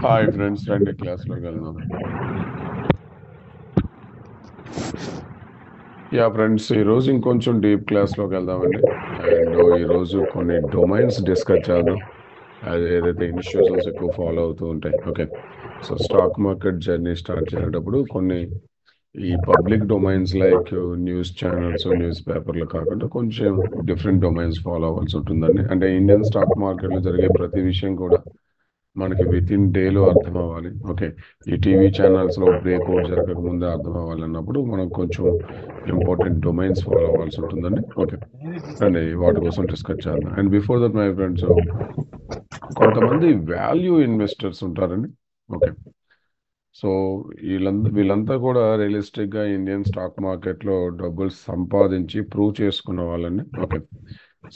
Hi friends, రండి క్లాస్లోకి వెళ్దాం. Friends, ఈరోజు ఇంకొంచెం డీప్ క్లాస్లోకి వెళ్దామండి. అండ్ ఈరోజు కొన్ని డొమైన్స్ డిస్కస్ చేద్దాం. అది ఏదైతే ఇన్స్టిట్యూషన్స్ ఎక్కువ ఫాలో అవుతూ ఉంటాయి. Okay, so stock market journey start చేసేటప్పుడు కొన్ని ఈ public domains like news channels, news పేపర్లు కాకుండా కొంచెం డిఫరెంట్ డొమైన్స్ ఫాలో అవ్వాల్సి ఉంటుందండి. అంటే ఇండియన్ స్టాక్ మార్కెట్లో జరిగే ప్రతి విషయం కూడా మనకి విత్ ఇన్ డేలో అర్థం అవ్వాలి. ఓకే, ఈ టీవీ ఛానల్స్లో బ్రేక్అవుట్ జరగక ముందే అర్థం అవ్వాలన్నప్పుడు మనం కొంచెం ఇంపార్టెంట్ డొమైన్స్ ఫాలో అవ్వాల్సి ఉంటుందండి. ఓకే అండి, వాటి కోసం డిస్కస్ చేద్దాం. And before that my friends, కొంతమంది వాల్యూ ఇన్వెస్టర్స్ ఉంటారండి. ఓకే, సో వీళ్ళంతా కూడా రియలిస్టిక్గా ఇండియన్ స్టాక్ మార్కెట్లో డబ్బులు సంపాదించి ప్రూవ్ చేసుకున్న వాళ్ళని. ఓకే,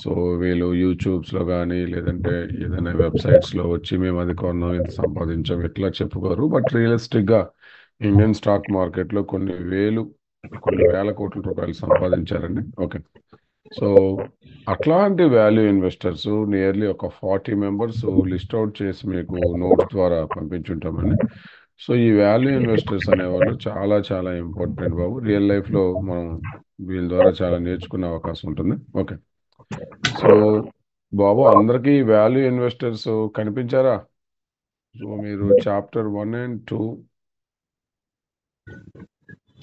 సో వీళ్ళు యూట్యూబ్స్లో కానీ లేదంటే ఏదైనా వెబ్సైట్స్లో వచ్చి మేము అది కొన్నాం, ఇంత సంపాదించాం ఇట్లా చెప్పుకోరు. బట్ రియలిస్టిక్గా ఇండియన్ స్టాక్ మార్కెట్లో కొన్ని వేల కోట్ల రూపాయలు సంపాదించారండి. ఓకే, సో అట్లాంటి వాల్యూ ఇన్వెస్టర్స్ నియర్లీ ఒక 40 మెంబర్స్ లిస్ట్ అవుట్ చేసి మీకు నోట్స్ ద్వారా పంపించుంటామండి. సో ఈ వాల్యూ ఇన్వెస్టర్స్ అనేవాళ్ళు చాలా చాలా ఇంపార్టెంట్ బాబు. రియల్ లైఫ్లో మనం వీళ్ళ ద్వారా చాలా నేర్చుకునే అవకాశం ఉంటుంది. ఓకే, సో బాబు అందరికీ వాల్యూ ఇన్వెస్టర్స్ కనిపించారా? సో మీరు చాప్టర్ 1 and 2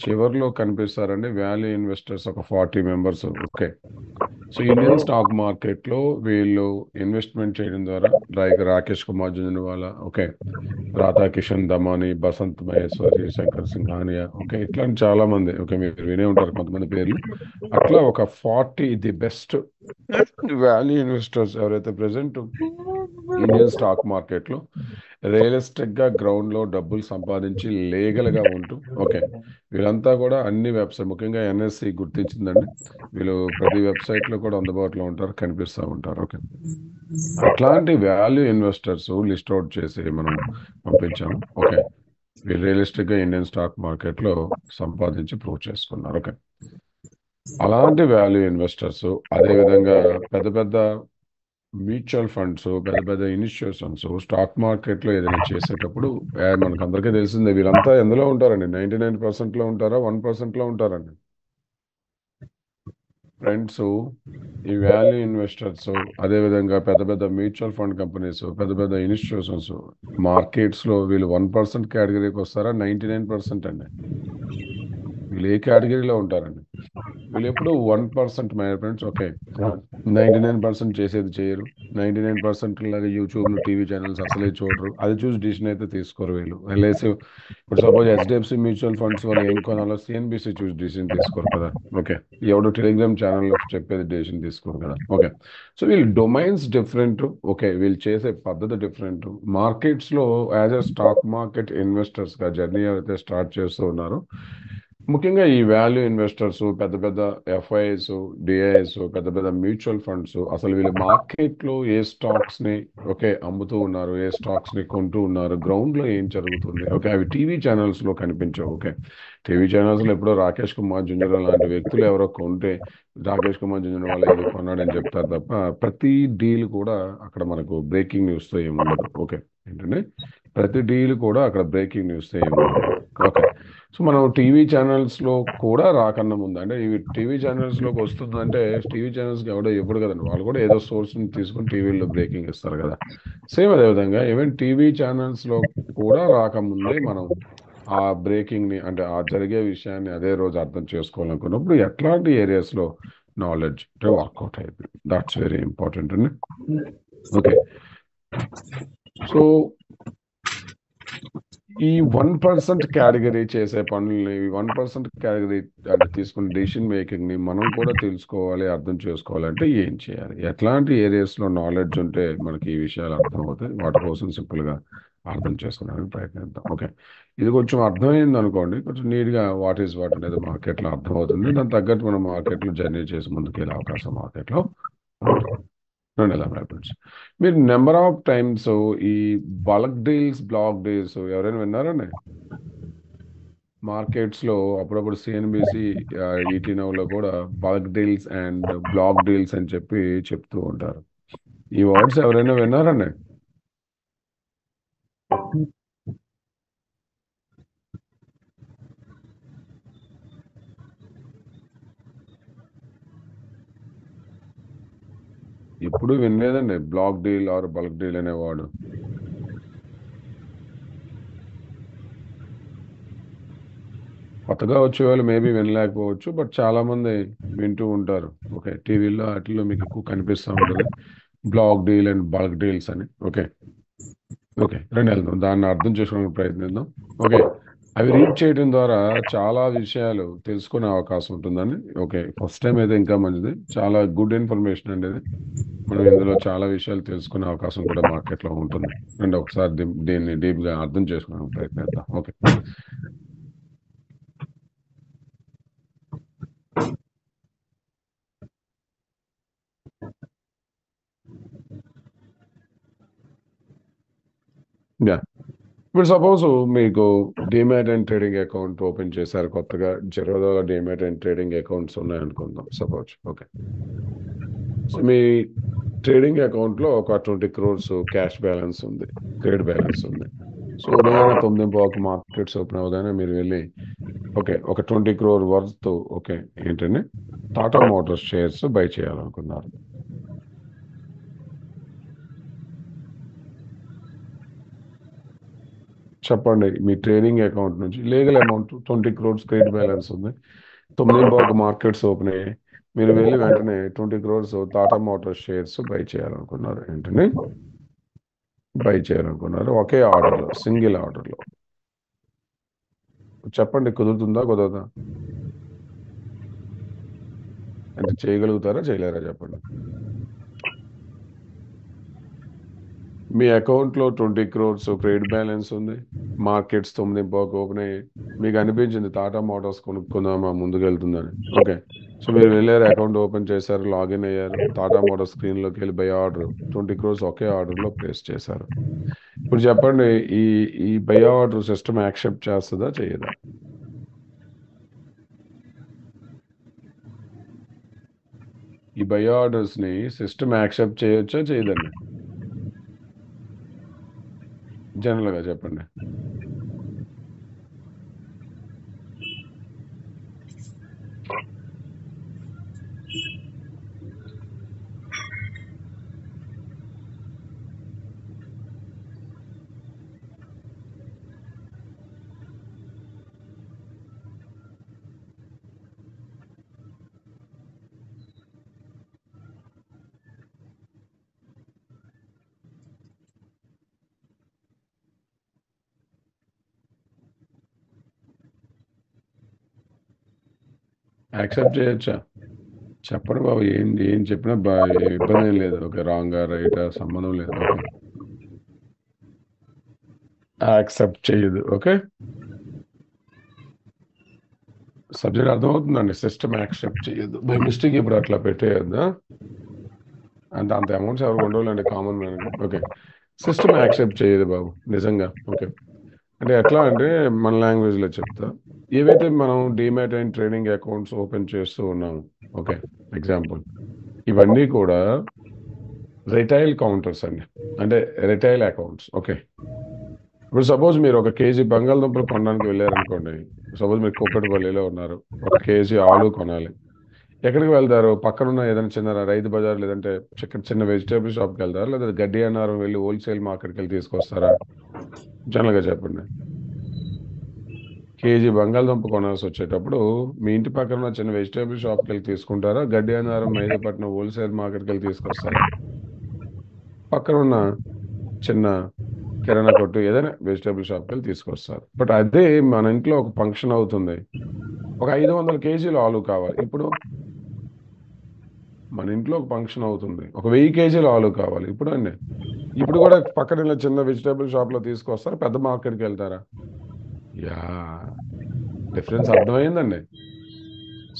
చివరిలో కనిపిస్తారండి వాల్యూ ఇన్వెస్టర్స్ ఒక 40 members. Okay, so Indian stock మార్కెట్లో వీళ్ళు ఇన్వెస్ట్మెంట్ చేయడం ద్వారా like Rakesh Kumar Jhunjhunwala, okay, Radhakishan Damani, Basant Maheshwari, Shankar Singhania, okay, ఇట్లాంటి చాలా మంది, ఓకే, మీరు వినే ఉంటారు కొంతమంది పేర్లు. అట్లా ఒక 40 ది బెస్ట్ వాల్యూ ఇన్వెస్టర్స్ ఎవరైతే ప్రెసెంట్ ఇండియన్ స్టాక్ మార్కెట్లో రియలిస్టిక్గా గ్రౌండ్లో డబ్బులు సంపాదించి లీగల్గా ఉంటూ, ఓకే, వీళ్ళంతా కూడా అన్ని వెబ్సైట్ ముఖ్యంగా ఎన్ఎస్సి గుర్తించిందండి. వీళ్ళు ప్రతి వెబ్సైట్లో కూడా అందుబాటులో ఉంటారు, కనిపిస్తూ ఉంటారు. ఓకే, అట్లాంటి వాల్యూ ఇన్వెస్టర్స్ లిస్ట్ అవుట్ చేసి మనం పంపించాము. ఓకే, వీళ్ళు రియలిస్టిక్గా ఇండియన్ స్టాక్ మార్కెట్లో సంపాదించి ప్రూవ్ చేసుకున్నారు. ఓకే, అలాంటి వాల్యూ ఇన్వెస్టర్స్ అదేవిధంగా పెద్ద పెద్ద మ్యూచువల్ ఫండ్స్, పెద్ద పెద్ద ఇన్స్టిట్యూషన్స్ స్టాక్ మార్కెట్లో ఏదైనా చేసేటప్పుడు మనకు అందరికీ తెలిసిందే వీళ్ళంతా ఎందులో ఉంటారండి? 99%లో ఉంటారా, 1%లో ఉంటారండి? ఫ్రెండ్స్, ఈ వాల్యూ ఇన్వెస్టర్స్ అదేవిధంగా పెద్ద పెద్ద మ్యూచువల్ ఫండ్ కంపెనీస్, పెద్ద పెద్ద ఇన్స్టిట్యూషన్స్ మార్కెట్స్లో వీళ్ళు 1% కేటగిరీకి వస్తారా, 99% అండి? వీళ్ళు ఏ కేటగిరీలో ఉంటారండి? వీళ్ళు ఎప్పుడు 1% మై ఫ్రెండ్స్. ఓకే, 99% చేసేది చేయరు. 99% లాగా యూట్యూబ్లు, టీవీ ఛానల్స్ అసలే చూడరు. అది చూసి డిసిషన్ అయితే తీసుకోరు వీళ్ళు. ఎల్ఐసి ఇప్పుడు సపోజ్ హెచ్డిఎఫ్సి మ్యూచువల్ ఫండ్స్ వాళ్ళు ఏం కొనాలో సిఎన్బిసి చూసి డిసిషన్ తీసుకోరు కదా. ఓకే, ఎవడు టెలిగ్రామ్ ఛానల్లో చెప్పేది డిసిషన్ తీసుకోరు కదా. ఓకే, సో వీళ్ళు డొమైన్స్ డిఫరెంట్. ఓకే, వీళ్ళు చేసే పద్ధతి డిఫరెంట్. మార్కెట్స్లో యాజ్ ఎ స్టాక్ మార్కెట్ ఇన్వెస్టర్స్గా జర్నీ అయితే స్టార్ట్ చేస్తూ ఉన్నారు. ముఖ్యంగా ఈ వాల్యూ ఇన్వెస్టర్స్, పెద్ద పెద్ద ఎఫ్ఐఎస్, డిఐఎస్, పెద్ద పెద్ద మ్యూచువల్ ఫండ్స్ అసలు వీళ్ళు మార్కెట్లో ఏ స్టాక్స్ని ఓకే అమ్ముతూ ఉన్నారు, ఏ స్టాక్స్ని కొంటూ ఉన్నారు, గ్రౌండ్లో ఏం జరుగుతుంది, ఓకే, అవి టీవీ ఛానల్స్లో కనిపించవు. ఓకే, టీవీ ఛానల్స్లో ఎప్పుడో రాకేష్ కుమార్ జుంజునవాలా లాంటి వ్యక్తులు ఎవరో కొంటే రాకేష్ కుమార్ జుంజునవాలా ఇది కొన్నాడని చెప్తారు తప్ప ప్రతి డీల్ కూడా అక్కడ మనకు బ్రేకింగ్ న్యూస్తో ఏముండదు. ఓకే, ఏంటంటే ప్రతి డీల్ కూడా అక్కడ బ్రేకింగ్ న్యూస్తో ఏముండదు. ఓకే, సో మనం టీవీ ఛానల్స్లో కూడా రాకన్నా ముందు అంటే ఇవి టీవీ ఛానల్స్లోకి వస్తుందంటే టీవీ ఛానల్స్కి ఎవడో ఇవ్వడు కదండి. వాళ్ళు కూడా ఏదో సోర్స్ని తీసుకుని టీవీలో బ్రేకింగ్ ఇస్తారు కదా. సేమ్ అదేవిధంగా ఈవెన్ టీవీ ఛానల్స్లో కూడా రాకముందే మనం ఆ బ్రేకింగ్ని అంటే ఆ జరిగే విషయాన్ని అదే రోజు అర్థం చేసుకోవాలనుకున్నప్పుడు ఎట్లాంటి ఏరియాస్లో నాలెడ్జ్ అంటే వర్కౌట్ అయ్యింది, దట్స్ వెరీ ఇంపార్టెంట్ అండి. ఓకే, సో ఈ 1% కేటగిరీ చేసే పనుల్ని, 1% కేటగిరీ అంటే తీసుకున్న డెసిషన్ మేకింగ్ని మనం కూడా తెలుసుకోవాలి, అర్థం చేసుకోవాలంటే ఏం చేయాలి, ఎట్లాంటి ఏరియాస్లో నాలెడ్జ్ ఉంటే మనకి ఈ విషయాలు అర్థమవుతాయి, వాటి కోసం సింపుల్గా అర్థం చేసుకోవడానికి ప్రయత్నిద్దాం. ఓకే, ఇది కొంచెం అర్థమైంది అనుకోండి, కొంచెం నీట్గా వాట్ ఈజ్ వాట్ అనేది మార్కెట్లో అర్థమవుతుంది. దాని తగ్గట్టు మనం మార్కెట్లో జర్నీ చేసి ముందుకెళ్ళే అవకాశం మార్కెట్లో ఉంటుంది. ఎలా ఫ్రెండ్స్, మీరు నెంబర్ ఆఫ్ టైమ్స్ ఈ బల్క్ డీల్స్, బ్లాక్ డీల్స్ ఎవరైనా విన్నారండి? మార్కెట్స్లో అప్పుడప్పుడు సిఎన్బిసి, ఈటీ నౌలో కూడా bulk deals and block deals అని చెప్పి చెప్తూ ఉంటారు. ఈ వర్డ్స్ ఎవరైనా విన్నారండి? ఎప్పుడు వినలేదండి block deal or bulk deal అనేవాడు. కొత్తగా వచ్చేవాళ్ళు మేబీ వినలేకపోవచ్చు, బట్ చాలా మంది వింటూ ఉంటారు. ఓకే, టీవీలో వాటిల్లో మీకు ఎక్కువ కనిపిస్తూ ఉంటుంది black deal and bulk deals అని. ఓకే, ఓకే, రండి వెళ్దాం, దాన్ని అర్థం చేసుకోవడానికి ప్రయత్నిద్దాం. ఓకే, అవి రీడ్ చేయడం ద్వారా చాలా విషయాలు తెలుసుకునే అవకాశం ఉంటుందని. ఓకే, ఫస్ట్ టైం అయితే ఇంకా మంచిది, చాలా గుడ్ ఇన్ఫర్మేషన్ అండి ఇది. మనం ఇందులో చాలా విషయాలు తెలుసుకునే అవకాశం కూడా మార్కెట్లో ఉంటుంది. రండి ఒకసారి దీన్ని డీప్గా అర్థం చేసుకోవడానికి ప్రయత్నిద్దాం. ఓకే, యా, ఇప్పుడు సపోజ్ మీకు demat and trading account open చేశారు కొత్తగా, జెరోదాలో డిమాట్ అండ్ ట్రేడింగ్ అకౌంట్స్ ఉన్నాయనుకుందాం సపోజ్. ఓకే, సో మీ ట్రేడింగ్ అకౌంట్లో ఒక 20 crores క్యాష్ బ్యాలెన్స్ ఉంది, క్రెడిట్ బ్యాలెన్స్ ఉంది. సో ఉదయాన్నే 9:15 మార్కెట్స్ ఓపెన్ అవగానే మీరు వెళ్ళి ఓకే ఒక 20 crore వర్త్ ఓకే ఏంటంటే టాటా మోటార్స్ షేర్స్ బై చేయాలనుకున్నారు. చెప్పండి, మీ ట్రేడింగ్ అకౌంట్ నుంచి legal amount 20 crores credit balance ఉంది, 9:15 మార్కెట్స్ ఓపెన్ అయ్యాయి, మీరు వెళ్ళి వెంటనే 20 crores Tata motors shares buy చేయాలనుకున్నారు. ఏంటండి బై చేయాలనుకున్నారు ఒకే ఆర్డర్లో, సింగిల్ ఆర్డర్లో. చెప్పండి, కుదురుతుందా కుదరదా? అంటే చేయగలుగుతారా చేయలేరా చెప్పండి. మీ అకౌంట్లో 20 crores క్రెడిట్ బ్యాలెన్స్ ఉంది, మార్కెట్స్ 9:15 ఓపెన్ అయ్యాయి, మీకు అనిపించింది టాటా మోటార్స్ కొనుక్కుందామా ముందుకెళ్తుందని. ఓకే, సో మీరు వెళ్ళారు, అకౌంట్ ఓపెన్ చేశారు, లాగిన్ అయ్యారు, టాటా మోటార్స్ స్క్రీన్లోకి వెళ్ళి బై ఆర్డర్ 20 crores ఒకే ఆర్డర్లో ప్లేస్ చేశారు. ఇప్పుడు చెప్పండి, ఈ ఈ బై ఆర్డర్ సిస్టమ్ యాక్సెప్ట్ చేస్తుందా చేయదా? ఈ బై ఆర్డర్స్ని సిస్టమ్ యాక్సెప్ట్ చేయొచ్చా చేయదండి? జనరల్గా చెప్పండి. యాక్సెప్ట్ చేయొచ్చా? చెప్పండి బాబు, ఏం ఏం చెప్పినా ఇబ్బంది ఏం లేదు. ఓకే, రాంగా రైటా సంబంధం లేదు. ఓకే, యాక్సెప్ట్ చేయదు. ఓకే, సబ్జెక్ట్ అర్థమవుతుందండి. సిస్టమ్ యాక్సెప్ట్ చేయదు బై మిస్టేక్, ఇప్పుడు అట్లా పెట్టేయద్దా? అంటే అంత అమౌంట్స్ ఎవరు ఉండవులేండి కామన్ మ్యాన్కి. ఓకే, సిస్టమ్ యాక్సెప్ట్ చేయదు బాబు నిజంగా. ఓకే, అంటే ఎట్లా అంటే మన లాంగ్వేజ్లో చెప్తా, ఏవైతే మనం demat and trading accounts open చేస్తూ ఉన్నాము, ఓకే ఎగ్జాంపుల్, ఇవన్నీ కూడా రిటైల్ కౌంటర్స్ అండి, అంటే రిటైల్ అకౌంట్స్. ఓకే, ఇప్పుడు సపోజ్ మీరు ఒక కేజీ బంగాళదుంపలు కొనడానికి వెళ్ళారనుకోండి, సపోజ్ మీరు కూకట్పల్లిలో ఉన్నారు, ఒక కేజీ ఆలు కొనాలి, ఎక్కడికి వెళ్తారు? పక్కనున్న ఏదైనా చిన్న రైతు బజార్, లేదంటే చిన్న వెజిటేబుల్ షాప్కి వెళ్తారా, లేదా గడ్డి అన్నారం వెళ్ళి హోల్సేల్ మార్కెట్కి వెళ్ళి తీసుకొస్తారా? జనరల్గా చెప్పండి. కేజీ బంగాళదుంప కొనాల్సి వచ్చేటప్పుడు మీ ఇంటి పక్కన ఉన్న చిన్న వెజిటేబుల్ షాప్కి వెళ్ళి తీసుకుంటారా, గడ్డి అన్నారం మెహదీపట్నం హోల్సేల్ మార్కెట్కి వెళ్ళి తీసుకొస్తారా? పక్కన ఉన్న చిన్న కిరాణా కొట్టు ఏదైనా వెజిటేబుల్ షాప్కి వెళ్ళి తీసుకొస్తారు. బట్ అదే మన ఇంట్లో ఒక ఫంక్షన్ అవుతుంది, ఒక 500 కేజీలు ఆలు కావాలి. ఇప్పుడు మన ఇంట్లో ఒక ఫంక్షన్ అవుతుంది, ఒక 1000 కేజీలు ఆలు కావాలి. ఇప్పుడు అండి, ఇప్పుడు కూడా పక్కన ఇలా చిన్న వెజిటేబుల్ షాప్లో తీసుకొస్తారు, పెద్ద మార్కెట్కి వెళ్తారా? యా, డిఫరెన్స్ అర్థమైందండి.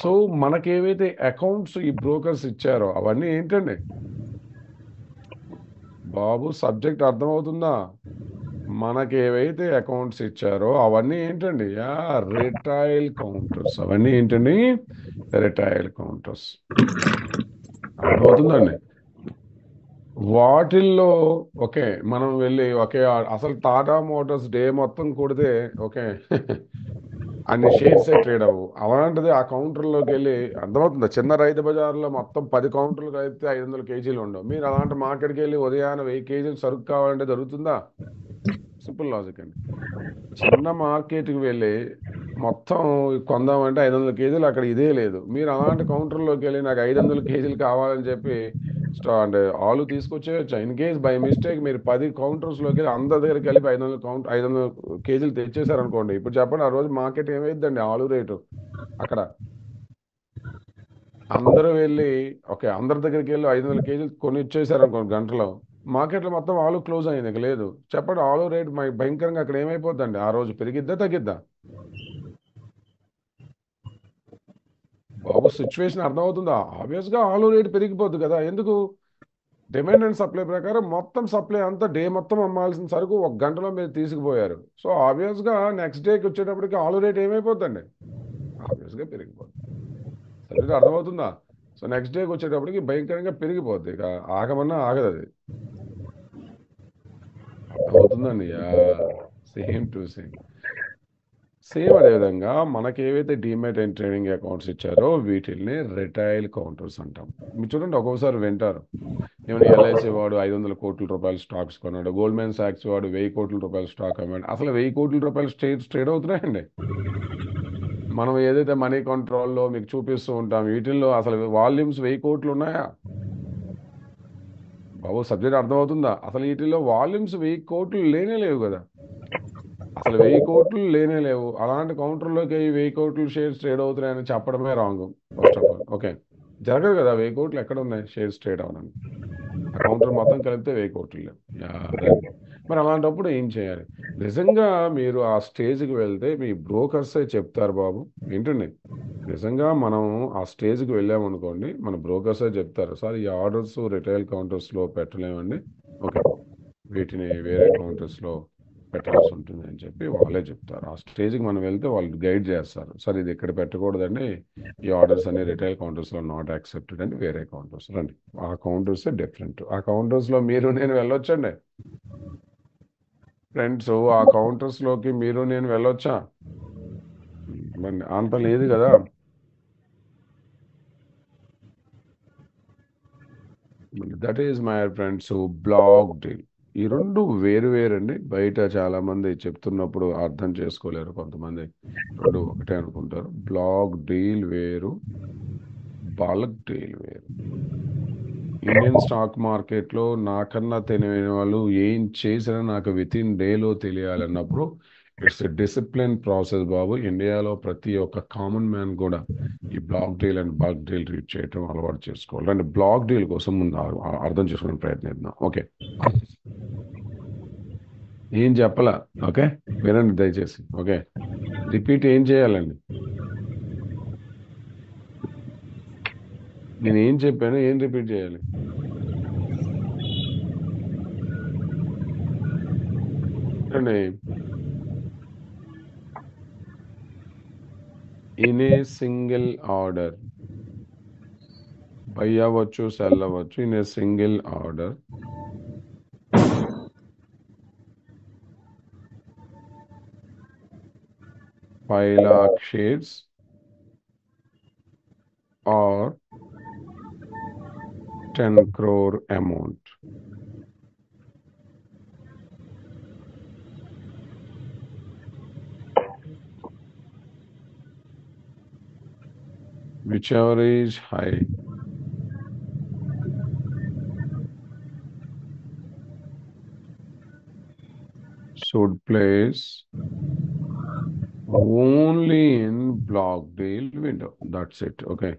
సో మనకేవైతే అకౌంట్స్ ఈ బ్రోకర్స్ ఇచ్చారో అవన్నీ ఏంటండి బాబు, సబ్జెక్ట్ అర్థమవుతుందా? మనకేవైతే అకౌంట్స్ ఇచ్చారో అవన్నీ ఏంటండి? Yeah, retail counters. అవన్నీ ఏంటండి? Retail counters. అర్థమవుతుందండి? వాటిల్లో ఓకే, మనం వెళ్ళి ఒకే అసలు టాటా మోటార్స్ డే మొత్తం కొడితే ఓకే అన్ని షేర్సే ట్రేడ్ అవ్వవు. అలాంటిది ఆ కౌంటర్లోకి వెళ్ళి అర్థమవుతుందా? చిన్న రైతు బజార్లో మొత్తం 10 కౌంటర్లు కలిపితే 500 కేజీలు ఉండవు. మీరు అలాంటి మార్కెట్కి వెళ్ళి ఉదయాన్నే 1000 కేజీలు సరుకు కావాలంటే దొరుకుతుందా? సింపుల్ లాజిక్ అండి. చిన్న మార్కెట్కి వెళ్ళి మొత్తం కొందామంటే 500 కేజీలు అక్కడ ఇదే లేదు. మీరు అలాంటి కౌంటర్లోకి వెళ్ళి నాకు 500 కేజీలు కావాలని చెప్పి అంటే ఆలు తీసుకొచ్చేయచ్చు. ఇన్ కేస్ బై మిస్టేక్ మీరు 10 కౌంటర్స్లోకి వెళ్ళి అందరి దగ్గరికి కలిపి 500 కేజీలు తెచ్చేసారనుకోండి. ఇప్పుడు చెప్పండి, ఆ రోజు మార్కెట్ ఏమైందండి ఆలు రేటు అక్కడ? అందరూ వెళ్ళి ఓకే, అందరి దగ్గరికి వెళ్ళి 500 కేజీలు కొని ఇచ్చేసారు అనుకోండి గంటలో, మార్కెట్లో మొత్తం ఆలు క్లోజ్ అయింది, ఇక లేదు. చెప్పండి, ఆలు రేటు భయంకరంగా అక్కడ ఏమైపోద్దండి? ఆ రోజు పెరిగిద్దా తగ్గిద్దా? బాబు సిచ్యువేషన్ అర్థమవుతుందా? ఆబ్వియస్గా ఆలు రేటు పెరిగిపోద్ది కదా. ఎందుకు? డిమాండ్ అండ్ సప్లై ప్రకారం మొత్తం సప్లై అంతా డే మొత్తం అమ్మాల్సిన సరుకు ఒక గంటలో మీరు తీసుకుపోయారు. సో ఆబ్వియస్గా నెక్స్ట్ డేకి వచ్చేటప్పటికి ఆలు రేట్ ఏమైపోద్దండి? ఆబ్వియస్గా పెరిగిపోద్ది. సరిగ్గా అర్థమవుతుందా? సో నెక్స్ట్ డేకి వచ్చేటప్పటికి భయంకరంగా పెరిగిపోద్ది, ఇక ఆగమన్నా ఆగదు అది. అర్థమవుతుందండి? Yeah, same to same. Same అదేవిధంగా మనకి ఏవైతే డీమ్యాట్ అండ్ ట్రేడింగ్ అకౌంట్స్ ఇచ్చారో వీటిల్ని రిటైల్ కౌంటర్స్ అంటాం. మీరు చూడండి, ఒక్కొక్కసారి వింటారు ఏమైనా ఎల్ఐసి వాడు 500 కోట్ల రూపాయల స్టాక్స్ కొన్నాడు, గోల్డ్మెన్ సాక్స్ వాడు 1000 కోట్ల రూపాయల స్టాక్ అమ్మాడు. అసలు 1000 కోట్ల రూపాయల ట్రేడ్ అవుతున్నాయండి. మనం ఏదైతే మనీ కంట్రోల్లో మీకు చూపిస్తూ ఉంటాం వీటిల్లో అసలు వాల్యూమ్స్ 1000 కోట్లు ఉన్నాయా? బాబు సబ్జెక్ట్ అర్థమవుతుందా? అసలు వీటిల్లో వాల్యూమ్స్ 1000 కోట్లు లేనే లేవు కదా. అసలు 1000 కోట్లు లేనే లేవు. అలాంటి కౌంటర్లోకి 1000 కోట్లు షేర్స్ ట్రేడ్ అవుతున్నాయని చెప్పడమే wrong. First of all okay, జరగదు కదా. 1000 కోట్లు ఎక్కడ ఉన్నాయి షేర్స్ ట్రేడ్ అవడానికి? ఆ కౌంటర్ మొత్తం కలిపితే 1000 కోట్లు లేవు. రైట్. మరి అలాంటప్పుడు ఏం చేయాలి? నిజంగా మీరు ఆ స్టేజ్కి వెళ్తే మీ బ్రోకర్సే చెప్తారు బాబు. ఏంటండి, నిజంగా మనం ఆ స్టేజ్కి వెళ్ళామనుకోండి, మన బ్రోకర్సే చెప్తారు, సార్ ఈ ఆర్డర్స్ రిటైల్ కౌంటర్స్లో పెట్టలేమండి, ఓకే, వీటిని వేరే కౌంటర్స్లో పెట్టాల్సి ఉంటుంది అని చెప్పి వాళ్ళే చెప్తారు. ఆ స్టేజ్కి మనం వెళ్తే వాళ్ళు గైడ్ చేస్తారు, సార్ ఇది ఇక్కడ పెట్టకూడదండి, ఈ ఆర్డర్స్ అన్ని రిటైల్ కౌంటర్స్లో నాట్ యాక్సెప్టెడ్ అని వేరే కౌంటర్స్ రండి. ఆ కౌంటర్స్ డిఫరెంట్. ఆ కౌంటర్స్లో మీరు నేను వెళ్ళొచ్చండి ఫ్రెండ్స్. ఆ కౌంటర్స్లోకి మీరు నేను వెళ్ళొచ్చా? మరి అంత లేదు కదా. That is my friends black deal. ఈ రెండు వేరు వేరండి. బయట చాలా మంది చెప్తున్నప్పుడు అర్థం చేసుకోలేరు కొంతమంది, రెండు ఒకటే అనుకుంటారు. బ్లాక్ డీల్ వేరు, బల్క్ డీల్ వేరు. ఇండియన్ స్టాక్ మార్కెట్లో నాకన్నా తెలివైన వాళ్ళు ఏం చేసినా నాకు విత్ ఇన్ డేలో తెలియాలన్నప్పుడు ఇట్స్ ఎ డిసిప్లిన్ ప్రాసెస్ బాబు. ఇండియాలో ప్రతి ఒక్క కామన్ మ్యాన్ కూడా ఈ black deal and bulk deal read చేయటం అలవాటు చేసుకోవాలి. అండ్ బ్లాక్ డీల్ కోసం ముందు అర్థం చేసుకునే ప్రయత్నిద్దాం. ఓకే, ఏం చెప్పలా? ఓకే, వినండి దయచేసి. ఓకే, రిపీట్ ఏం చేయాలండి? నేను ఏం చెప్పాను, ఏం రిపీట్ చేయాలి? అంటే in a single order by అవ్వచ్చు, సెల్ అవ్వచ్చు. In a single order 5 lakh shares or 10 crore amount. Whichever is high. Should place only in block deal window. That's it. Okay.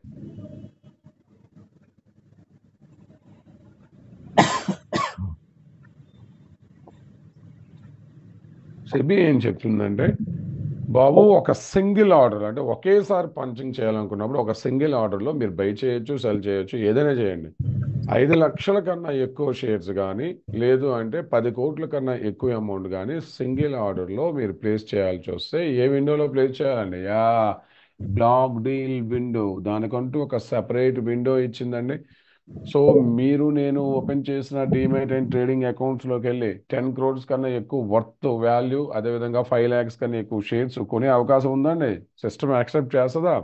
SEBI ఏం చెప్తుందంటే, బాబు ఒక సింగిల్ ఆర్డర్ అంటే ఒకేసారి punching చేయాలనుకున్నప్పుడు ఒక single ఆర్డర్లో మీరు బై చేయొచ్చు, సెల్ చేయొచ్చు, ఏదైనా చేయండి. 5 లక్షల కన్నా ఎక్కువ షేర్స్ కానీ లేదు అంటే 10 కోట్ల కన్నా ఎక్కువ అమౌంట్ కానీ సింగిల్ ఆర్డర్లో మీరు ప్లేస్ చేయాల్సి వస్తే ఏ విండోలో ప్లేస్ చేయాలండి? Black deal window. దానికంటూ ఒక సెపరేట్ విండో ఇచ్చిందండి. సో మీరు నేను ఓపెన్ చేసిన డీమ్యాట్ అండ్ ట్రేడింగ్ అకౌంట్స్లోకి వెళ్ళి 10 crores కన్నా ఎక్కువ వర్త్ వాల్యూ, అదేవిధంగా 5 lakhs కన్నా ఎక్కువ షేర్స్ కొనే అవకాశం ఉందండి. సిస్టమ్ యాక్సెప్ట్ చేస్తుందా?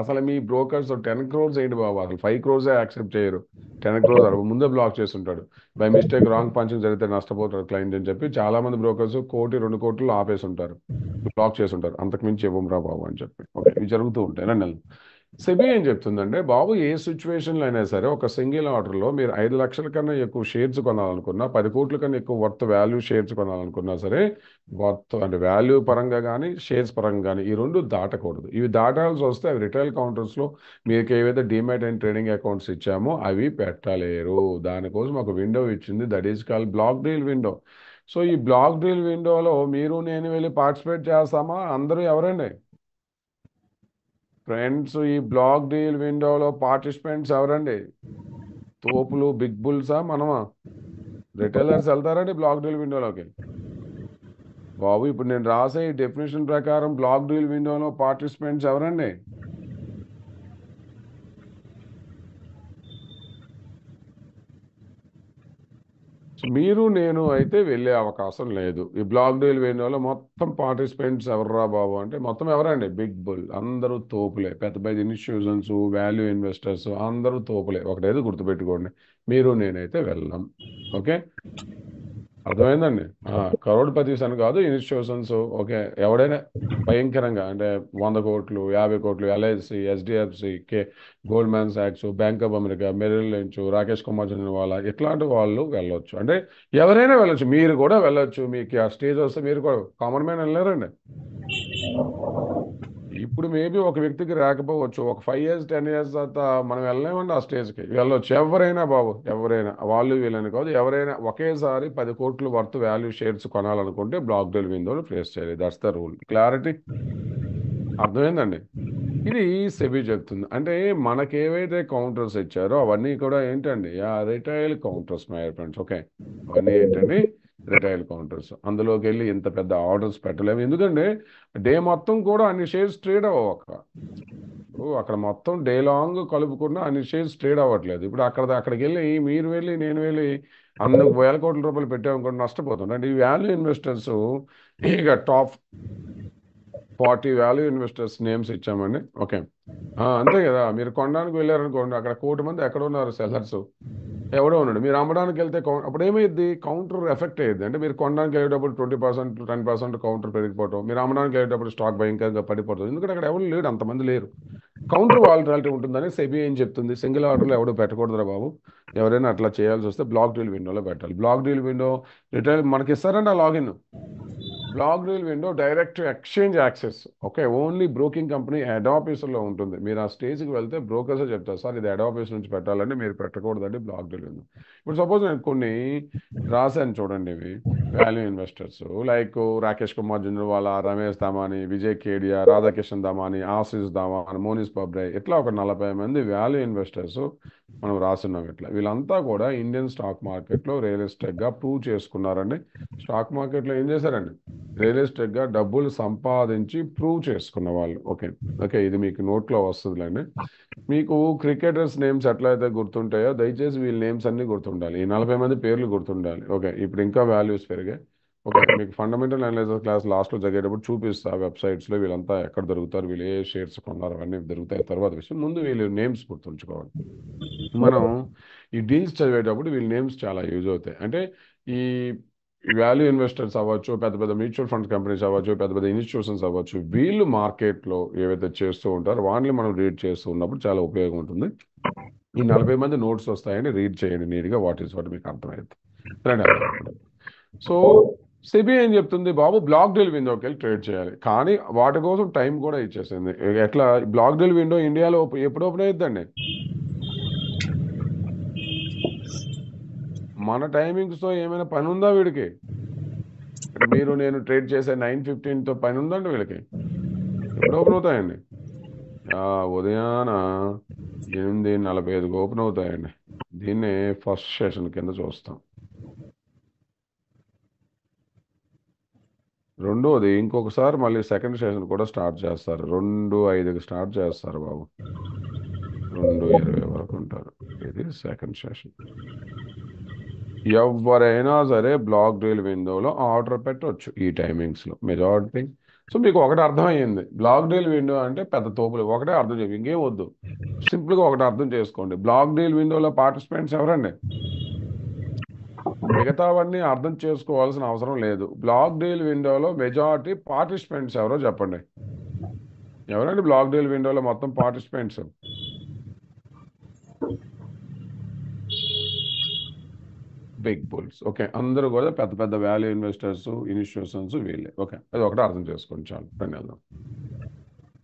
అసలు మీ బ్రోకర్స్ 10 crores ఏంటి బాబు, అసలు 5 crores యాక్సెప్ట్ చేయరు. 10 crores ముందే బ్లాక్ చేస్తుంటాడు. బై మిస్టేక్ రాంగ్ పంచింగ్ జరిగితే నష్టపోతాడు క్లయింట్ అని చెప్పి చాలా మంది బ్రోకర్స్ 1 2 కోట్లు ఆపేసి ఉంటారు, బ్లాక్ చేసి ఉంటారు. అంతకు మించి ఇవ్వమురా బాబు అని చెప్పి. ఓకే, ఇవి జరుగుతూ ఉంటాయి నెల. సెబీ ఏం చెప్తుందంటే, బాబు ఏ సిచ్యువేషన్లో అయినా సరే ఒక సింగిల్ ఆర్డర్లో మీరు 5 లక్షల కన్నా ఎక్కువ షేర్స్ కొనాలనుకున్నా, 10 కోట్ల కన్నా ఎక్కువ వర్త్ వాల్యూ షేర్స్ కొనాలనుకున్నా సరే, వర్త్ అంటే వాల్యూ పరంగా కానీ షేర్స్ పరంగా కానీ ఈ రెండు దాటకూడదు. ఇవి దాటాల్సి వస్తే అవి రిటైల్ కౌంటర్స్లో మీకు ఏవైతే డీమ్యాట్ అండ్ ట్రేడింగ్ అకౌంట్స్ ఇచ్చామో అవి పెట్టలేరు. దానికోసం ఒక విండో ఇచ్చింది, that is call black deal window. So ఈ బ్లాక్ డీల్ విండోలో మీరు నేను వెళ్ళి పార్టిసిపేట్ చేస్తామా? అందరూ ఎవరండి ఫ్రెండ్స్? ఈ బ్లాక్ డీల్ విండోలో పార్టిసిపెంట్స్ ఎవరండి? తోపులు, బిగ్ బుల్సా, మనమా? రిటైలర్స్ వెళ్తారండి బ్లాక్ డీల్ విండోలోకి? బాబు ఇప్పుడు నేను రాసే ఈ డెఫినేషన్ ప్రకారం బ్లాక్ డీల్ విండోలో పార్టిసిపెంట్స్ ఎవరండి? సో మీరు నేను అయితే వెళ్ళే అవకాశం లేదు. ఈ బ్లాక్ డీల్ విండోలో మొత్తం పార్టిసిపెంట్స్ ఎవర్రా బాబు అంటే మొత్తం ఎవరండి? బిగ్ బుల్, అందరూ తోపులే. పెద్ద పెద్ద ఇన్స్టిట్యూషన్స్, వాల్యూ ఇన్వెస్టర్స్ అందరూ తోపులే. ఒకటైతే గుర్తుపెట్టుకోండి, మీరు నేనైతే వెళ్ళాం. ఓకే, అర్థమైందండి. కరోడ్పతీస్ అని కాదు, ఇన్స్టిట్యూషన్స్. ఓకే, ఎవడైనా భయంకరంగా అంటే 100 కోట్లు, 50 కోట్లు, ఎల్ఐసి, ఎస్డిఎఫ్సి, గోల్డ్మ్యాన్ సాక్స్, Bank of America, Merrill Lynch, Rakesh Kumar Jhunjhunwala, ఇట్లాంటి వాళ్ళు వెళ్ళొచ్చు. అంటే ఎవరైనా వెళ్ళొచ్చు, మీరు కూడా వెళ్ళొచ్చు. మీకు ఆ స్టేజ్ వస్తే మీరు కూడా, కామన్ మ్యాన్ వెళ్ళారండి. ఇప్పుడు మేబీ ఒక వ్యక్తికి రాకపోవచ్చు, ఒక 5 years 10 years తర్వాత మనం వెళ్ళలేమండి ఆ స్టేజ్కి. వెళ్ళొచ్చు ఎవరైనా బాబు, ఎవరైనా, వాళ్ళు వీళ్ళని కాదు, ఎవరైనా ఒకేసారి 10 కోట్లు వర్త్ వాల్యూ షేర్స్ కొనాలనుకుంటే బ్లాక్ డీల్ విండోని ఫేస్ చేయాలి. That's the rule. క్లారిటీ అర్థమైందండి? ఇది సెబీ చెప్తుంది. అంటే మనకి ఏవైతే కౌంటర్స్ ఇచ్చారో అవన్నీ కూడా ఏంటండి, retail counters my friends. Okay, అవన్నీ ఏంటండి, రిటైల్ కౌంటర్స్. అందులోకి వెళ్ళి ఇంత పెద్ద ఆర్డర్స్ పెట్టలేము, ఎందుకంటే డే మొత్తం కూడా అన్ని షేర్స్ ట్రేడ్ అవ్వక. అక్కడ మొత్తం డే లాంగ్ కలుపుకున్న అన్ని షేర్స్ ట్రేడ్ అవ్వట్లేదు. ఇప్పుడు అక్కడికి వెళ్ళి మీరు వెళ్ళి నేను వెళ్ళి అన్ని 1,000 కోట్ల రూపాయలు పెట్టామనుకోండి, నష్టపోతుంది. అంటే ఈ వాల్యూ ఇన్వెస్టర్స్, ఇక టాప్ 40 వాల్యూ ఇన్వెస్టర్స్ నేమ్స్ ఇచ్చామండి. ఓకే, అంతే కదా. మీరు కొనడానికి వెళ్ళారనుకోండి, అక్కడ 1,000 మంది ఎక్కడ ఉన్నారు సెల్లర్స్, ఎవడో ఉన్నాడు. మీరు అమ్మడానికి వెళ్తే అప్పుడు ఏమైంది, కౌంటర్ ఎఫెక్ట్ అయ్యింది. అంటే మీరు కొనడానికి వెళ్ళేటప్పుడు 20% 10% కౌంటర్ పెరిగిపోవడం, మీరు అమ్మడానికి వెళ్ళేటప్పుడు స్టాక్ భయంకరంగా పడిపోతుంది. ఎందుకంటే అక్కడ ఎవరు లేడు, అంతమంది లేరు. కౌంటర్ వాలటాలిటీ ఉంటుందని సెబీ ఏం చెప్తుంది, సింగిల్ ఆర్డర్లో ఎవడు పెట్టకూడదురా బాబు. ఎవరైనా అట్లా చేయాల్సి వస్తే బ్లాక్ డీల్ విండోలో పెట్టాలి. బ్లాక్ డీల్ విండో రిటైల్ మనకి ఇస్తారండి ఆ login. Black deal window direct exchange access. Okay, only broking company head ఆఫీసులో ఉంటుంది. మీరు ఆ స్టేజ్కి వెళ్తే బ్రోకర్సే చెప్తారు, సార్ ఇది హెడ్ ఆఫీస్ నుంచి పెట్టాలంటే మీరు పెట్టకూడదండి బ్లాక్ డీల్ విండో. ఇప్పుడు సపోజ్ నేను కొన్ని రాశాను చూడండి, ఇవి value investors like Rakesh Kumar Jhunjhunwala, Ramesh Damani, Vijay Kedia, Radhakishan Damani, Ashish Damani, Mohnish Pabrai, ఇట్లా ఒక 40 మంది వాల్యూ ఇన్వెస్టర్స్ మనం రాస్తున్నాం. ఇట్లా వీళ్ళంతా కూడా ఇండియన్ స్టాక్ మార్కెట్లో రియలిస్టిక్గా ప్రూవ్ చేసుకున్నారండి. స్టాక్ మార్కెట్లో ఏం చేశారండి, రియలిస్టిక్గా డబ్బులు సంపాదించి ప్రూవ్ చేసుకున్న వాళ్ళు. ఓకే, ఓకే, ఇది మీకు నోట్లో వస్తుందిలేండి. మీకు క్రికెటర్స్ నేమ్స్ ఎట్లయితే గుర్తుంటాయో దయచేసి వీళ్ళ నేమ్స్ అన్ని గుర్తుండాలి. ఈ 40 మంది పేర్లు గుర్తుండాలి. ఓకే, ఇప్పుడు ఇంకా వాల్యూస్ పెరిగాయి. ఓకే, మీకు ఫండమెంటల్ అనాలిసిస్ క్లాస్ లాస్ట్లో జరిగేటప్పుడు చూపిస్తా వెబ్సైట్స్లో వీళ్ళంతా ఎక్కడ దొరుకుతారు, వీళ్ళు ఏ షేర్స్ కొన్నారు, అవన్నీ దొరుకుతాయి తర్వాత విషయం. ముందు వీళ్ళు నేమ్స్ గుర్తుంచుకోవాలి. మనం ఈ డీల్స్ చదివేటప్పుడు వీళ్ళ నేమ్స్ చాలా యూజ్ అవుతాయి. అంటే ఈ వాల్యూ ఇన్వెస్టర్స్ అవ్వచ్చు, పెద్ద పెద్ద మ్యూచువల్ ఫండ్ కంపెనీస్ అవ్వచ్చు, పెద్ద పెద్ద ఇన్స్టిట్యూషన్స్ అవ్వచ్చు, వీళ్ళు మార్కెట్లో ఏవైతే చేస్తూ ఉంటారో వాటిని మనం రీడ్ చేస్తూ ఉన్నప్పుడు చాలా ఉపయోగం ఉంటుంది. ఈ 40 మంది నోట్స్ వస్తాయని రీడ్ చేయండి నీట్గా, వాట్ ఈస్ వాట్ మీకు అర్థమవుతుంది. రండి వెళ్దాం ఇప్పుడు. సో సెబీ ఏం చెప్తుంది, బాబు బ్లాక్ డీల్ విండోకి వెళ్ళి ట్రేడ్ చేయాలి. కానీ వాటి కోసం టైం కూడా ఇచ్చేసింది. ఎట్లా బ్లాక్ డీల్ విండో ఇండియాలో ఎప్పుడు ఓపెన్ అవుతుందండి? మన టైమింగ్స్తో ఏమైనా పని ఉందా వీడికి? అంటే మీరు నేను ట్రేడ్ చేసే 9:15తో పని ఉందండి వీళ్ళకి? ఎప్పుడు ఓపెన్ అవుతాయండి? ఉదయాన 8:45కి ఓపెన్ అవుతాయండి. దీన్నే ఫస్ట్ సెషన్ కింద చూస్తాం. రెండోది ఇంకొకసారి మళ్ళీ సెకండ్ సెషన్ కూడా స్టార్ట్ చేస్తారు, 2:05కి స్టార్ట్ చేస్తారు బాబు. 2:20 వరకు ఉంటారు. ఇది సెకండ్ సెషన్. ఎవరైనా సరే బ్లాక్ డీల్ విండోలో ఆర్డర్ పెట్టవచ్చు ఈ టైమింగ్స్లో మెజారిటీ. సో మీకు ఒకటి అర్థమయ్యింది, బ్లాక్ డీల్ విండో అంటే పెద్ద తోపులు ఒకటే అర్థం చేయండి, ఇంకేం వద్దు. సింపుల్గా ఒకటి అర్థం చేసుకోండి, బ్లాక్ డీల్ విండోలో పార్టిసిపెంట్స్ ఎవరండి? మిగతావన్నీ అర్థం చేసుకోవాల్సిన అవసరం లేదు. బ్లాక్ డీల్ విండోలో మెజారిటీ పార్టిసిపెంట్స్ ఎవరో చెప్పండి. ఎవరండి బ్లాక్ డీల్ విండోలో మొత్తం పార్టిసిపెంట్స్? Big bulls. ఓకే, అందరూ కూడా పెద్ద పెద్ద వాల్యూ ఇన్వెస్టర్స్, ఇన్స్టిట్యూషన్స్ వీళ్ళే. ఓకే, అది ఒకటి అర్థం చేసుకోండి చాలు, రండి వెళ్దాం.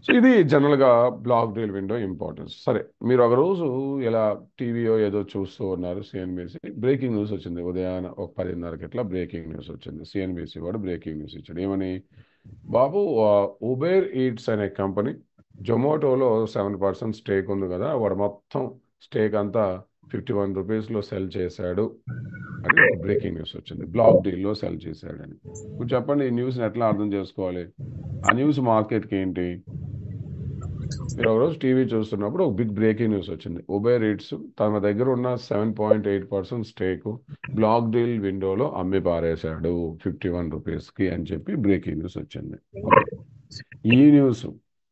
సో ఇది జనరల్గా బ్లాక్ డీల్ విండో ఇంపార్టెన్స్. సరే, మీరు ఒక రోజు ఇలా టీవీయో ఏదో చూస్తూ ఉన్నారు, సిఎన్బిసి బ్రేకింగ్ న్యూస్ వచ్చింది. ఉదయాన ఒక 10:30కి ఇట్లా బ్రేకింగ్ న్యూస్ వచ్చింది. సిఎన్బిసి వాడు బ్రేకింగ్ న్యూస్ ఇచ్చాడు. ఏమని? బాబు, ఉబేర్ ఈట్స్ అనే కంపెనీ జొమాటోలో 7% స్టేక్ ఉంది కదా, వాడు మొత్తం స్టేక్ అంతా 51 రూపీస్లో సెల్ చేశాడు అని ఒక బ్రేకింగ్ న్యూస్ వచ్చింది. బ్లాక్ డీల్లో సెల్ చేశాడని. ఇప్పుడు చెప్పండి, ఈ న్యూస్ని ఎట్లా అర్థం చేసుకోవాలి? ఆ న్యూస్ మార్కెట్కి ఏంటి? మీరు ఒకరోజు టీవీ చూస్తున్నప్పుడు ఒక బిగ్ బ్రేకింగ్ న్యూస్ వచ్చింది. ఉబేర్ ఈట్స్ తన దగ్గర ఉన్న 7.8% స్టేక్ బ్లాక్ డీల్ విండోలో అమ్మి పారేశాడు 51 రూపీస్కి అని చెప్పి బ్రేకింగ్ న్యూస్ వచ్చింది. ఓకే, ఈ న్యూస్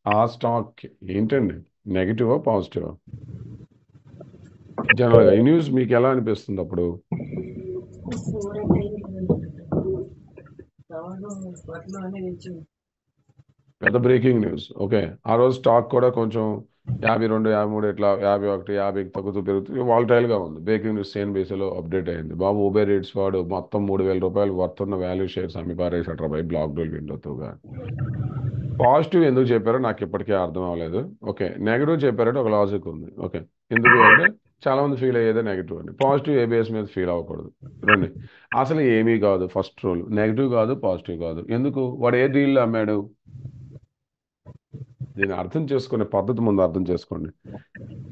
ఆ స్టాక్ ఏంటండి, నెగిటివా పాజిటివా? జనరల్గా ఈ న్యూస్ మీకు ఎలా అనిపిస్తుంది అప్పుడు? పెద్ద బ్రేకింగ్ న్యూస్. ఓకే, ఆ రోజు స్టాక్ కూడా కొంచెం 52, 53 ఇట్లా 51, 50కి తగ్గుతూ పెరుగుతూ వాలటైల్గా ఉంది. బ్రేకింగ్ న్యూస్ సిఎన్బిసిలో అప్డేట్ అయింది. బాబు, ఉబేర్ ఈట్స్ వాడు మొత్తం 3,000 రూపాయలు వర్త్ ఉన్న వాల్యూ షేర్స్ అమ్మి పారేసాడు బై బ్లాక్ డీల్ విండోతోగా. పాజిటివ్ ఎందుకు చెప్పారో నాకు ఇప్పటికే అర్థం అవ్వలేదు. ఓకే, నెగిటివ్ చెప్పారంటే ఒక లాజిక్ ఉంది. ఓకే, ఎందుకు అంటే చాలా మంది ఫీల్ అయ్యేదే నెగిటివ్ అని. పాజిటివ్ ఏ బేస్ మీద ఫీల్ అవ్వకూడదు. రండి, అసలు ఏమీ కాదు. ఫస్ట్ రూల్, నెగిటివ్ కాదు పాజిటివ్ కాదు. ఎందుకు? వాడు ఏ డీల్లో అమ్మాడు? దీన్ని అర్థం చేసుకునే పద్ధతి ముందు అర్థం చేసుకోండి.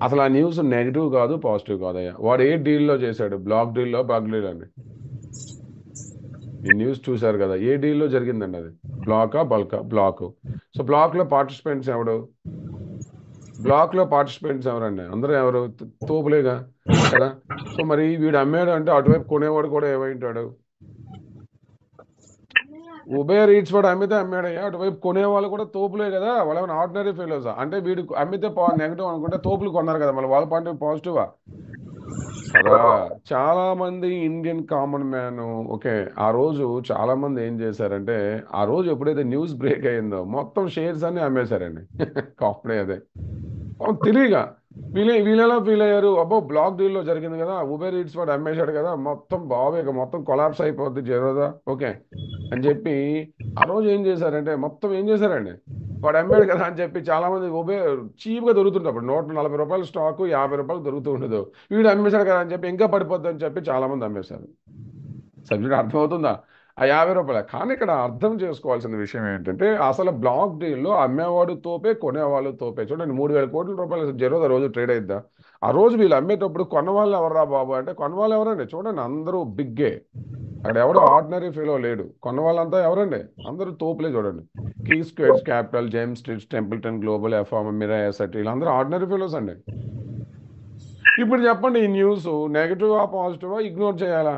అసలు ఆ న్యూస్ నెగిటివ్ కాదు పాజిటివ్ కాదయ్యా. వాడు ఏ డీల్లో చేశాడు? బ్లాక్ డీల్లో, బగ్ డీల్ అండి. ఈ న్యూస్ చూశారు కదా, ఏ డీల్లో జరిగిందండి అది? బ్లాకా బల్కా? బ్లాక్. సో బ్లాక్లో పార్టిసిపెంట్స్ ఎవడు? బ్లాక్లో పార్టిసిపెంట్స్ ఎవరండి? అందరూ ఎవరు? తోపులేగా కదా. సో మరి వీడు అమ్మాడు అంటే అటువైపు కొనేవాడు కూడా ఏమైంటాడు? ఉబేర్ ఈట్స్ వాడు అమ్మితే అమ్మాడయ్యా, అటువైపు కొనేవాళ్ళు కూడా తోపులే కదా. వాళ్ళు ఏమైనా ఆర్డినరీ ఫెయిల్యూర్సా? అంటే వీడు అమ్మితే నెగిటివ్ అనుకుంటే తోపులు కొన్నారు కదా, మళ్ళీ వాళ్ళ పాయింట్ పాజిటివా కదా. చాలా మంది ఇండియన్ కామన్ మ్యాన్, ఓకే, ఆ రోజు చాలా మంది ఏం చేశారంటే, ఆ రోజు ఎప్పుడైతే న్యూస్ బ్రేక్ అయిందో మొత్తం షేర్స్ అన్ని అమ్మేశారండి. కామెడీ అదే. తెలియగా వీళ్ళెలా ఫీల్ అయ్యారు? అబ్బో, బ్లాక్ డీల్లో జరిగింది కదా, ఉబేర్ ఈట్స్ వాడు అమ్మేశాడు కదా, మొత్తం బాబు ఇక మొత్తం కొలాప్స్ అయిపోద్ది జరదా, ఓకే అని చెప్పి ఆ రోజు ఏం చేశారంటే మొత్తం ఏం చేశారండి, వాడు అమ్మాడు కదా అని చెప్పి చాలా మంది చీప్గా దొరుకుతుంటారు. అప్పుడు 140 రూపాయల స్టాకు 50 రూపాయలు దొరుకుతూ ఉండదు. వీడు అమ్మేశాడు కదా అని చెప్పి ఇంకా పడిపోద్ది అని చెప్పి చాలా మంది అమ్మేశారు. సబ్జెక్ట్ అర్థమవుతుందా? ఆ 50 రూపాయలు. కానీ ఇక్కడ అర్థం చేసుకోవాల్సిన విషయం ఏంటంటే, అసలు బ్లాక్ డీల్లో అమ్మేవాడు తోపే, కొనేవాళ్ళు తోపే. చూడండి, 3,000 కోట్ల రూపాయలు జరోదా రోజు ట్రేడ్ అయిద్దా? ఆ రోజు వీళ్ళు అమ్మేటప్పుడు కొన్నవాళ్ళు ఎవర్రా బాబు అంటే, కొన్నవాళ్ళు ఎవరండి? చూడండి, అందరూ బిగ్గే. అక్కడ ఎవడు ఆర్డినరీ ఫీలో లేడు. కొన్న వాళ్ళంతా ఎవరండి? అందరూ తోపులే. చూడండి, key squares capital, Jane Street, Templeton global, FRM, Mirae asset, వీళ్ళందరూ ఆర్డినరీ ఫీలోస్ అండి. ఇప్పుడు చెప్పండి, ఈ న్యూస్ నెగిటివా పాజిటివా? ఇగ్నోర్ చేయాలా?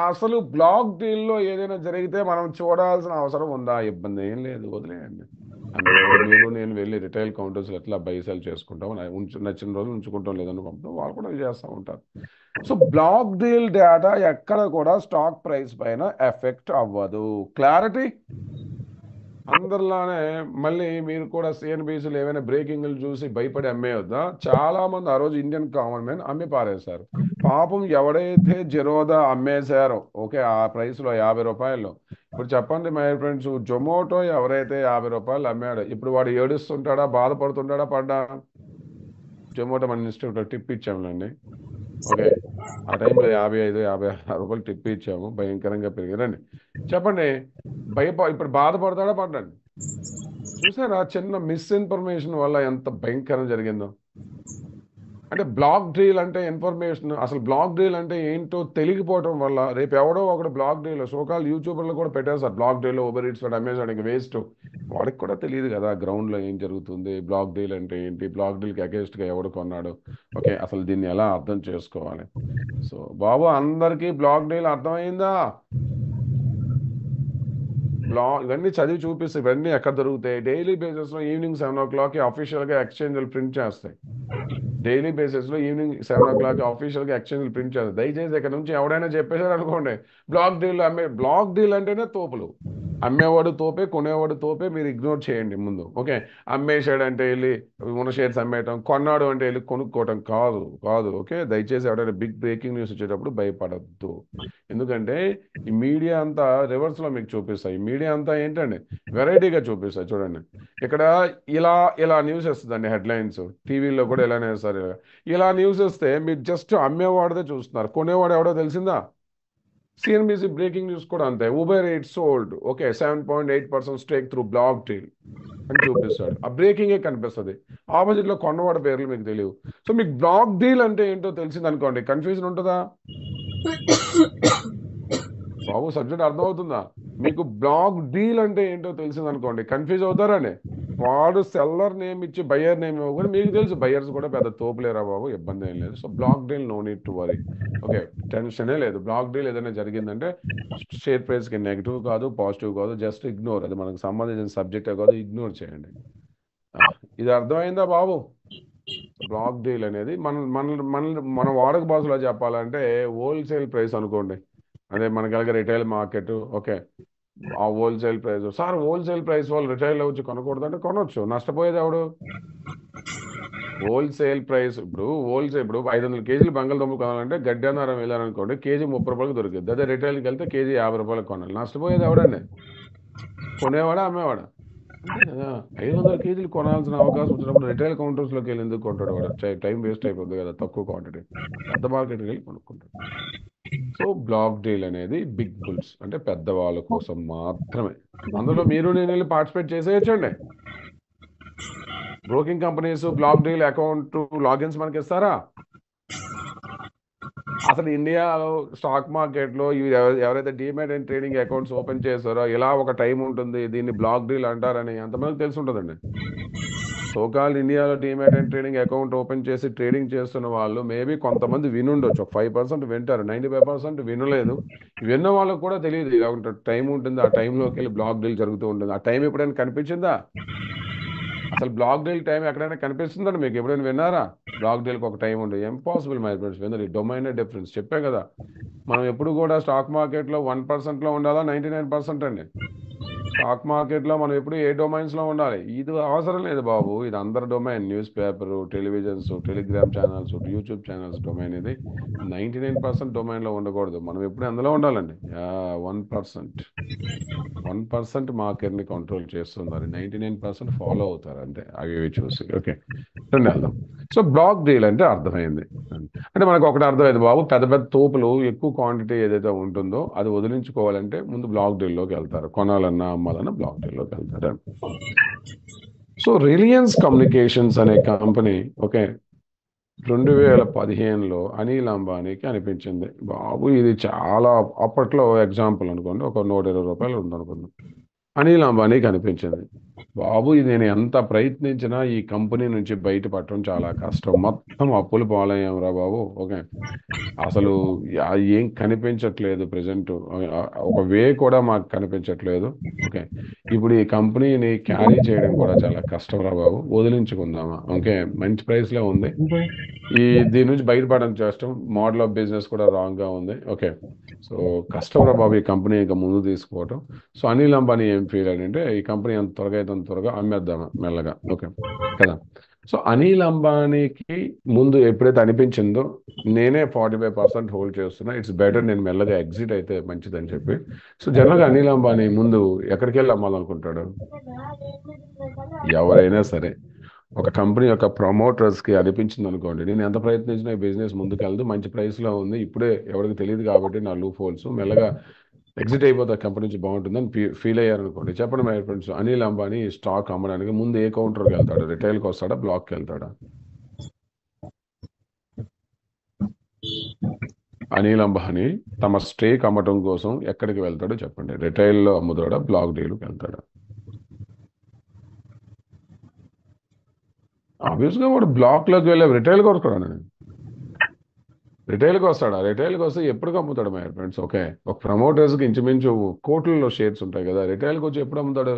అసలు బ్లాక్ డీల్లో ఏదైనా జరిగితే మనం చూడాల్సిన అవసరం ఉందా? ఇబ్బంది ఏం లేదు, వదిలేయండి. అందులో మీరు నేను వెళ్ళి రిటైల్ కౌంటర్స్ ఎట్లా బై సెల్ చేసుకుంటాం, నచ్చిన రోజులు ఉంచుకుంటాం, లేదని పంపుతాం, వాళ్ళు కూడా చేస్తూ ఉంటారు. సో బ్లాక్ డీల్ డేటా ఎక్కడ కూడా స్టాక్ ప్రైస్ పైన ఎఫెక్ట్ అవ్వదు. క్లారిటీ? అందరిలానే మళ్ళీ మీరు కూడా సిఎన్బిసిలో ఏమైనా బ్రేకింగ్లు చూసి భయపడి అమ్మేయొద్దా? చాలా మంది ఆ రోజు ఇండియన్ కామన్ మ్యాన్ అమ్మి పారేశారు. పాపం ఎవడైతే జెరోదా అమ్మేశారో, ఓకే, ఆ ప్రైస్లో 50 రూపాయలు. ఇప్పుడు చెప్పండి మై ఫ్రెండ్స్, జొమాటో ఎవరైతే 50 రూపాయలు అమ్మాడో, ఇప్పుడు వాడు ఏడుస్తుంటాడా, బాధపడుతుంటాడా, పడ్డా? జొమాటో మన ఇన్స్టిట్యూట్లో టిప్ ఇచ్చాములండి. ఓకే, ఆ టైంలో 55, 56 రూపాయలు టిప్ ఇచ్చాము, భయంకరంగా పెరిగారండి. చెప్పండి, ఇప్పుడు బాధపడతాడా, పడ్డాడు? చూసారా చిన్న మిస్ఇన్ఫర్మేషన్ వల్ల ఎంత భయంకరం జరిగిందో? అంటే బ్లాక్ డీల్ అంటే ఇన్ఫర్మేషన్, అసలు బ్లాక్ డీల్ అంటే ఏంటో తెలియకపోవడం వల్ల రేపు ఎవడో ఒకడు బ్లాక్ డీల్ సోకాల్ యూట్యూబర్లు కూడా పెట్టేస్తారు, బ్లాక్ డీల్ ఊబర్ ఈట్స్ వాడు అమెజాన్ ఇంకా వేస్ట్. వాడికి కూడా తెలియదు కదా గ్రౌండ్లో ఏం జరుగుతుంది, బ్లాక్ డీల్ అంటే ఏంటి, బ్లాక్ డీల్కి అగేన్స్ట్గా ఎవడు కొన్నాడు, ఓకే అసలు దీన్ని ఎలా అర్థం చేసుకోవాలి. సో బాబు అందరికీ బ్లాక్ డీల్ అర్థమైందా? ఇవన్నీ చదివి చూపిస్తే ఇవన్నీ ఎక్కడ దొరుకుతాయి, డైలీ బేసిస్లో ఈవినింగ్ 7 o'clock అఫీషియల్గా ఎక్స్చేంజ్లు ప్రింట్ చేస్తాయి. డైలీ బేసిస్లో ఈవినింగ్ 7 o'clock అఫీషియల్గా ఎక్స్చేంజ్లు ప్రింట్ చేస్తారు. దయచేసి ఇక్కడ నుంచి ఎవడైనా చెప్పేశారు అనుకోండి బ్లాక్ డీల్ అంటేనే తోపులు, అమ్మేవాడు తోపే కొనేవాడు తోపే, మీరు ఇగ్నోర్ చేయండి ముందు. ఓకే, అమ్మేశాడు అంటే వెళ్ళి ఉన్న షేర్స్ అమ్మేయటం, కొన్నాడు అంటే వెళ్ళి కొనుక్కోవటం కాదు కాదు. ఓకే, దయచేసి ఎవడైనా బిగ్ బ్రేకింగ్ న్యూస్ వచ్చేటప్పుడు భయపడద్దు. ఎందుకంటే ఈ మీడియా అంతా రివర్స్లో మీకు చూపిస్తాయి. ఈ మీడియా అంతా ఏంటండి వెరైటీగా చూపిస్తాయి. చూడండి ఇక్కడ ఇలా ఇలా న్యూస్ వస్తుందండి, హెడ్లైన్స్ టీవీలో కూడా ఇలానే వేస్తారు. ఇలా న్యూస్ వస్తే మీరు జస్ట్ అమ్మేవాడిదే చూస్తున్నారు, కొనేవాడు ఎవడో తెలిసిందా? సిఎన్బిసి బ్రేకింగ్ న్యూస్ కూడా అంతే, Uber it's sold okay 7.8% stake through black deal అని చూపిస్తాడు. ఆ బ్రేకింగే కనిపిస్తుంది, ఆపోజిట్లో కొన్నవాడి పేర్లు మీకు తెలియవు. సో మీకు బ్లాక్ డీల్ అంటే ఏంటో తెలిసింది అనుకోండి, కన్ఫ్యూజన్ ఉంటుందా బాబు? సబ్జెక్ట్ అర్థమవుతుందా? మీకు బ్లాక్ డీల్ అంటే ఏంటో తెలిసింది అనుకోండి, కన్ఫ్యూజ్ అవుతారని. వాడు సెల్లర్ నేమ్ ఇచ్చి బయ్యర్ నేమ్ ఇవ్వకూడదు, మీకు తెలుసు బయ్యర్స్ కూడా పెద్ద తోపులేరా బాబు, ఇబ్బంది ఏం లేదు. So block deal no need to worry. Okay, టెన్షనే లేదు. బ్లాక్ డీల్ ఏదైనా జరిగిందంటే షేర్ ప్రైస్కి నెగిటివ్ కాదు పాజిటివ్ కాదు, జస్ట్ ఇగ్నోర్, అది మనకు సంబంధించిన సబ్జెక్టే కాదు, ఇగ్నోర్ చేయండి. ఇది అర్థమైందా బాబు? బ్లాక్ డీల్ అనేది మన మన మన మన వాడక భాషలో చెప్పాలంటే హోల్సేల్ ప్రైస్ అనుకోండి, అదే మనకి రిటైల్ మార్కెట్. ఓకే, ఆ wholesale price, sir wholesale price వాళ్ళు రిటైల్ వచ్చి కొనకూడదు అంటే కొనొచ్చు, నష్టపోయేది ఎవడు? హోల్సేల్ ప్రైస్ ఇప్పుడు 500 కేజీలు బంగాళదుంపలు కొనాలంటే గడ్డన్నారం వెళ్ళారనుకోండి, కేజీ 30 రూపాయలకు దొరికింది. అదే రిటైల్కి వెళ్తే కేజీ 50 రూపాయలకు కొనాలి. నష్టపోయేది ఎవడండి? కొనేవాడా అమ్మేవాడా? అంతే కదా. 500 కేజీలు కొనాల్సిన అవకాశం వచ్చినప్పుడు రిటైల్ కౌంటర్స్లోకి వెళ్ళి ఎందుకు కొంటాడు వాడు? టైం వేస్ట్ అయిపోద్ది కదా, తక్కువ క్వాంటిటీ, పెద్ద మార్కెట్కి వెళ్ళి కొనుక్కుంటాడు. సో బ్లాక్ డీల్ అనేది బిగ్ బుల్స్ అంటే పెద్దవాళ్ళ కోసం మాత్రమే. అందులో మీరు నేను వెళ్ళి పార్టిసిపేట్ చేసేయచ్చండి. Broking companies block deal account logins మనకి ఇస్తారా? అసలు ఇండియాలో స్టాక్ మార్కెట్లో ఎవరైతే demat and trading accounts open చేస్తారో ఇలా ఒక టైం ఉంటుంది, దీన్ని బ్లాక్ డీల్ అంటారని ఎంతమందికి తెలిసి ఉంటుందండి? సోకాల్ ఇండియాలో demat and trading account open చేసి ట్రేడింగ్ చేస్తున్న వాళ్ళు మేబీ కొంతమంది వినుండొచ్చు, 5% వింటారు, 95% వినలేదు. విన్న వాళ్ళకు కూడా తెలియదు ఇలా టైం ఉంటుంది, ఆ టైంలోకి వెళ్ళి బ్లాక్ డీల్ జరుగుతూ ఉంటుంది. ఆ టైం ఎప్పుడైనా కనిపించిందా? అసలు బ్లాక్ డీల్ టైం ఎక్కడైనా కనిపిస్తుందండి మీకు? ఎప్పుడైనా విన్నారా? బ్లాక్ డీల్కి ఒక టైం ఉండదు, ఇంపాసిబుల్ మై ఫ్రెండ్స్. విన్నది డొమైన్ డిఫరెన్స్ చెప్పే కదా. మనం ఎప్పుడు కూడా స్టాక్ మార్కెట్లో 1%లో ఉండాలా 99% అండి? స్టాక్ మార్కెట్లో మనం ఎప్పుడు ఏ డొమైన్స్లో ఉండాలి? ఇది అవసరం లేదు బాబు, ఇది అందరి domain. News paper, televisions, Telegram channels, YouTube channels domain ఇది. 99% డొమైన్లో ఉండకూడదు, మనం ఎప్పుడు అందులో ఉండాలండి. 1% మార్కెట్ని కంట్రోల్ చేస్తున్నారు, 99% ఫాలో అవుతారు అంతే, అవి చూసి. ఓకే రండి వెళ్దాం. సో బ్లాక్ డీల్ అంటే అర్థమైంది. అంటే మనకు ఒకటి అర్థమైంది బాబు, పెద్ద పెద్ద తోపులు ఎక్కువ క్వాంటిటీ ఏదైతే ఉంటుందో అది వదిలించుకోవాలంటే ముందు బ్లాక్ డీల్లోకి వెళ్తారు, కొనాలన్నా అమ్మాలన్నా బ్లాక్ డీల్లోకి వెళ్తారు. సో రిలయన్స్ కమ్యూనికేషన్స్ అనే కంపెనీ ఓకే 2015లో అనిల్ అంబానీకి అనిపించింది, బాబు ఇది చాలా అప్పట్లో ఎగ్జాంపుల్ అనుకోండి, ఒక 120 రూపాయలు ఉందనుకుందాం. అనిల్ అంబానీకి అనిపించింది, బాబు ఇది నేను ఎంత ప్రయత్నించినా ఈ కంపెనీ నుంచి బయటపడటం చాలా కష్టం, మొత్తం అప్పులు పాలయ్యాం రా బాబు. ఓకే అసలు ఏం కనిపించట్లేదు ప్రజెంట్, ఒక వే కూడా మాకు కనిపించట్లేదు. ఓకే ఇప్పుడు ఈ కంపెనీని క్యారీ చేయడం కూడా చాలా కష్టం రా బాబు, వదిలించుకుందామా? ఓకే మంచి ప్రైస్లో ఉంది, దీని నుంచి బయటపడడం కష్టం, మోడల్ ఆఫ్ బిజినెస్ కూడా రాంగ్గా ఉంది. ఓకే సో కష్టం రా బాబు ఈ కంపెనీ ఇంకా ముందు తీసుకోవటం. సో అనిల్ అంబానీ ఏం ఫీల్ అంటే ఈ కంపెనీ ఎంత త్వరగా అయితే అంత త్వరగా అమ్మేద్దామా మెల్లగా. ఓకే కదా. సో అనిల్ అంబానీకి ముందు ఎప్పుడైతే అనిపించిందో నేనే 45% హోల్డ్ చేస్తున్నా, ఇట్స్ బెటర్ నేను మెల్లగా ఎగ్జిట్ అయితే మంచిదని చెప్పి. సో జనరల్గా అనిల్ అంబానీ ముందు ఎక్కడికి వెళ్ళి అమ్మాలనుకుంటాడు? ఎవరైనా సరే ఒక కంపెనీ యొక్క ప్రమోటర్స్కి అనిపించింది అనుకోండి, నేను ఎంత ప్రయత్నించినా ఈ బిజినెస్ ముందుకెళ్ళదు, మంచి ప్రైస్లో ఉంది, ఇప్పుడే ఎవరికి తెలియదు కాబట్టి నా లూప్ హోల్స్ మెల్లగా ఎగ్జిట్ అయిపోతే కంపెనీ నుంచి బాగుంటుందని ఫీల్ అయ్యారనుకోండి. చెప్పండి my friends, Anil Ambani stock అమ్మడానికి ముందు ఏ కౌంటర్కి వెళ్తాడు? రిటైల్కి వస్తాడా బ్లాక్కి వెళ్తాడా? అనిల్ అంబానీ తమ స్టేక్ అమ్మటం కోసం ఎక్కడికి వెళ్తాడో చెప్పండి. రిటైల్లో అమ్ముతాడా, బ్లాక్ డీల్కి వెళ్తాడా? ఆబ్వియస్గా వాడు బ్లాక్లోకి వెళ్ళే రిటైల్కి వస్తాడు. రిటైల్కి వస్తాడా? రిటైల్కి వస్తే ఎప్పుడు అమ్ముతాడు మై ఫ్రెండ్స్? ఓకే, ఒక ప్రమోటర్స్కి ఇంచుమించు కోట్లలో షేర్స్ ఉంటాయి కదా, రిటైల్కి వచ్చి ఎప్పుడు అమ్ముతాడు?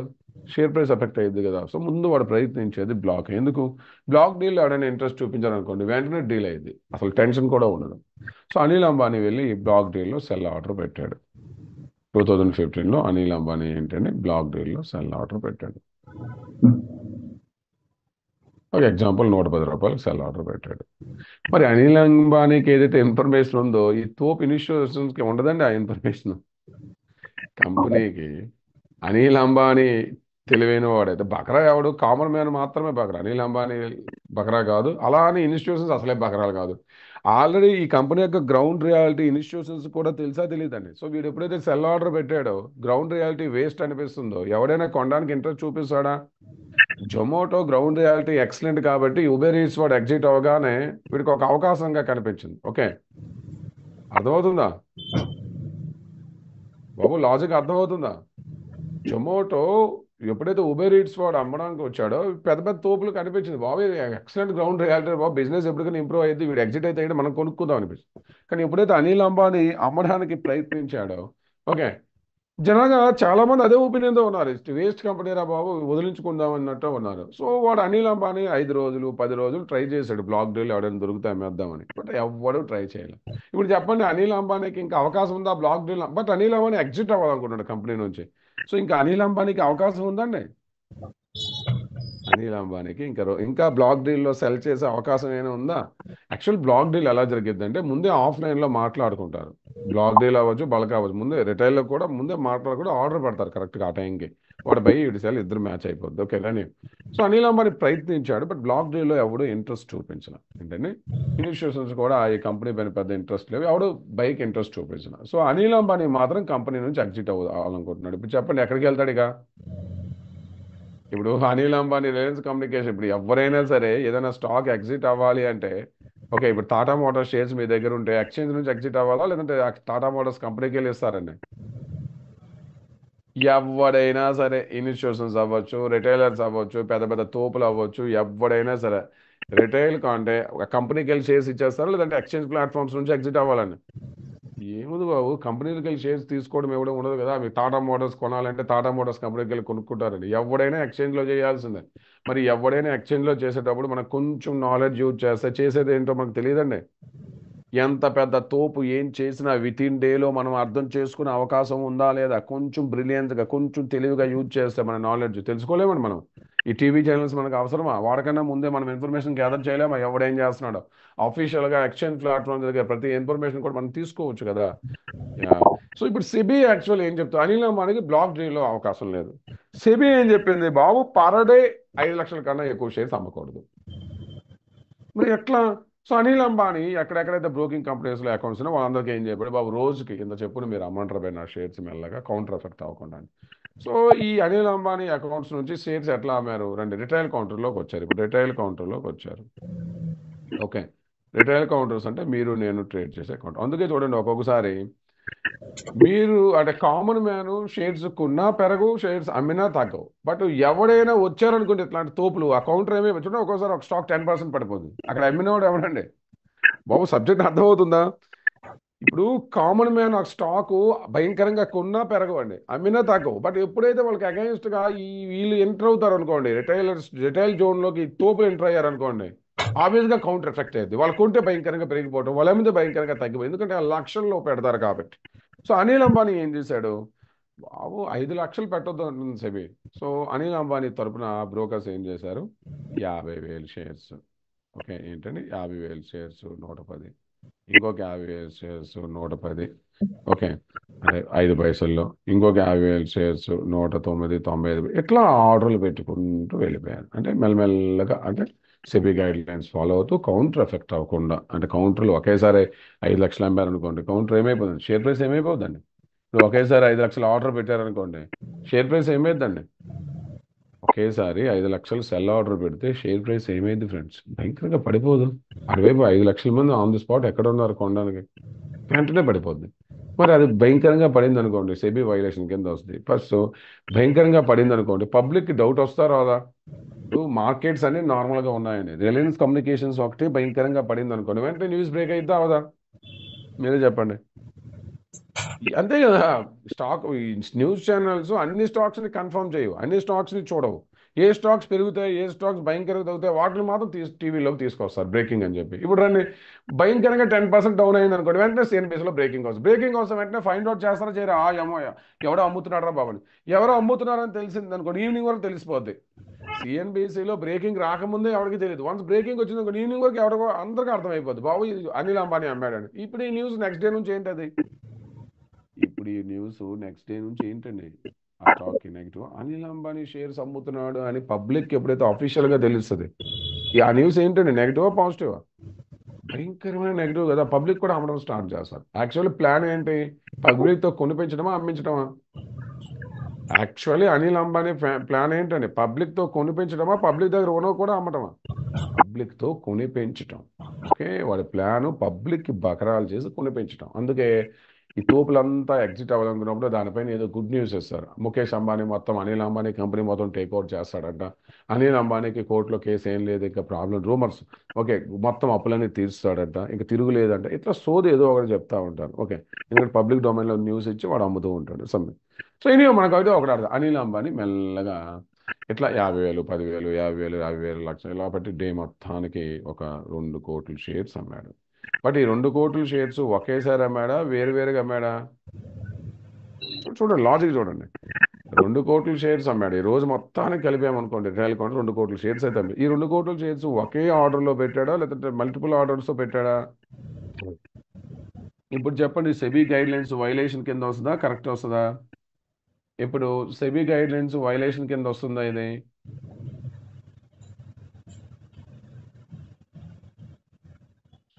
షేర్ ప్రైస్ ఎఫెక్ట్ అయ్యింది కదా. సో ముందు వాడు ప్రయత్నించేది బ్లాక్. ఎందుకు? బ్లాక్ డీల్ ఎవడైనా ఇంట్రెస్ట్ చూపించారనుకోండి, వెంటనే డీల్ అయ్యింది, అసలు టెన్షన్ కూడా ఉండదు. సో అనిల్ అంబానీ వెళ్ళి ఈ బ్లాక్ డీల్లో సెల్ ఆర్డర్ పెట్టాడు. 2015లో అనిల్ అంబానీ ఏంటంటే బ్లాక్ డీల్లో సెల్ ఆర్డర్ పెట్టాడు. ఒక ఎగ్జాంపుల్, ₹110 సెల్ ఆర్డర్ పెట్టాడు. మరి అనిల్ అంబానీకి ఏదైతే ఇన్ఫర్మేషన్ ఉందో ఈ తోపు ఇన్స్టిట్యూషన్స్కి ఉండదండి ఆ ఇన్ఫర్మేషన్. కంపెనీకి అనిల్ అంబానీ తెలివైన వాడైతే, బకరా ఎవడు? కామన్ మ్యాన్ మాత్రమే బకరా. అనిల్ అంబానీ బకరా కాదు, అలా అని ఇన్స్టిట్యూషన్స్ అసలే బకరాలు కాదు. ఆల్రెడీ ఈ కంపెనీ యొక్క గ్రౌండ్ రియాలిటీ ఇన్స్టిట్యూషన్స్ కూడా తెలుసా తెలియదండి. సో వీడు ఎప్పుడైతే సెల్ ఆర్డర్ పెట్టాడో, గ్రౌండ్ రియాలిటీ వేస్ట్ అనిపిస్తుందో, ఎవడైనా కొనడానికి ఇంట్రెస్ట్ చూపిస్తాడా? జొమాటో గ్రౌండ్ రియాలిటీ ఎక్సలెంట్ కాబట్టి ఉబెర్ ఈట్స్ వాడు ఎగ్జిట్ అవగానే వీడికి ఒక అవకాశంగా కనిపించింది. ఓకే, అర్థమవుతుందా బాబు? లాజిక్ అర్థమవుతుందా? జొమాటో ఎప్పుడైతే ఉబెర్ ఈట్స్ వాడు అమ్మడానికి వచ్చాడో పెద్ద పెద్ద తోపులు కనిపించింది, బాబు ఎక్సలెంట్ గ్రౌండ్ రియాలిటీ, బాబు బిజినెస్ ఎప్పటికైనా ఇంప్రూవ్ అయ్యింది, వీడు ఎగ్జిట్ అయితే మనం కొనుక్కుందాం అనిపించింది. కానీ ఎప్పుడైతే అనిల్ అంబానీ అమ్మడానికి ప్రయత్నించాడో, ఓకే, జనరల్గా చాలా మంది అదే ఒపీనియన్తో ఉన్నారు, వేస్ట్ కంపెనీ రా బాబు, వదిలించుకుందాం అన్నట్టు ఉన్నారు. సో వాడు అనిల్ అంబానీ 5 రోజులు 10 రోజులు ట్రై చేశాడు బ్లాక్ డీల్ ఎవడైనా దొరికితే అమ్మేద్దామని, బట్ ఎవ్వడు ట్రై చేయలేదు. ఇప్పుడు చెప్పండి, అనిల్ అంబానీకి ఇంకా అవకాశం ఉందా block deal? But Anil Ambani exit అవ్వాలనుకుంటున్నాడు కంపెనీ నుంచి. సో ఇంకా అనిల్ అంబానీకి అవకాశం ఉందండి? అనిల్ అంబానీకి ఇంకా బ్లాక్ డీల్లో సెల్ చేసే అవకాశం ఏమైనా ఉందా? యాక్చువల్ బ్లాక్ డీల్ ఎలా జరిగిద్ది అంటే, ముందే ఆఫ్లైన్లో మాట్లాడుకుంటారు. బ్లాక్ డీల్ అవ్వచ్చు, బల్క్ అవ్వచ్చు, ముందే రిటైల్లో కూడా ముందే మాట్లాడుకుంటే ఆర్డర్ పెడతారు కరెక్ట్గా ఆ టైంకి. వాడు బై ఇటు సెల్ ఇద్దరు మ్యాచ్ అయిపోద్ది. ఓకే కానీ, సో అనిల్ అంబానీ ప్రయత్నించాడు, బట్ బ్లాక్ డీల్లో ఎవడు ఇంట్రెస్ట్ చూపించిన. ఏంటంటే ఇన్స్టిట్యూషన్స్ కూడా ఈ కంపెనీ పైన పెద్ద ఇంట్రెస్ట్ లేవు, ఎవడు బైక్ ఇంట్రెస్ట్ చూపించిన. సో అనిల్ అంబానీ మాత్రం కంపెనీ నుంచి ఎగ్జిట్ అవ్వాలనుకుంటున్నాడు. ఇప్పుడు చెప్పండి ఎక్కడికి వెళ్తాడు ఇక? ఇప్పుడు అనిల్ అంబానీ రిలయన్స్ కమ్యూనికేషన్, ఇప్పుడు ఎవరైనా సరే ఏదైనా స్టాక్ ఎగ్జిట్ అవ్వాలి అంటే, ఓకే, ఇప్పుడు టాటా మోటార్స్ షేర్స్ మీ దగ్గర ఉంటే ఎక్స్చేంజ్ నుంచి ఎగ్జిట్ అవ్వాలా, లేదంటే టాటా మోటార్స్ కంపెనీకి వెళ్ళి ఇస్తారండి? ఎవడైనా సరే, ఇన్స్టిట్యూషన్స్ అవ్వచ్చు, రిటైలర్స్ అవ్వచ్చు, పెద్ద పెద్ద తోపులు అవ్వచ్చు, ఎవడైనా సరే రిటైల్ అంటే ఒక కంపెనీకి వెళ్ళి షేర్స్ ఇచ్చేస్తారు, లేదంటే ఎక్స్చేంజ్ ప్లాట్ఫామ్స్ నుంచి ఎగ్జిట్ అవ్వాలండి. ఏముంది బాబు, కంపెనీలకి వెళ్ళి షేర్స్ తీసుకోవడం ఇవ్వడం ఉండదు కదా. మీరు టాటా మోటార్స్ కొనాలంటే టాటా మోటార్స్ కంపెనీకి వెళ్ళి కొనుక్కుంటారండి. ఎవడైనా ఎక్స్చేంజ్లో చేయాల్సిందే. మరి ఎవడైనా ఎక్స్చేంజ్లో చేసేటప్పుడు మనకు కొంచెం నాలెడ్జ్ యూజ్ చేస్తే చేసేది ఏంటో మనకు తెలియదండి. ఎంత పెద్ద తోపు ఏం చేసినా విత్ ఇన్ డేలో మనం అర్థం చేసుకునే అవకాశం ఉందా లేదా, కొంచెం బ్రిలియన్స్గా కొంచెం తెలివిగా యూజ్ చేస్తే మన నాలెడ్జ్ తెలుసుకోలేమండి మనం. ఈ టీవీ ఛానల్స్ మనకు అవసరమా? వాడికన్నా ముందే మనం ఇన్ఫర్మేషన్ గ్యాదర్ చేయలేమా ఎవడేం చేస్తున్నాడో? అఫీషియల్గా ఎక్స్చేంజ్ ప్లాట్ఫామ్ దగ్గర ప్రతి ఇన్ఫర్మేషన్ కూడా మనం తీసుకోవచ్చు కదా. సో ఇప్పుడు సెబీ యాక్చువల్ ఏం చెప్తారు, అనిల్ అంబానీకి బ్లాక్ డీల్లో అవకాశం లేదు. సెబీ ఏం చెప్పింది, బాబు పర్ డే 5 లక్షల కన్నా ఎక్కువ షేర్స్ అమ్మకూడదు. మరి ఎట్లా? సో అనిల్ అంబానీ ఎక్కడెక్కడైతే బ్రోకింగ్ కంపెనీస్లో అకౌంట్స్ ఉన్నాయో వాళ్ళందరికీ ఏం చెప్పాడు, బాబు రోజుకి ఇంత చెప్పును మీరు అమ్మంటారు పోయి నా షేర్స్ మెల్లగా కౌంటర్ ఎఫెక్ట్ అవ్వకుండా అని. సో ఈ అనిల్ అంబానీ అకౌంట్స్ నుంచి షేర్స్ ఎట్లా అమ్మారు? రండి రిటైల్ కౌంటర్లోకి వచ్చారు. ఇప్పుడు రిటైల్ కౌంటర్లోకి వచ్చారు. ఓకే, రిటైల్ కౌంటర్స్ అంటే మీరు నేను ట్రేడ్ చేసే అకౌంట్. అందుకే చూడండి, ఒక్కొక్కసారి మీరు అంటే కామన్ మ్యాన్ షేర్స్ కొన్నా పెరగవు, షేర్స్ అమ్మినా తగ్గవు. బట్ ఎవడైనా వచ్చారనుకుంటే ఇట్లాంటి తోపులు ఆ కౌంటర్ ఏమేమి చూడండి, ఒక్కోసారి ఒక స్టాక్ 10% పడిపోతుంది. అక్కడ అమ్మినవాడు ఎవడండి బాబు? సబ్జెక్ట్ అర్థమవుతుందా? ఇప్పుడు కామన్ మ్యాన్ ఆ స్టాకు భయంకరంగా కొన్నా పెరగవండి, అమ్మినా తగ్గవు. బట్ ఎప్పుడైతే వాళ్ళకి అగైన్స్ట్గా వీళ్ళు ఎంటర్ అవుతారు అనుకోండి, రిటైల్ జోన్లోకి తోపులు ఎంటర్ అయ్యారు అనుకోండి, ఆబ్వియస్గా కౌంటర్ ఎఫెక్ట్ అయ్యింది. వాళ్ళు కొంటే భయంకరంగా పెరిగిపోవడం, వాళ్ళ మీద భయంకరంగా తగ్గిపోయి, ఎందుకంటే ఆ లక్షల్లో పెడతారు కాబట్టి. సో అనిల్ అంబానీ ఏం చేశాడు, బాబు 5 లక్షలు పెట్టొద్దు అంటుంది సెబీ. సో అనిల్ అంబానీ తరపున బ్రోకర్స్ ఏం చేశారు, 50,000 షేర్స్. ఓకే ఏంటండి, 50,000 షేర్స్ 110, ఇంకొక 50,000 షేర్స్ 110, ఓకే అంటే 5 పైసల్లో, ఇంకొక 50,000 షేర్స్ 109.95, ఇట్లా ఆర్డర్లు పెట్టుకుంటూ వెళ్ళిపోయారు. అంటే మెల్లమెల్లగా, అంటే సెబీ గైడ్ లైన్స్ ఫాలో అవుతూ కౌంటర్ ఎఫెక్ట్ అవ్వకుండా. అంటే కౌంటర్లు ఒకేసారి 5 లక్షలు అమ్మారనుకోండి, కౌంటర్ ఏమైపోతుంది, షేర్ ప్రైస్ ఏమైపోతుందండి? ఇప్పుడు ఒకేసారి 5 లక్షలు ఆర్డర్ పెట్టారనుకోండి, షేర్ ప్రైస్ ఏమైందండి? ఒకేసారి 5 లక్షలు సెల్ ఆర్డర్ పెడితే షేర్ ప్రైస్ ఏమైంది ఫ్రెండ్స్? భయంకరంగా పడిపోదు. అటువైపు 5 లక్షల మంది ఆన్ ది స్పాట్ ఎక్కడ ఉన్నారు కొనడానికి? వెంటనే పడిపోద్ది. మరి అది భయంకరంగా పడింది అనుకోండి, సెబీ వైలేషన్ కింద వస్తుంది. ఫస్ట్ భయంకరంగా పడింది అనుకోండి, పబ్లిక్కి డౌట్ వస్తారా రాదా? ఇప్పుడు మార్కెట్స్ అన్ని నార్మల్గా ఉన్నాయండి, రిలయన్స్ కమ్యూనికేషన్స్ ఒకటి భయంకరంగా పడింది అనుకోండి, వెంటనే న్యూస్ బ్రేక్ అయిద్దా అవదా? మీరే చెప్పండి. అంతే కదా. స్టాక్ ఈ న్యూస్ ఛానల్స్ అన్ని స్టాక్స్ని కన్ఫర్మ్ చేయవు, అన్ని స్టాక్స్ని చూడవు. ఏ స్టాక్స్ పెరుగుతాయి, ఏ స్టాక్స్ భయంకరంగా తగ్గుతాయి, వాటిని మాత్రం టీవీలోకి తీసుకొస్తారు బ్రేకింగ్ అని చెప్పి. ఇప్పుడు రండి, భయంకరంగా 10% డౌన్ అయింది అనుకోండి, వెంటనే సిఎన్బిసిలో బ్రేకింగ్ వస్తుంది. బ్రేకింగ్ కోసం వెంటనే ఫైండ్ అవుట్ చేస్తారా చేయరా? ఏమో ఎవడో అమ్ముతున్నారా బాబు అని. ఎవరో అమ్ముతున్నారని తెలిసింది అనుకోండి, ఈవినింగ్ వరకు తెలిసిపోద్ది. సిఎన్బిసిలో బ్రేకింగ్ రాకముందే ఎవరికి తెలియదు, వన్స్ బ్రేకింగ్ వచ్చింది అనుకోండి, ఈవినింగ్ వరకు ఎవరికో అందరికీ అర్థమైపోద్ది, బాబు ఇది అనిల్ అంబానీ అమ్మాడని. ఇప్పుడు ఈ న్యూస్ నెక్స్ట్ డే నుంచి ఏంటి అది? ఇప్పుడు ఈ న్యూస్ నెక్స్ట్ డే నుంచి ఏంటండి? ఆ stock negative, Anil Ambani shares అమ్ముతున్నాడు అని పబ్లిక్ ఎప్పుడైతే అఫీషియల్గా తెలుస్తుంది, ఆ న్యూస్ ఏంటండి, నెగిటివా పాజిటివా? భయంకరమైన నెగిటివ్ కదా. పబ్లిక్ కూడా అమ్మడం స్టార్ట్ చేస్తారు. యాక్చువల్లీ ప్లాన్ ఏంటి? పబ్లిక్తో కొనిపించడమా అమ్మించడమా? యాక్చువల్లీ అనిల్ అంబానీ ప్లాన్ ఏంటండి? పబ్లిక్తో కొనిపించడమా, పబ్లిక్ దగ్గర ఓనో కూడా అమ్మటమా? పబ్లిక్తో కొనిపించటం. ఓకే, వాడి ప్లాను పబ్లిక్కి బకరాలు చేసి కొనిపించటం. అందుకే ఈ తోపులంతా ఎగ్జిట్ అవ్వాలనుకున్నప్పుడు దానిపైన ఏదో గుడ్ న్యూస్ ఇస్తారు. ముఖేష్ అంబానీ మొత్తం అనిల్ అంబానీ కంపెనీ మొత్తం టేక్అవుట్ చేస్తాడంట, అనిల్ అంబానీకి కోర్టులో కేసు ఏం లేదు, ఇంకా ప్రాబ్లం రూమర్స్, ఓకే, మొత్తం అప్పులన్నీ తీరుస్తాడంట, ఇంకా తిరుగులేదంట, ఇట్లా సోది ఏదో ఒకటి చెప్తా ఉంటారు. ఓకే, ఎందుకంటే పబ్లిక్ డొమైన్లో న్యూస్ ఇచ్చి వాడు అమ్ముతూ ఉంటాడు సమ్మె. సో ఇനി మనకు అయితే ఒకటి అర్థం, అనిల్ అంబానీ మెల్లగా ఇట్లా 50,000, 10,000, 50,000, 50,000, లక్షలు ఇలా బట్టి డే మొత్తానికి ఒక 2 కోట్ల షేర్స్ అమ్మాడు. బట్ ఈ 2 కోట్ల షేర్స్ ఒకేసారి అమ్మాడా, వేరువేరుగా అమ్మాడా? చూడండి, లాజిక్ చూడండి. 2 కోట్ల షేర్స్ అమ్మాడు. ఈ రోజు మొత్తానికి కలిపామనుకోండి, రిటైల్ కౌంటర్ 2 కోట్ల షేర్స్ అయితే అమ్మాడు. ఈ 2 కోట్ల షేర్స్ ఒకే ఆర్డర్లో పెట్టాడా, లేదంటే మల్టిపుల్ ఆర్డర్స్తో పెట్టాడా? ఇప్పుడు చెప్పండి, సెబీ గైడ్ లైన్స్ వైలేషన్ కింద వస్తుందా, కరెక్ట్ వస్తుందా? ఇప్పుడు సెబీ గైడ్ లైన్స్ వైలేషన్ కింద వస్తుందా ఇది?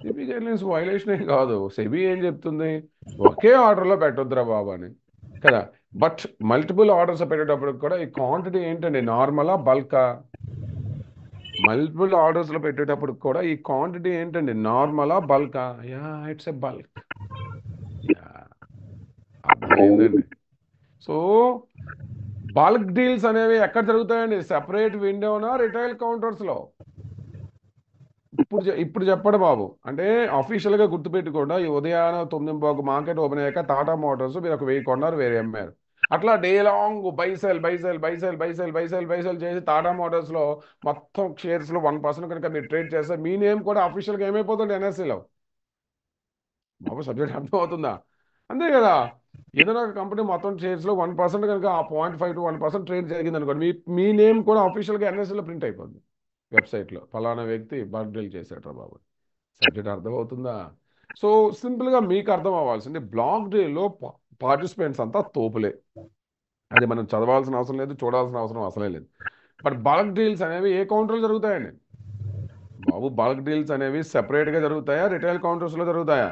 సెబీ గైడ్ లైన్స్ వైలేషన్ ఏం కాదు. సెబీ ఏం చెప్తుంది? ఒకే ఆర్డర్లో పెట్టొద్దురా బాబు అని కదా. బట్ మల్టిపుల్ ఆర్డర్స్ పెట్టేటప్పుడు కూడా ఈ క్వాంటిటీ ఏంటండి, నార్మలా బల్కా? మల్టిపుల్ ఆర్డర్స్లో పెట్టేటప్పుడు కూడా ఈ క్వాంటిటీ ఏంటండి, నార్మలా బల్కా? Yeah, it's a bulk. Yeah, అర్థమైందండి. సో బల్క్ డీల్స్ అనేవి ఎక్కడ జరుగుతాయండి? సెపరేట్ విండోనా, రిటైల్ కౌంటర్స్లో? ఇప్పుడు చెప్పండి బాబు. అంటే అఫీషియల్గా గుర్తుపెట్టుకోండి, ఈ ఉదయాన 9:00 మార్కెట్ ఓపెన్ అయ్యాక టాటా మోటార్స్ మీరు ఒక 1000 కొన్నారు, వేరే అమ్మారు. అట్లా డే లాంగ్ బైసెల్ బైసెల్ బైసెల్ బైసెల్ బైసెల్ బైసెల్ చేసి టాటా మోటార్స్లో మొత్తం షేర్స్లో 1% కనుక మీరు ట్రేడ్ చేస్తే మీ నేమ్ కూడా అఫీషియల్గా ఏమైపోతుంది ఎన్ఎస్సిలో? బాబు సబ్జెక్ట్ అర్థమవుతుందా? అంతే కదా. ఏదైనా ఒక కంపెనీ మొత్తం షేర్స్లో 1% కనుక ఆ 0.5 to 1% ట్రేడ్ జరిగింది అనుకోండి, మీ నేమ్ కూడా అఫీషియల్గా ఎన్ఎస్సిలో ప్రింట్ అయిపోద్ది వెబ్సైట్లో, ఫలానా వ్యక్తి బల్క్ డీల్ చేశాడు బాబు. సబ్జెక్ట్ అర్థమవుతుందా? సో సింపుల్గా మీకు అర్థం అవ్వాల్సింది, బ్లాక్ డీల్లో పార్టిసిపెంట్స్ అంతా తోపులే. అది మనం చదవాల్సిన అవసరం లేదు, చూడాల్సిన అవసరం అసలే లేదు. బట్ బల్క్ డీల్స్ అనేవి ఏ కౌంటర్లో జరుగుతాయండి బాబు? బల్క్ డీల్స్ అనేవి సెపరేట్గా జరుగుతాయా, రిటైల్ కౌంటర్స్లో జరుగుతాయా?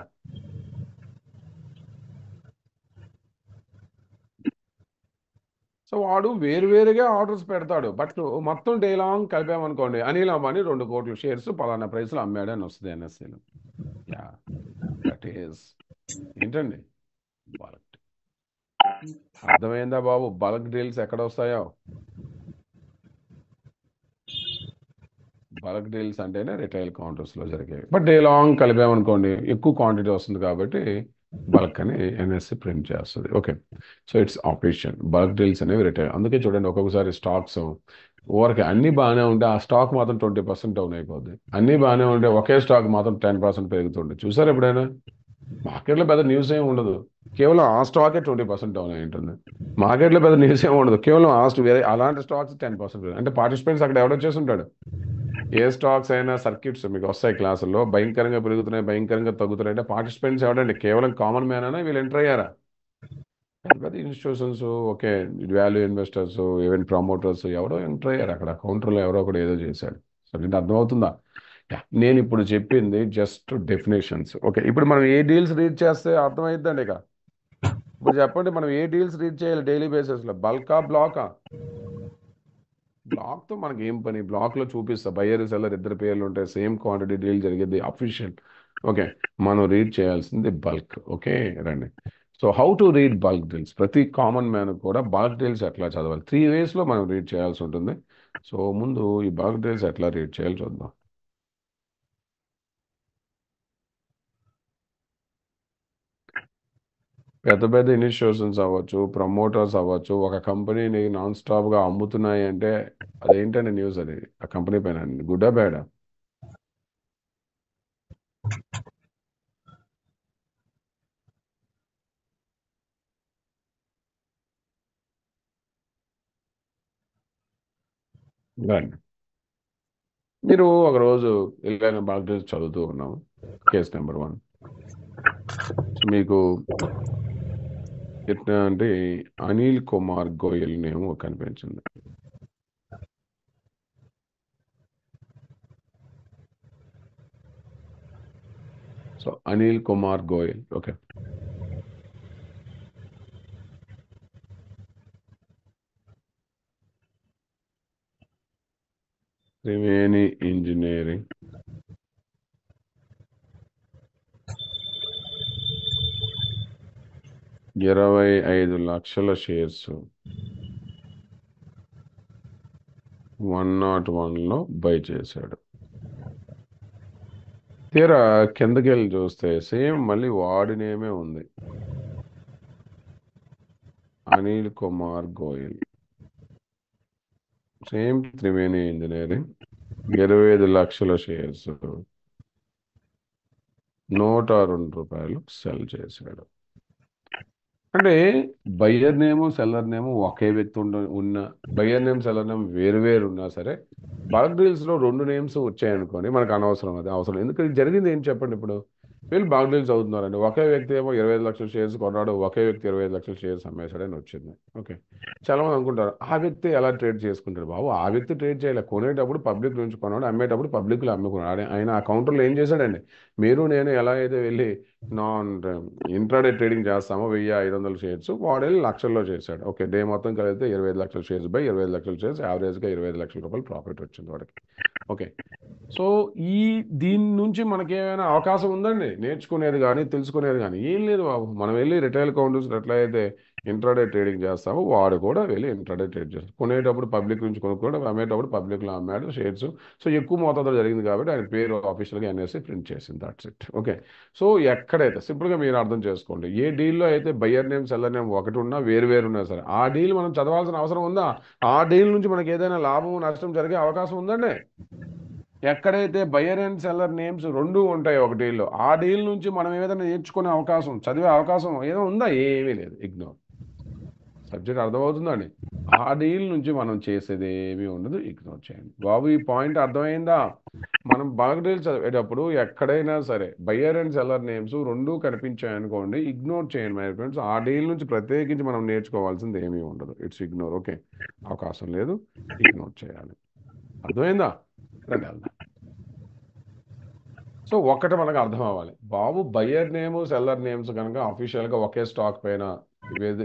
సో వాడు వేరువేరుగా ఆర్డర్స్ పెడతాడు. బట్ మొత్తం డే లాంగ్ కలిపామనుకోండి, అనిల్ అంబానీ 2 కోట్ల షేర్స్ పలానా ప్రైస్లో అమ్మాడు అని వస్తుంది ఎన్ఎస్సీలో. యా, దట్ ఈస్ ఏంటండి, బల్క్. అర్థమైందా బాబు? బల్క్ డీల్స్ ఎక్కడ వస్తాయో? బల్క్ డీల్స్ అంటేనే రిటైల్ కౌంటర్స్లో జరిగేవి. బట్ డే లాంగ్ కలిపామనుకోండి, ఎక్కువ క్వాంటిటీ వస్తుంది కాబట్టి బల్క్ అని ఎన్ఎస్సి ప్రింట్ చేస్తుంది. Okay, so it's operation. Bulk deals అనేవి రిటైల్. అందుకే చూడండి, ఒక్కొక్కసారి స్టాక్స్ ఓవర్కి అన్నీ బాగానే ఉంటే ఆ స్టాక్ మాత్రం 20% డౌన్ అయిపోద్ది. అన్నీ బాగానే ఉంటే ఒకే స్టాక్ మాత్రం 10% పెరుగుతుంది. చూసారు ఎప్పుడైనా? మార్కెట్లో పెద్ద న్యూస్ ఏమి ఉండదు, కేవలం ఆ స్టాకే 20% డౌన్ అయి ఉంటుంది. మార్కెట్లో పెద్ద న్యూస్ ఏమి ఉండదు, కేవలం వేరే అలాంటి స్టాక్స్ 10% అంటే పార్టిసిపెంట్స్ అక్కడ ఎవడొచ్చేసి ఉంటాడు. ఏ స్టాక్స్ అయినా సర్క్యూట్స్ మీకు వస్తాయి క్లాసుల్లో, భయంకరంగా పెరుగుతున్నాయి, భయంకరంగా తగ్గుతున్నాయి అంటే పార్టిసిపెంట్స్ ఎవడండి? కేవలం కామన్ మ్యాన్ అయినా వీళ్ళు ఎంటర్ అయ్యారా? పెద్ద పెద్ద institutions, okay, value investors, even promoters ఎవడో ఎంటర్ అయ్యారు అక్కడ. కౌంటర్లో ఎవరో ఒకడు ఏదో చేశాడు. సో దీంట్లో అర్థమవుతుందా? నేను ఇప్పుడు చెప్పింది జస్ట్ డెఫినేషన్స్. ఓకే, ఇప్పుడు మనం ఏ డీల్స్ రీడ్ చేస్తే అర్థమైద్దండి ఇక. ఇప్పుడు చెప్పండి, మనం ఏ డీల్స్ రీడ్ చేయాలి డైలీ బేసిస్లో? బల్కా, బ్లాకా? బ్లాక్తో మనకి ఏం పని? బ్లాక్లో చూపిస్తా, బయ్యర్ సెల్లర్ ఇద్దరు పేర్లు ఉంటాయి, సేమ్ క్వాంటిటీ డీల్ జరిగేది, అఫీషియల్. ఓకే, మనం రీడ్ చేయాల్సింది బల్క్. ఓకే, రండి. So how to read bulk deals, ప్రతి కామన్ మ్యాన్ కూడా బల్క్ డీల్స్ ఎట్లా చదవాలి, 3 వేస్లో మనం రీడ్ చేయాల్సి ఉంటుంది. సో ముందు ఈ బల్క్ డీల్స్ ఎట్లా రీడ్ చేయాలి చూద్దాం. పెద్ద పెద్ద ఇన్స్టిట్యూషన్స్ అవ్వచ్చు, ప్రమోటర్స్ అవ్వచ్చు, ఒక కంపెనీని నాన్ స్టాప్గా అమ్ముతున్నాయి అంటే అదేంటంటే న్యూస్, అది ఆ కంపెనీ పైన గుడ్డా బ్యాడా? రండి. మీరు ఒకరోజు వెళ్ళిన బల్క్ డీల్స్ చదువుతూ ఉన్నాము. Case number 1. సో మీకు ఎట్లా అంటే అనిల్ కుమార్ గోయల్ నేమ్ కనిపించింది. So Anil Kumar Goyal. Okay, Triveni engineering 25 లక్షల షేర్స్ 101లో బై చేశాడు. తీరా కిందకి వెళ్ళి చూస్తే సేమ్ మళ్ళీ వాడి నేమే ఉంది, అనిల్ కుమార్ గోయల్, సేమ్ త్రివేణి ఇంజనీరింగ్, 25 లక్షల షేర్స్ రూ. 102 సెల్ చేశాడు. అంటే బయ్యర్ నేము సెల్లర్ నేము ఒకే వ్యక్తి ఉన్న బయ్యర్ నేమ్ సెల్లర్ నేమ్ వేరు వేరు ఉన్నా సరే, బల్క్ డీల్స్ లో 2 నేమ్స్ వచ్చాయనుకోండి, మనకు అనవసరం, అది అవసరం. ఎందుకంటే ఇది జరిగింది ఏంటి చెప్పండి ఇప్పుడు. వీళ్ళు బల్క్ డీల్స్ అవుతున్నారండి, ఒకే వ్యక్తి ఏమో 25 లక్షల షేర్స్ కొన్నాడు, ఒకే వ్యక్తి 25 లక్షల షేర్స్ అమ్మేశాడని వచ్చింది. ఓకే, చాలా మంది అనుకుంటారు ఆ వ్యక్తి ఎలా ట్రేడ్ చేసుకుంటాడు. బాబు, ఆ వ్యక్తి ట్రేడ్ చేయలే, కొనేటప్పుడు పబ్లిక్ నుంచి కొన్నాడు, అమ్మేటప్పుడు పబ్లిక్ లో అమ్ముకున్నాడు. ఆయన ఆ కౌంటర్లో ఏం చేశాడండి, మీరు నేను ఎలా అయితే వెళ్ళి నాన్ ఇంట్రాడే ట్రేడింగ్ చేస్తామో 1500 షేర్స్, వాడేళ్ళు లక్షల్లో చేశాడు. ఓకే, డే మొత్తం కలిపితే 25 లక్షల షేర్స్ బై 25 లక్షల షేర్స్, యావరేజ్గా 25 లక్షల రూపాయలు ప్రాఫిట్ వచ్చింది వాడికి. ఓకే, సో ఈ దీని నుంచి మనకి ఏమైనా అవకాశం ఉందండి నేర్చుకునేది కానీ తెలుసుకునేది కానీ? ఏం లేదు బాబు. మనం వెళ్ళి రిటైల్ కౌంటర్స్ ఎట్లా అయితే ఇంట్రాడే ట్రేడింగ్ చేస్తామో, వాడు కూడా వెళ్ళి ఇంట్రాడే ట్రేడ్ చేస్తాడు. కొనేటప్పుడు పబ్లిక్ నుంచి కొనుక్కోవడం, అమ్మేటప్పుడు పబ్లిక్లో అమ్మాడు షేర్స్. సో ఎక్కువ మోతాదులో జరిగింది కాబట్టి ఆయన పేరు ఆఫీషియల్గా ఎన్ఎస్సి ప్రింట్ చేసింది. That's it. ఓకే, సో ఎక్కడైతే సింపుల్గా మీరు అర్థం చేసుకోండి, ఏ డీల్లో అయితే బయ్యర్ నేమ్ సెల్లర్ నేమ్ ఒకటి ఉన్నా వేరు వేరు ఉన్నా సరే, ఆ డీల్ మనం చదవాల్సిన అవసరం ఉందా? ఆ డీల్ నుంచి మనకి ఏదైనా లాభం నష్టం జరిగే అవకాశం ఉందండి? ఎక్కడైతే బయ్యర్ అండ్ సెల్లర్ నేమ్స్ రెండు ఉంటాయి ఒక డీల్లో, ఆ డీల్ నుంచి మనం ఏదైనా నేర్చుకునే అవకాశం, చదివే అవకాశం ఏదో ఉందా? ఏమీ లేదు. ఇగ్నోర్. సబ్జెక్ట్ అర్థమవుతుందండి? ఆ డీల్ నుంచి మనం చేసేది ఏమీ ఉండదు, ఇగ్నోర్ చేయండి. బాబు, ఈ పాయింట్ అర్థమైందా? మనం బల్క్ డీల్ చదివేటప్పుడు ఎక్కడైనా సరే బయ్యర్ అండ్ సెల్లర్ నేమ్స్ రెండు కనిపించాయనుకోండి, ఇగ్నోర్ చేయండి మై ఫ్రెండ్స్. ఆ డీల్ నుంచి ప్రత్యేకించి మనం నేర్చుకోవాల్సింది ఏమీ ఉండదు. It's ignore. ఓకే, అవకాశం లేదు, ఇగ్నోర్ చేయాలి. అర్థమైందా? రండి వెళ్దాం. సో ఒక్కటి మనకు అర్థం అవ్వాలి బాబు, బయ్యర్ నేమ్ సెల్లర్ నేమ్స్ కనుక అఫీషియల్గా ఒకే స్టాక్ పైన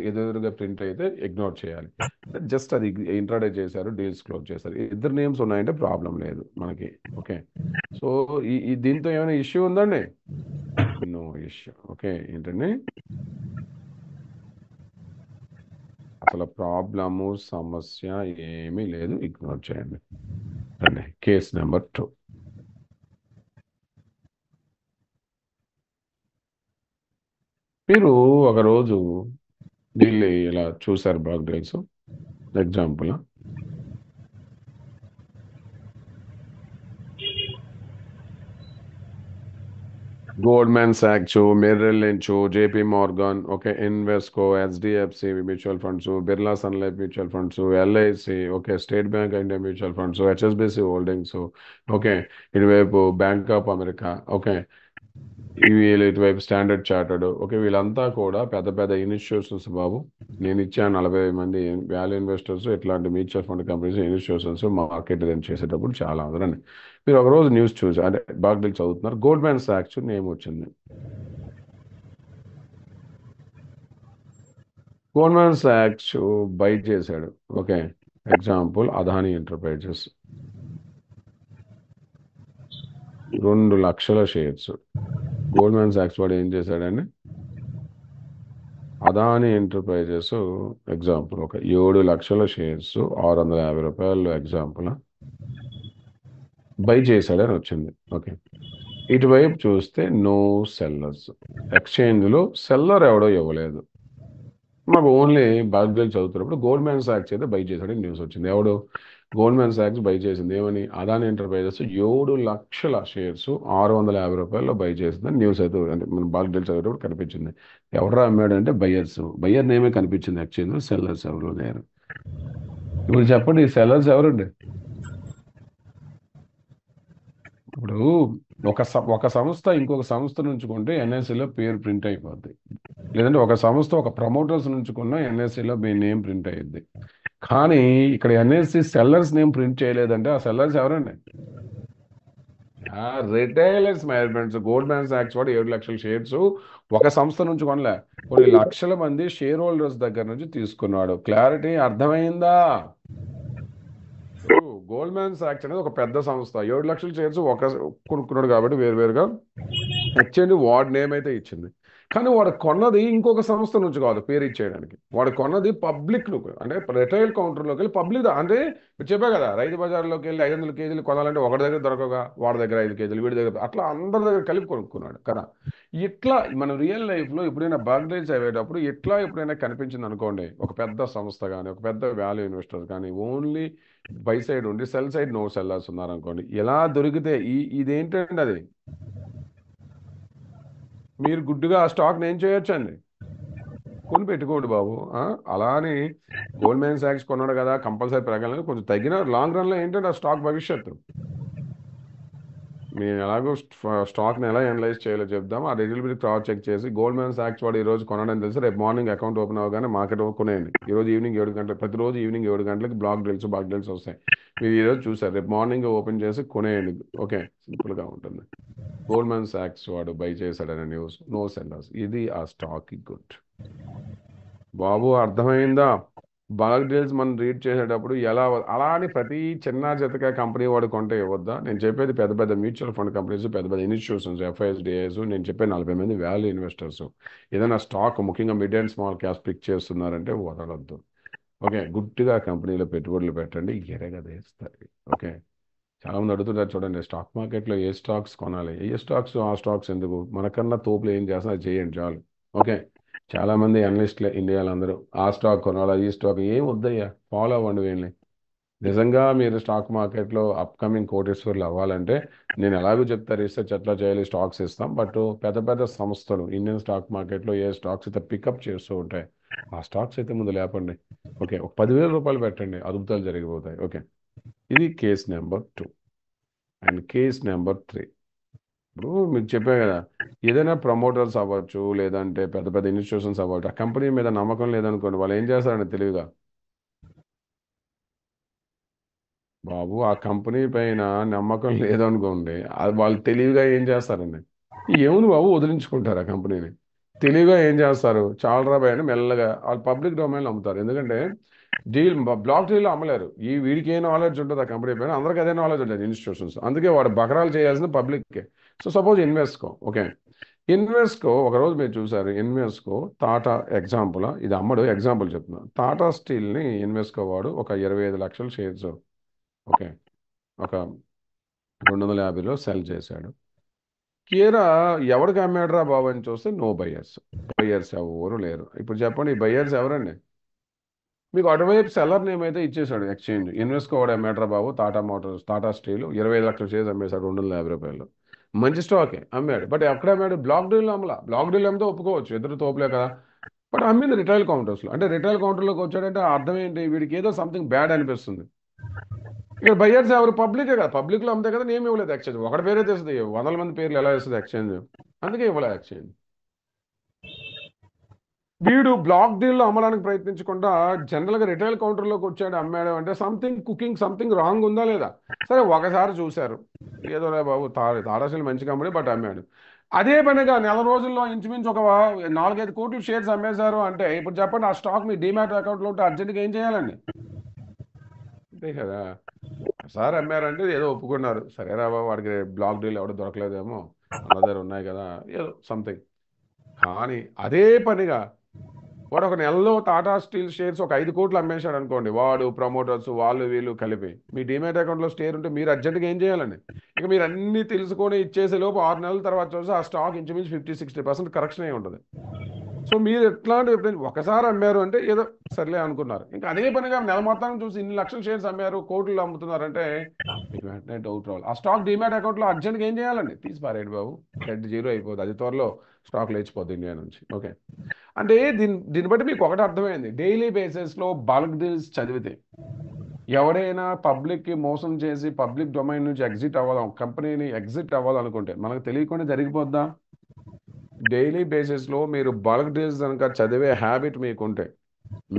ఎదురుగా ప్రింట్ అయితే ఇగ్నోర్ చేయాలి. జస్ట్ అది ఇంట్రాడే చేశారు, డీల్స్ క్లోజ్ చేశారు, ఇద్దరు నేమ్స్ ఉన్నాయంటే ప్రాబ్లం లేదు మనకి. ఓకే, సో దీంతో ఏమైనా ఇష్యూ ఉందండి? No issue. ఓకే, ఏంటండి అసలు ప్రాబ్లము సమస్య ఏమీ లేదు, ఇగ్నోర్ చేయండి. రండి, కేస్ నెంబర్ 2. మీరు ఒకరోజు వీళ్ళు ఇలా చూశారు బ్లాక్ డీల్స్. ఎగ్జాంపుల్, గోల్డ్మ్యాన్ సాక్స్, Merrill Lynch, JP Morgan, okay, Invesco, HDFC mutual funds, Birla Sun Life mutual funds, LIC, okay, State Bank India mutual funds, HSBC holdings, okay, ఇటువైపు బ్యాంక్ ఆఫ్ అమెరికా, ఓకే, ఇటువైపు Standard Chartered. Okay, వీళ్ళంతా కూడా పెద్ద పెద్ద institutions బాబు. నేను ఇచ్చాను 40 మంది value investors, ఇట్లాంటి mutual fund companies, institutions market చేసేటప్పుడు చాలా ఉందండి. మీరు ఒకరోజు న్యూస్ చూసి అంటే బాగా డీల్ చదువుతున్నారు, గోల్డ్మ్యాన్ సాక్స్ నేమ్ వచ్చింది. గోల్డ్మ్యాన్ సాక్స్ బై చేశాడు. ఓకే, ఎగ్జాంపుల్ అదానీ ఎంటర్ప్రైజెస్, 2 లక్షల షేర్స్ గోల్డ్‌మ్యాన్ సాక్స్ వాడు ఏం చేశాడండి, అదాని ఎంటర్ప్రైజెస్ ఎగ్జాంపుల్ ఒక 7,00,000 షేర్స్ రూ. 650 ఎగ్జాంపుల్ బై చేశాడని వచ్చింది. ఓకే, ఇటువైపు చూస్తే నో సెల్లర్స్, ఎక్స్చేంజ్లో సెల్లర్ ఎవడో ఇవ్వలేదు. మాకు ఓన్లీ బార్గెల్ చదువుతున్నప్పుడు గోల్డ్‌మ్యాన్ సాక్స్ అయితే బై చేశాడని న్యూస్ వచ్చింది. ఎవడు గోల్డ్‌మ్యాన్ సాక్స్ బై చేసింది ఏమని, అదాని ఎంటర్ప్రైజెస్ 7,00,000 షేర్స్ రూ. 650 బై చేసిందని న్యూస్ అయితే అంటే మన బార్గెల్ చదివేటప్పుడు కనిపించింది. ఎవడరా అమ్మాడంటే బయ్యర్స్, బయ్యర్ నేమే కనిపించింది ఎక్స్చేంజ్, సెల్లర్స్ ఎవరు లేరు. ఇప్పుడు చెప్పండి ఈ సెల్లర్స్ ఎవరండి? ఇప్పుడు ఒక సంస్థ ఇంకొక సంస్థ నుంచి కొంటే ఎన్ఎస్సిలో పేరు ప్రింట్ అయిపోద్ది, లేదంటే ఒక సంస్థ ఒక ప్రమోటర్స్ నుంచి కొన్న ఎన్ఎస్సిలో మీ నేమ్ ప్రింట్ అయ్యిద్ది. కానీ ఇక్కడ ఎన్ఎస్సి సెల్లర్స్ నేమ్ ప్రింట్ చేయలేదంటే ఆ సెల్లర్స్ ఎవరండి? Retailers managements. గోల్డ్‌మ్యాన్ సాక్స్ వాడు 7,00,000 షేర్స్ ఒక సంస్థ నుంచి కొనలే, కొన్ని లక్షల మంది షేర్ హోల్డర్స్ దగ్గర నుంచి తీసుకున్నాడు. క్లారిటీ అర్థమైందా? గోల్డ్‌మ్యాన్ సాక్స్ అనేది ఒక పెద్ద సంస్థ, 7,00,000 షేర్స్ కొనుక్కున్నాడు కాబట్టి వేరువేరుగా ఎక్స్చేంజ్ వాడి నేమ్ అయితే ఇచ్చింది. కానీ వాడు కొన్నది ఇంకొక సంస్థ నుంచి కాదు పేరు ఇచ్చేయడానికి, వాడు కొన్నది పబ్లిక్ అంటే రిటైల్ కౌంటర్లోకి వెళ్ళి పబ్లిక్ అంటే ఇప్పుడు చెప్పా కదా, రైతు బజార్లోకి వెళ్ళి 500 కేజీలు కొనాలంటే ఒకటి దగ్గర దొరకగా వాడి దగ్గర 5 కేజీలు, వీడి దగ్గర అట్లా అందరి దగ్గర కలిపి కొనుక్కున్నాడు కదా. ఇట్లా మనం రియల్ లైఫ్లో ఎప్పుడైనా బర్గరైజ్ అయ్యేటప్పుడు ఇట్లా ఎప్పుడైనా కనిపించింది అనుకోండి, ఒక పెద్ద సంస్థ కానీ ఒక పెద్ద వాల్యూ ఇన్వెస్టర్ కానీ ఓన్లీ బై సైడ్ ఉండి సెల్ సైడ్ నో సెల్లర్స్ ఉన్నారనుకోండి, ఎలా దొరికితే ఇదేంటండి అది, మీరు గుడ్డుగా ఆ స్టాక్ని ఏం చేయొచ్చండి, కొని పెట్టుకోండి బాబు. అలా అని గోల్డ్‌మ్యాన్ సాక్స్ కొన్నాడు కదా కంపల్సరీ పెరగాలని, కొంచెం తగ్గిన లాంగ్ రన్లో ఏంటంటే ఆ స్టాక్ భవిష్యత్తు. మేము ఎలాగో స్టాక్ని ఎలా అనలైజ్ చేయాలో చెప్దాం, ఆ ఎలిజిబిలిటీ క్రాస్ చెక్ చేసి గోల్డ్‌మ్యాన్ సాక్స్ వాడు ఈ రోజు కొనడం తెలిసి రేపు మార్నింగ్ అకౌంట్ ఓపెన్ అవ్వగానే మార్కెట్ కొనేయండి. ఈరోజు ఈవినింగ్ 7 గంటలకు, ప్రతిరోజు ఈవినింగ్ 7 గంటలకు బ్లాక్ డీల్స్ వస్తాయి. మీరు ఈరోజు చూసారు, రేపు మార్నింగ్ ఓపెన్ చేసి కొనేయండి. ఓకే, సింపుల్గా ఉంటుంది. గోల్డ్‌మ్యాన్ సాక్స్ వాడు బై చేశాడనే న్యూస్, నో సెల్లర్స్, ఇది ఆ స్టాక్ గుడ్. బాబు అర్థమైందా? బల్క్ డీల్స్ మనం రీడ్ చేసేటప్పుడు ఎలా అలా అని ప్రతి చిన్న చితక కంపెనీ వాడు కొంటే ఇవ్వద్దా? నేను చెప్పేది పెద్ద పెద్ద మ్యూచువల్ ఫండ్ కంపెనీస్, పెద్ద పెద్ద ఇన్స్టిట్యూషన్స్, ఎఫ్ఐఎస్డిఐస్, నేను చెప్పే 40 మంది వాల్యూ ఇన్వెస్టర్స్ ఏదైనా స్టాక్ ముఖ్యంగా mid and small caps pick చేస్తున్నారంటే వదలొద్దు. ఓకే, గుడ్డిగా కంపెనీలో పెట్టుబడులు పెట్టండి, ఎరగదేస్తాయి. ఓకే, చాలా మంది అడుగుతుంటారు చూడండి, స్టాక్ మార్కెట్లో ఏ స్టాక్స్ కొనాలి, ఏ స్టాక్స్ ఆ స్టాక్స్ ఎందుకు, మనకన్నా తోపులు ఏం చేస్తున్నా అది చేయండి చాలు. ఓకే, చాలా మంది అనలిస్టులే ఇండియాలో అందరూ ఆ స్టాక్ కొనాలా ఈ స్టాక్ ఏం వద్దయ్యా, ఫాలో అవ్వండి వీళ్ళని. నిజంగా మీరు స్టాక్ మార్కెట్లో అప్కమింగ్ కోటేశ్వర్లు అవ్వాలంటే నేను ఎలాగో చెప్తా, రీసెర్చ్ ఎట్లా చేయాలి, స్టాక్స్ ఇస్తాం, బట్ పెద్ద పెద్ద సంస్థలు ఇండియన్ స్టాక్ మార్కెట్లో ఏ స్టాక్స్ అయితే పికప్ చేస్తూ ఉంటాయి ఆ స్టాక్స్ అయితే ముందు లేపండి. ఓకే, ఒక 10,000 రూపాయలు పెట్టండి, అద్భుతాలు జరిగిపోతాయి. ఓకే, ఇది case number 2. And case number 3, ఇప్పుడు మీకు చెప్పా కదా, ఏదైనా ప్రమోటర్స్ అవ్వచ్చు లేదంటే పెద్ద పెద్ద ఇన్స్టిట్యూషన్స్ అవ్వచ్చు, ఆ కంపెనీ మీద నమ్మకం లేదనుకోండి, వాళ్ళు ఏం చేస్తారంటే తెలివిగా, బాబు ఆ కంపెనీ పైన నమ్మకం లేదనుకోండి, అది వాళ్ళు తెలివిగా ఏం చేస్తారండి, ఏముంది బాబు వదిలించుకుంటారు ఆ కంపెనీని. తెలివిగా ఏం చేస్తారు, చాలా రాబాయ్ అని మెల్లగా వాళ్ళు పబ్లిక్ డొమైన్లో అమ్ముతారు. ఎందుకంటే డీల్ బ్లాక్ డీల్లో అమ్మలేరు, వీడికి ఏ నాలెడ్జ్ ఉంటుంది ఆ కంపెనీ పైన, అందరికీ అదే నాలెడ్జ్ ఉంటుంది ఇన్స్టిట్యూషన్స్, అందుకే వాడు బకరాలు చేయాల్సింది పబ్లిక్కే. So suppose Invesco, okay, Invesco ఒకరోజు మీరు చూసారు, ఇన్వెస్ట్కో టాటా ఎగ్జాంపుల్, ఇది అమ్మడు ఎగ్జాంపుల్ చెప్తున్నాను, టాటా స్టీల్ని ఇన్వెస్ట్కో వాడు ఒక 25,00,000 షేర్స్, ఓకే, ఒక 250లో సెల్ చేశాడు. కీరా ఎవరికి అమ్మాడురా బాబు అని చూస్తే నో బయ్యర్స్, బయ్యర్స్ ఎవరు లేరు. ఇప్పుడు చెప్పండి ఈ బయ్యర్స్ ఎవరండి? మీకు అటువైపు సెల్లర్ నేమ్ అయితే ఇచ్చేసాడు ఎక్స్చేంజ్, ఇన్వెస్ట్కో వాడు అమ్మాడురా బాబు, Tata motors Tata steel 25,00,000 shares అమ్మేశాడు 250 రూపాయలు, మంచి స్టాకే అమ్మాడు. బట్ ఎక్కడ అమ్మాడు? బ్లాక్ డీల్ అమ్మలా. బ్లాక్ డీల్ అమ్మితే ఒప్పుకోవచ్చు, ఇద్దరు తోపులే కదా. బట్ అమ్మింది రిటైల్ కౌంటర్స్లో, అంటే రిటైల్ కౌంటర్లోకి వచ్చాడంటే అర్థం ఏంటి, వీడికి ఏదో సంథింగ్ బ్యాడ్ అనిపిస్తుంది. ఇక్కడ బయ్యర్స్ ఎవరు? పబ్లికే కదా, పబ్లిక్లో అమ్మితే కదా నేమ్ ఇవ్వలేదు ఎక్స్చేంజ్, ఒకటి పేరే తెలుస్తుంది, 100 మంది పేర్లు ఎలా ఇస్తుంది ఎక్స్చేంజ్, అందుకే ఇవ్వలేదు ఎక్స్చేంజ్. వీడు బ్లాక్ డీల్లో అమ్మడానికి ప్రయత్నించకుండా జనరల్గా రిటైల్ కౌంటర్లోకి వచ్చాడు అమ్మాడు అంటే సంథింగ్ కుకింగ్ సంథింగ్ రాంగ్ ఉందా లేదా? సరే ఒకసారి చూశారు, ఏదో రే బాబు తాడాశీలు మంచి కంపెనీ బట్ అమ్మాడు. అదే పనిగా నెల రోజుల్లో ఇంచుమించు ఒక 4-5 కోట్ల షేర్స్ అమ్మేశారు అంటే ఇప్పుడు చెప్పండి, ఆ స్టాక్ మీ డీమ్యాట్ అకౌంట్లో ఉంటే అర్జెంట్గా ఏం చేయాలండి? అంతే కదా. ఒకసారి అమ్మారంటే ఏదో ఒప్పుకున్నారు, సరేరా బాబు వాడికి బ్లాక్ డీల్ ఎవడో దొరకలేదేమో, మన దగ్గర ఉన్నాయి కదా ఏదో సంథింగ్. కానీ అదే పనిగా వాడు ఒక నెలలో టాటా స్టీల్ షేర్స్ ఒక 5 కోట్లు అమ్మేశాడు అనుకోండి, వాడు ప్రమోటర్స్ వాళ్ళు వీళ్ళు కలిపి మీ డిమాట్ అకౌంట్లో షేర్ ఉంటే మీరు అర్జెంట్గా ఏం చేయాలండి? ఇక మీరు అన్ని తెలుసుకొని ఇచ్చేసే లోపు 6 నెలల తర్వాత చూసి ఆ స్టాక్ ఇంచుమించు 50-60% కరెక్షన్ అయి ఉంటుంది. సో మీరు ఎట్లాంటి ఎప్పుడైనా ఒకసారి అమ్మారు అంటే ఏదో సర్లే అనుకున్నారు, ఇంకా అదే పనిగా నెల మొత్తం చూసి ఇన్ని లక్షల షేర్స్ అమ్మారు, కోట్లు అమ్ముతున్నారంటే మీకు వెంటనే డౌట్ రావాలి. ఆ స్టాక్ డిమాట్ అకౌంట్లో అర్జెంట్గా ఏం చేయాలండి? తీసి పారేయండి బాబు, డెడ్ జీరో అయిపోతుంది, అది త్వరలో స్టాక్ లేచిపోతుంది ఇండియా నుంచి. ఓకే, అంటే దీన్ని బట్టి మీకు ఒకటి అర్థమైంది, డైలీ బేసిస్లో బల్క్ డీల్స్ చదివితే ఎవడైనా పబ్లిక్కి మోసం చేసి పబ్లిక్ డొమైన్ నుంచి ఎగ్జిట్ అవ్వాలని, కంపెనీని ఎగ్జిట్ అవ్వాలనుకుంటే మనకు తెలియకుండా జరిగిపోద్దా? డైలీ బేసిస్లో మీరు బల్క్ డీల్స్ కనుక చదివే హ్యాబిట్ మీకుంటే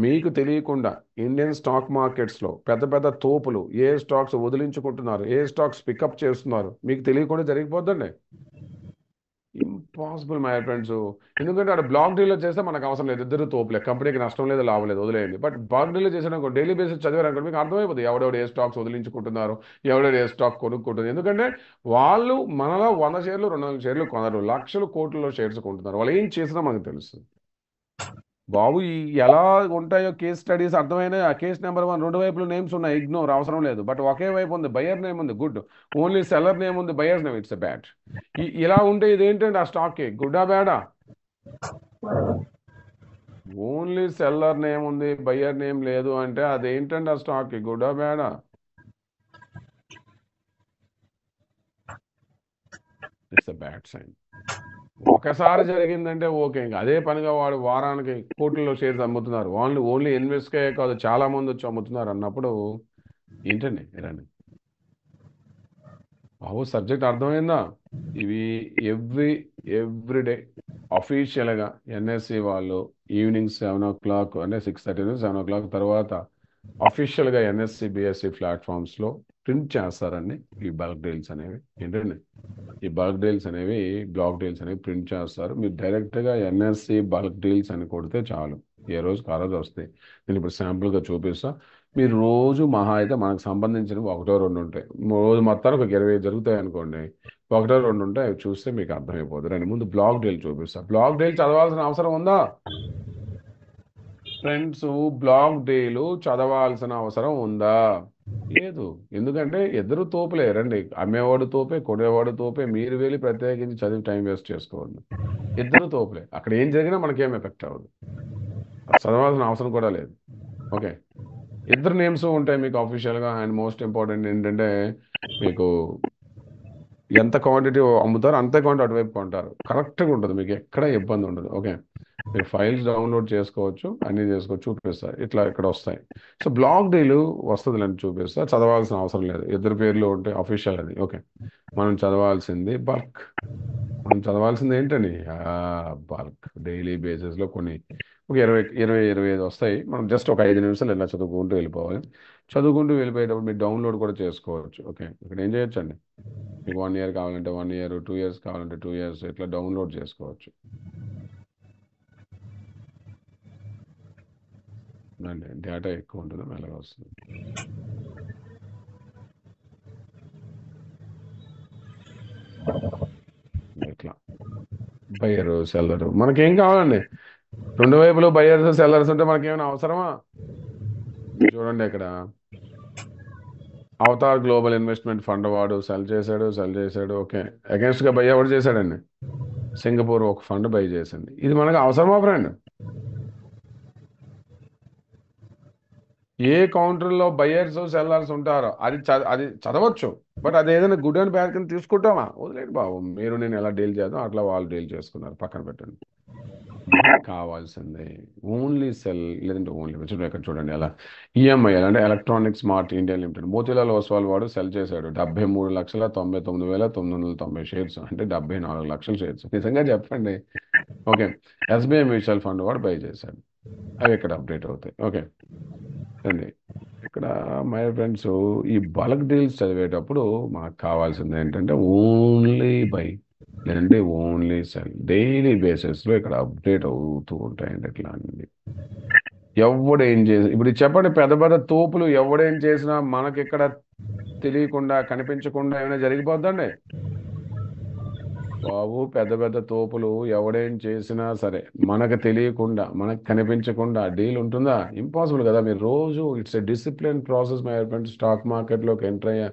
మీకు తెలియకుండా ఇండియన్ స్టాక్ మార్కెట్స్లో పెద్ద పెద్ద తోపులు ఏ స్టాక్స్ వదిలించుకుంటున్నారు, ఏ స్టాక్స్ పికప్ చేస్తున్నారు మీకు తెలియకుండా జరిగిపోద్దండి. Impossible my friends. ఎందుకంటే అక్కడ బ్లాక్ డీల్లో చేస్తే మనకు అవసరం లేదు, ఇద్దరు తోపులే, కంపెనీకి నష్టం లేదు, లాభం లేదు, వదిలేయండి. బట్ బ్లాక్ డీల్లో చేసినాక డైలీ బేసిస్ చదివారనుకో మీకు అర్థమైపోతుంది ఎవడెవడు ఏ స్టాక్స్ వదిలించుకుంటున్నారు, ఎవడెవడు ఏ స్టాక్ కొనుక్కుంటుంది. ఎందుకంటే వాళ్ళు మనలో 100 షేర్లు 200 షేర్లు కొనరు, లక్షలు కోట్లలో షేర్స్ కొంటున్నారు. వాళ్ళు ఏం చేసినా మనకు తెలుస్తుంది. బాబు ఈ ఎలా ఉంటాయో కేస్ స్టడీస్ అర్థమైన ఆ కేస్ నెంబర్ 1 రెండు వైపులు నేమ్స్ ఉన్నాయి, ఇగ్నోర్ అవసరం లేదు. బట్ ఒకే వైపు ఉంది, బయర్ నేమ్ ఉంది, గుడ్. ఓన్లీ సెల్లర్ నేమ్ ఉంది, buyers name, it's a bad. ఇలా ఉంటే ఇదేంటంటే ఆ స్టాక్ గుడ్డా బ్యాడా? ఓన్లీ సెల్లర్ నేమ్ ఉంది, బయ్యర్ నేమ్ లేదు అంటే అదేంటంటే ఆ స్టాక్ గుడ్డా బ్యాడా? It's a bad sign. ఒకసారి జరిగిందంటే ఓకే, ఇంకా అదే పనిగా వాడు వారానికి కోట్లలో షేర్స్ అమ్ముతున్నారు, ఓన్లీ ఇన్వెస్ట్కే కాదు చాలా మంది వచ్చి అమ్ముతున్నారు అన్నప్పుడు ఏంటండి రండి బాబు, సబ్జెక్ట్ అర్థమైందా? ఇవి ఎవ్రీడే అఫీషియల్గా ఎన్ఎస్సి వాళ్ళు ఈవినింగ్ 7 o'clock అంటే 6:30 నుంచి 7 o'clock తర్వాత అఫీషియల్గా ఎన్ఎస్సి బిఎస్సి ప్లాట్ఫామ్స్లో ప్రింట్ చేస్తారండి ఈ బల్క్ డీల్స్ అనేవి. ఏంటండి ఈ బల్క్ డీల్స్ అనేవి, బ్లాక్ డీల్స్ అనేవి ప్రింట్ చేస్తారు. మీరు డైరెక్ట్గా ఎన్ఎస్సి బల్క్ డీల్స్ అని కొడితే చాలు, ఏ రోజుకి ఆ రోజు వస్తాయి. నేను ఇప్పుడు శాంపుల్గా చూపిస్తా. మీరు రోజు మహా అయితే మనకు సంబంధించినవి 1-2 ఉంటాయి, రోజు మొత్తానికి ఒక 20 జరుగుతాయి అనుకోండి, 1-2 ఉంటాయి, అవి చూస్తే మీకు అర్థమైపోతుంది. రండి ముందు బ్లాక్ డీల్ చూపిస్తా. బ్లాక్ డీల్ చదవాల్సిన అవసరం ఉందా ఫ్రెండ్స్? బ్లాక్ డీలు చదవాల్సిన అవసరం ఉందా? లేదు. ఎందుకంటే ఇద్దరు తోపులే, రండి, అమ్మేవాడు తోపే, కొనేవాడు తోపే, మీరు వెళ్ళి ప్రత్యేకించి చదివి టైం వేస్ట్ చేసుకోవద్దు. ఇద్దరు తోపులే, అక్కడ ఏం జరిగినా మనకేం ఎఫెక్ట్ అవ్వదు, చదవాల్సిన అవసరం కూడా లేదు. ఓకే, ఇద్దరు నేమ్స్ ఉంటాయి మీకు అఫీషియల్గా. అండ్ మోస్ట్ ఇంపార్టెంట్ ఏంటంటే మీకు ఎంత క్వాంటిటీ అమ్ముతారో అంతే క్వాంటిటీ అటువైపు కొంటారు, కరెక్ట్గా ఉంటుంది, మీకు ఎక్కడ ఇబ్బంది ఉండదు. ఓకే, మీరు ఫైల్స్ డౌన్లోడ్ చేసుకోవచ్చు, అన్నీ చేసుకోవచ్చు, చూపిస్తారు ఇట్లా ఇక్కడ వస్తాయి. సో బ్లాక్ డీలు వస్తుంది అని చూపిస్తా, చదవాల్సిన అవసరం లేదు, ఇద్దరు పేర్లు ఉంటే అఫీషియల్ అది. ఓకే, మనం చదవాల్సింది బల్క్. మనం చదవాల్సింది ఏంటండి? బల్క్ డైలీ బేసిస్లో కొన్ని ఒక 20-25 వస్తాయి. మనం జస్ట్ ఒక 5 నిమిషాలు ఇలా చదువుకుంటూ వెళ్ళిపోవాలి. చదువుకుంటూ వెళ్ళిపోయేటప్పుడు మీరు డౌన్లోడ్ కూడా చేసుకోవచ్చు. ఓకే, ఇక్కడ ఏం చేయొచ్చు అండి, మీకు 1 year కావాలంటే 1 year, 2 years కావాలంటే 2 years, ఇట్లా డౌన్లోడ్ చేసుకోవచ్చు అండి. డేటా ఎక్కువ ఉంటుంది, మెల్లగా వస్తుంది. ఇట్లా బయ్యరు సెల్లరు మనకేం కావాలండి? రెండు వైపులు బయ్యర్స్ సెల్లర్స్ ఉంటే మనకేమైనా అవసరమా? చూడండి ఇక్కడ అవతార్ గ్లోబల్ ఇన్వెస్ట్మెంట్ ఫండ్ వాడు సెల్ చేశాడు. ఓకే, అగెన్స్ట్గా బై ఎవరు చేశాడండి? సింగపూర్ ఒక ఫండ్ బై చేసింది. ఇది మనకు అవసరమా ఫ్రెండ్? ఏ కౌంటర్లో బయ్యర్స్ సెల్లర్స్ ఉంటారో అది చదవచ్చు, బట్ అది ఏదైనా గుడ్ అండ్ బ్యాడ్ కింద తీసుకుంటామా? వదిలేండి బాబు, మీరు నేను ఎలా డీల్ చేద్దాం అట్లా వాళ్ళు డీల్ చేసుకున్నారు, పక్కన పెట్టండి. కావాల్సిందే ఓన్లీ సెల్, లేదంటే ఓన్లీ ఇక్కడ చూడండి ఎలా ఈఎంఐ అంటే electronic smart India limited Motilal Oswal వాడు సెల్ చేశాడు 73,99,990 షేర్స్, అంటే 74 లక్షల షేర్స్. నిజంగా చెప్పండి. ఓకే, ఎస్బీఐ మ్యూచువల్ ఫండ్ వాడు బై చేశాడు, అవి ఇక్కడ అప్డేట్ అవుతాయి. ఓకే అండి, ఇక్కడ మై ఫ్రెండ్స్ ఈ బల్క్ డీల్స్ చదివేటప్పుడు మనకు కావాల్సింది ఏంటంటే ఓన్లీ బై, లేదంటే ఓన్లీ సెల్. డైలీ బేసిస్లో ఇక్కడ అప్డేట్ అవుతూ ఉంటాయండి ఇట్లా అన్ని. ఎవడేం చేసి ఇప్పుడు చెప్పండి, పెద్ద పెద్ద తోపులు ఎవడేం చేసినా మనకి ఇక్కడ తెలియకుండా కనిపించకుండా ఏమైనా జరిగిపోద్దండి? బాబు పెద్ద పెద్ద తోపులు ఎవడేం చేసినా సరే మనకు తెలియకుండా మనకు కనిపించకుండా డీల్ ఉంటుందా? ఇంపాసిబుల్ కదా. మీరు రోజు it's a discipline process my friend. Stock మార్కెట్లోకి ఎంటర్ అయ్యే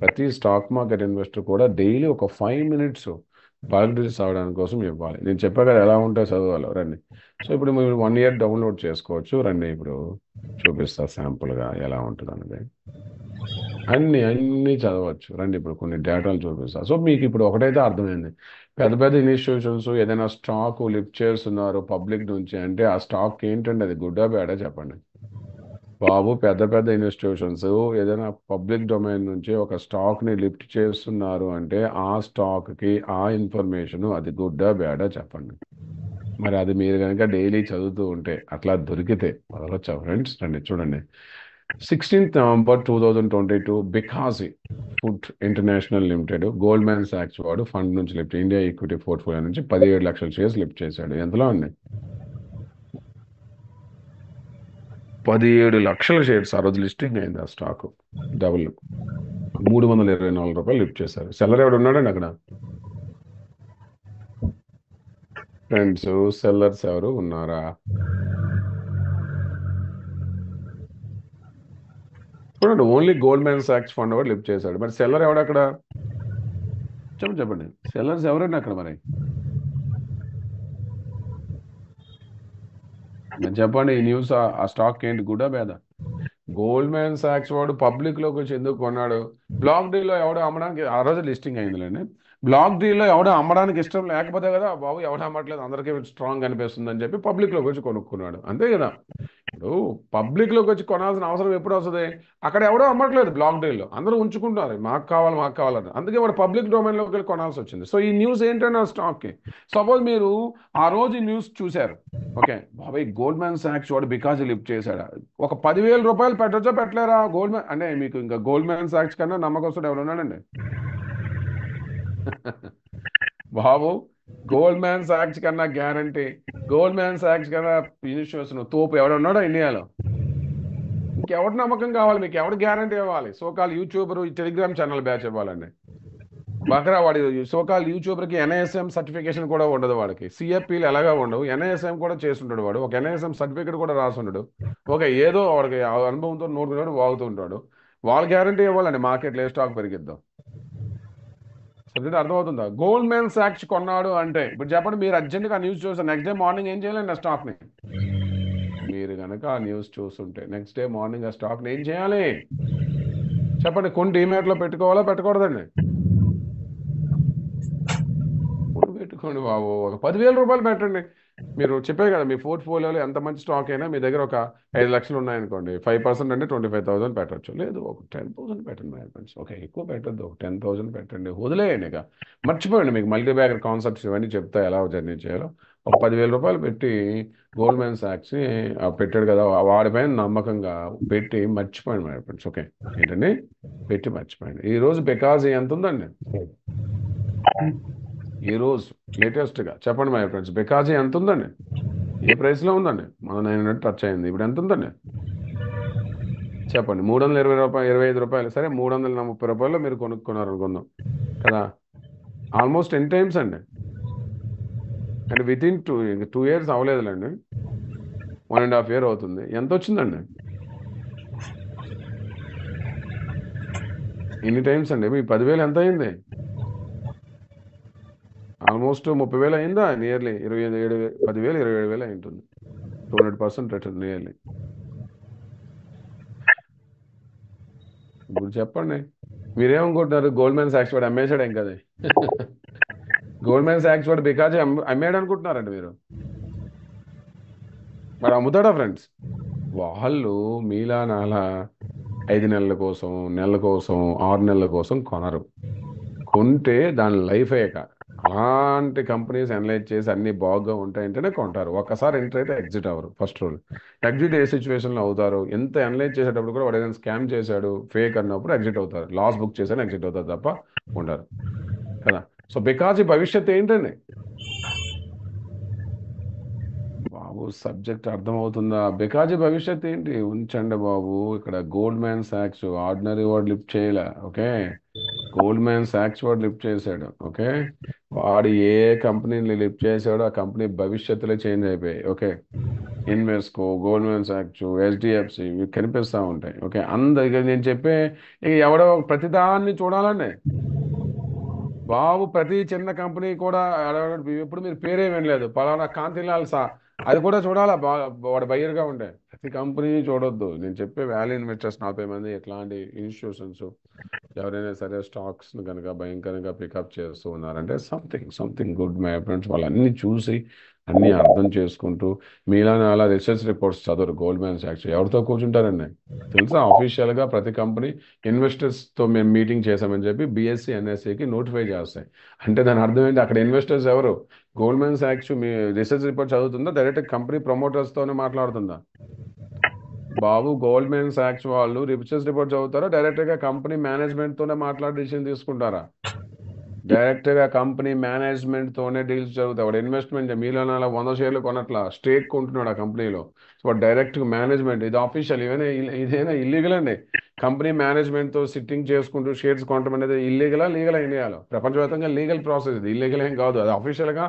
ప్రతి స్టాక్ మార్కెట్ ఇన్వెస్టర్ కూడా డైలీ ఒక 5 minutes బల్క్ రిలీజ్ అవడానికి కోసం ఇవ్వాలి. నేను చెప్పా కదా ఎలా ఉంటే చదవాలి రండి. సో ఇప్పుడు మీరు 1 year డౌన్లోడ్ చేసుకోవచ్చు. రండి ఇప్పుడు చూపిస్తా శాంపుల్గా ఎలా ఉంటుంది అనేది. అన్ని చదవచ్చు రండి. ఇప్పుడు కొన్ని డేటాలు చూపిస్తా. సో మీకు ఇప్పుడు ఒకటైతే అర్థమైంది, పెద్ద పెద్ద ఇన్స్టిట్యూషన్స్ ఏదైనా స్టాక్ లిఫ్ట్ చేస్తున్నారు పబ్లిక్ నుంచి అంటే ఆ స్టాక్ ఏంటంటే అది గుడ్డా బ్యాడా చెప్పండి బాబు. పెద్ద పెద్ద ఇన్స్టిట్యూషన్స్ ఏదైనా పబ్లిక్ డొమైన్ నుంచి ఒక స్టాక్ని లిఫ్ట్ చేస్తున్నారు అంటే ఆ స్టాక్కి ఆ ఇన్ఫర్మేషన్ అది గుడ్డా బ్యాడా చెప్పండి. మరి అది మీరు కనుక డైలీ చదువుతూ ఉంటే అట్లా దొరికితే వదలొచ్చా ఫ్రెండ్స్? రండి చూడండి. 16th November 2022 Bikaji food international limited Goldman సాక్స్ వాడు ఫండ్ నుంచి లిఫ్ట్ ఇండియా ఈక్విటీ పోర్ట్ఫోలియో నుంచి 17 లక్షల షేర్స్ లిఫ్ట్ చేశాడు. ఎంతలో అండి? 17 లక్షల షేర్స్ ఆ రోజు లిస్టింగ్ అయింది. ఆ స్టాక్ డబుల్ 324 రూపాయలు లిఫ్ట్ చేశారు. సెల్లర్ ఎవడు ఉన్నాడండి అక్కడ? ఫ్రెండ్స్ సెల్లర్స్ ఎవరు ఉన్నారా? చూడండి, ఓన్లీ గోల్డ్మ్యాన్ సాక్స్ ఫండ్ వాడు లిఫ్ట్ చేశాడు. మరి సెల్లర్ ఎవడు అక్కడ? చెప్పండి సెల్లర్స్ ఎవరండి అక్కడ? మరి చెప్పండి. ఈ న్యూస్ ఆ స్టాక్ ఏంటి గుడ్డా బేదా? గోల్డ్మ్యాన్ సాక్స్ వాడు పబ్లిక్లోకి వచ్చి ఎందుకు కొన్నాడు? బ్లాక్ డీల్లో ఎవడో అమ్మడానికి ఆ రోజు లిస్టింగ్ అయిందిలేండి. బ్లాక్ డీల్లో ఎవడో అమ్మడానికి ఇష్టం లేకపోతే కదా బాబు ఎవడు అమ్మట్లేదు అందరికీ స్ట్రాంగ్ అనిపిస్తుంది అని చెప్పి పబ్లిక్లోకి వచ్చి కొనుక్కున్నాడు. అంతే కదా. ఇప్పుడు పబ్లిక్లోకి వచ్చి కొనాల్సిన అవసరం ఎప్పుడు వస్తుంది? అక్కడ ఎవడో అమ్మట్లేదు బ్లాక్ డీల్లో, అందరూ ఉంచుకుంటున్నారు మాకు కావాలని. అందుకే వాడు పబ్లిక్ డొమైన్లోకి వెళ్ళి కొనాల్సి వచ్చింది. సో ఈ న్యూస్ ఏంటంటే ఆ స్టాక్కి సపోజ్ మీరు ఆ రోజు ఈ న్యూస్ చూశారు, ఓకే బాబాయ్ గోల్డ్మ్యాన్ సాక్స్ వాడు బికాజ్ లిఫ్ట్ చేశాడు, ఒక 10,000 రూపాయలు పెట్టొచ్చా పెట్టలేరా? గోల్డ్మ్యాన్ అంటే మీకు ఇంకా గోల్డ్మ్యాన్ సాక్స్ కన్నా నమ్మకస్తుడు ఎవరు ఉన్నాడండి? బాబు గోల్డ్మ్యాన్ సాక్స్ కన్నా గ్యారంటీ, గోల్డ్మ్యాన్ సాక్స్ కన్నా ఇన్స్టిట్యూషన్ తోపు ఎవడున్నాడో ఇండియాలో? ఇంకెవరి నమ్మకం కావాలి మీకు? ఎవరు గ్యారంటీ ఇవ్వాలి? So-called YouTuber Telegram channel batch ఇవ్వాలండి. బకరా వాడి సోకాల్ యూట్యూబర్కి ఎన్ఐఎస్ఎం సర్టిఫికేషన్ కూడా ఉండదు. వాడికి సిఎఫ్పీలు ఎలాగా ఉండవు. ఎన్ఐఎస్ఎం కూడా చేస్తుంటాడు వాడు. ఒక ఎన్ఐఎస్ఎం సర్టిఫికేట్ కూడా రాసుంటాడు. ఓకే ఏదో వాడికి అనుభవంతో నోటుకున్నాడు వాగుతుంటాడు. వాళ్ళ గ్యారంటీ ఇవ్వాలండి మార్కెట్లో ఏ స్టాక్ పెరిగిద్దాం. సబ్జెక్ట్ అర్థమవుతుందా? గోల్డ్మ్యాన్ సాక్స్ కొన్నాడు అంటే ఇప్పుడు చెప్పండి, మీరు అర్జెంట్గా ఆ న్యూస్ చూస్తారు నెక్స్ట్ డే మార్నింగ్ ఏం చేయాలండి? ఆ స్టాక్ని మీరు కనుక ఆ న్యూస్ చూస్తుంటే నెక్స్ట్ డే మార్నింగ్ ఆ స్టాక్ని ఏం చేయాలి చెప్పండి? కొన్ని డీమ్యాట్లో పెట్టుకోవాలా పెట్టకూడదండి? పెట్టుకోండి బాబు. ఒక 10,000 రూపాయలు పెట్టండి. మీరు చెప్పారు కదా మీ పోర్ట్ఫోలియోలో ఎంత మంచి స్టాక్ అయినా మీ దగ్గర ఒక 5 లక్షలు ఉన్నాయనుకోండి, 5% అంటే 25,000 పెట్టచ్చు. లేదు ఒక 10,000 పెట్టండి మై ఫ్రెండ్స్. ఓకే ఎక్కువ పెట్టద్దు, ఒక 10,000 పెట్టండి, వదిలేయండి. ఇక మర్చిపోయండి. మీకు మల్టీ బ్యాగర్ కాన్సెప్ట్స్ ఇవన్నీ చెప్తా ఎలా జర్నీ చేయాలో. ఒక 10,000 రూపాయలు పెట్టి గోల్డ్మ్యాన్ సాక్స్ని పెట్టాడు కదా వాడిపైన నమ్మకంగా పెట్టి మర్చిపోయండి మై ఫ్రెండ్స్. ఓకే ఏంటండి పెట్టి మర్చిపోయండి. ఈరోజు బికాజ్ ఎంత ఉందండి? ఈరోజు లేటెస్ట్గా చెప్పండి మై ఫ్రెండ్స్, బికాజీ ఎంత ఉందండి? ఏ ప్రైస్లో ఉందండి? మన 900 టచ్ అయింది. ఇప్పుడు ఎంత ఉందండి చెప్పండి? 320 రూపాయలు, 25 రూపాయలు. సరే 330 రూపాయలు మీరు కొనుక్కున్నారు అనుకుందాం కదా. ఆల్మోస్ట్ 10 టైమ్స్ అండి. అంటే వితిన్ 2 years అవ్వలేదులేండి, 1.5 year అవుతుంది. ఎంత వచ్చిందండి? ఇన్ని టైమ్స్ అండి. మీ 10,000 ఎంత అయింది? ఆల్మోస్ట్ 30,000 అయిందా? నియర్లీ 10,000 27,000 అయి ఉంటుంది. 200% రిటర్న్ నియర్లీ. ఇప్పుడు చెప్పండి మీరేమనుకుంటున్నారు? గోల్డ్మ్యాన్ సాక్స్ వాడు అమ్మేశాడు ఏం కదా? గోల్డ్మ్యాన్ సాక్స్ వాడు బికాజ్ అమ్మాడు అనుకుంటున్నారండి మీరు? మరి అమ్ముతాడా ఫ్రెండ్స్? వాళ్ళు మీలా నాలా 5 నెలల కోసం, నెలల కోసం, 6 నెలల కోసం కొనరు. కొంటే దాని లైఫ్ అయ్యాక అలాంటి కంపెనీస్ అనలైజ్ చేసి అన్ని బాగా ఉంటాయంటేనే కొంటారు. ఒక్కసారి ఎంటర్ అయితే ఎగ్జిట్ అవ్వరు. First rule. ఎగ్జిట్ ఏ సిచ్యువేషన్లో అవుతారు? ఎంత అనలైజ్ చేసేటప్పుడు కూడా వాడు ఏదైనా స్కామ్ చేశాడు ఫేక్ అన్నప్పుడు ఎగ్జిట్ అవుతారు. లాస్ బుక్ చేశాను ఎగ్జిట్ అవుతారు తప్ప ఉండరు కదా. సో బికాజ్ ఈ భవిష్యత్ ఏంటండి బాబు? సబ్జెక్ట్ అర్థమవుతుందా? బికాజ్ భవిష్యత్ ఏంటి? ఉంచండి బాబు. ఇక్కడ గోల్డ్మ్యాన్ సాక్స్ ఆర్డినరీ వాడు లిఫ్ట్ చేయలే. ఓకే గోల్డ్మ్యాన్ సాక్స్ వాడు లిఫ్ట్ చేశాడు. ఓకే, వాడు ఏ కంపెనీని లిఫ్ట్ చేశాడో ఆ కంపెనీ భవిష్యత్తులో చేంజ్ అయిపోయాయి. Okay, Invesco, Goldman socks, HDFC ఇవి కనిపిస్తూ ఉంటాయి. ఓకే, ఇక నేను చెప్పే ఇక ఎవడో ప్రతిదాన్ని చూడాలండి బాబు. ప్రతి చిన్న కంపెనీ కూడా ఎప్పుడు మీరు పేరే వినలేదు, పలానా కాంతిలాల్ సా, అది కూడా చూడాలా వాడు బయ్యర్గా ఉండే. ప్రతి కంపెనీ చూడొద్దు. నేను చెప్పే వాల్యూ ఇన్వెస్టర్స్ 40 మంది ఇట్లాంటి ఇన్స్టిట్యూషన్స్ ఎవరైనా సరే స్టాక్స్ను కనుక భయంకరంగా పికప్ చేస్తూ ఉన్నారంటే సంథింగ్ గుడ్ మై ఫ్రెండ్స్. వాళ్ళన్నీ చూసి అన్నీ అర్థం చేసుకుంటూ మీలానే అలా రీసెర్చ్ రిపోర్ట్స్ చదవరు. గోల్డ్మ్యాన్ సాక్స్ ఎవరితో కూర్చుంటారండి తెలుసా? అఫీషియల్గా ప్రతి కంపెనీ ఇన్వెస్టర్స్తో మేము మీటింగ్ చేశామని చెప్పి బిఎస్సి ఎన్ఎస్సికి నోటిఫై చేస్తాయి. అంటే దాని అర్థం ఏంటి? అక్కడ ఇన్వెస్టర్స్ ఎవరు? గోల్డ్మ్యాన్ సాక్స్ మీ రీసెర్చ్ రిపోర్ట్ చదువుతుందా, డైరెక్ట్ కంపెనీ ప్రమోటర్స్తోనే మాట్లాడుతుందా? బాబు, గోల్డ్మ్యాన్ సాక్స్ వాళ్ళు రీసెర్చ్ రిపోర్ట్ చదువుతారా, డైరెక్ట్గా కంపెనీ మేనేజ్మెంట్తోనే మాట్లాడి డిసిషన్ తీసుకుంటారా? డైరెక్ట్గా కంపెనీ మేనేజ్మెంట్తోనే డీల్స్ జరుగుతాయి. వాడు ఇన్వెస్ట్మెంట్ మీలో 100 షేర్లు కొనట్లా, స్టేక్ కొంటున్నాడు ఆ కంపెనీలో. సో వాడు డైరెక్ట్ మేనేజ్మెంట్, ఇది ఆఫీషియల్, ఇదేనా ఇల్లీగల్ అండి? కంపెనీ మేనేజ్మెంట్తో సిట్టింగ్ చేసుకుంటూ షేర్స్ కొనడం అనేది ఇల్లీగలా లీగలా ఇండియాలో? ప్రపంచవ్యాప్తంగా లీగల్ ప్రాసెస్, ఇది ఇల్లీగల్ ఏం కాదు. అది అఫీషియల్గా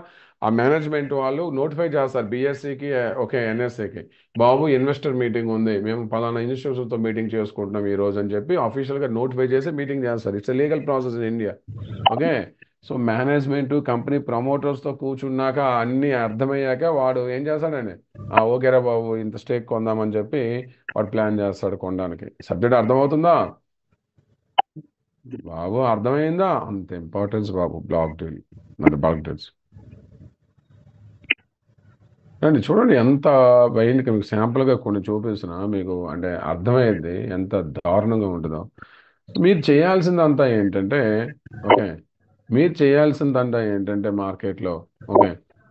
ఆ మేనేజ్మెంట్ వాళ్ళు నోటిఫై చేస్తారు బిఎస్సికి, ఓకే ఎన్ఎస్సికి. బాబు, ఇన్వెస్టర్ మీటింగ్ ఉంది, మేము పలానా ఇన్స్టిట్యూషన్తో మీటింగ్ చేసుకుంటున్నాం ఈ రోజు అని చెప్పి ఆఫీషియల్గా నోటిఫై చేసి మీటింగ్ చేస్తారు. It's legal process in India. Okay, so management company ప్రమోటర్స్తో కూర్చున్నాక అన్నీ అర్థమయ్యాక వాడు ఏం చేస్తాడండి, ఓకేరా బాబు ఇంత స్టేక్ కొందామని చెప్పి వాడు ప్లాన్ చేస్తాడు కొనడానికి. సబ్జెక్ట్ అర్థమవుతుందా బాబు? అర్థమైందా? అంత ఇంపార్టెన్స్ బాబు బ్లాక్ డీల్, మరి బ్లాక్ డీల్స్ అండి. చూడండి ఎంత భయంకర, మీకు శాంపుల్గా కొన్ని చూపిస్తున్నా మీకు, అంటే అర్థమయ్యేది ఎంత దారుణంగా ఉంటుందో. మీరు చేయాల్సిందంతా ఏంటంటే, ఓకే, మీరు చేయాల్సిందంతా ఏంటంటే మార్కెట్లో, ఓకే,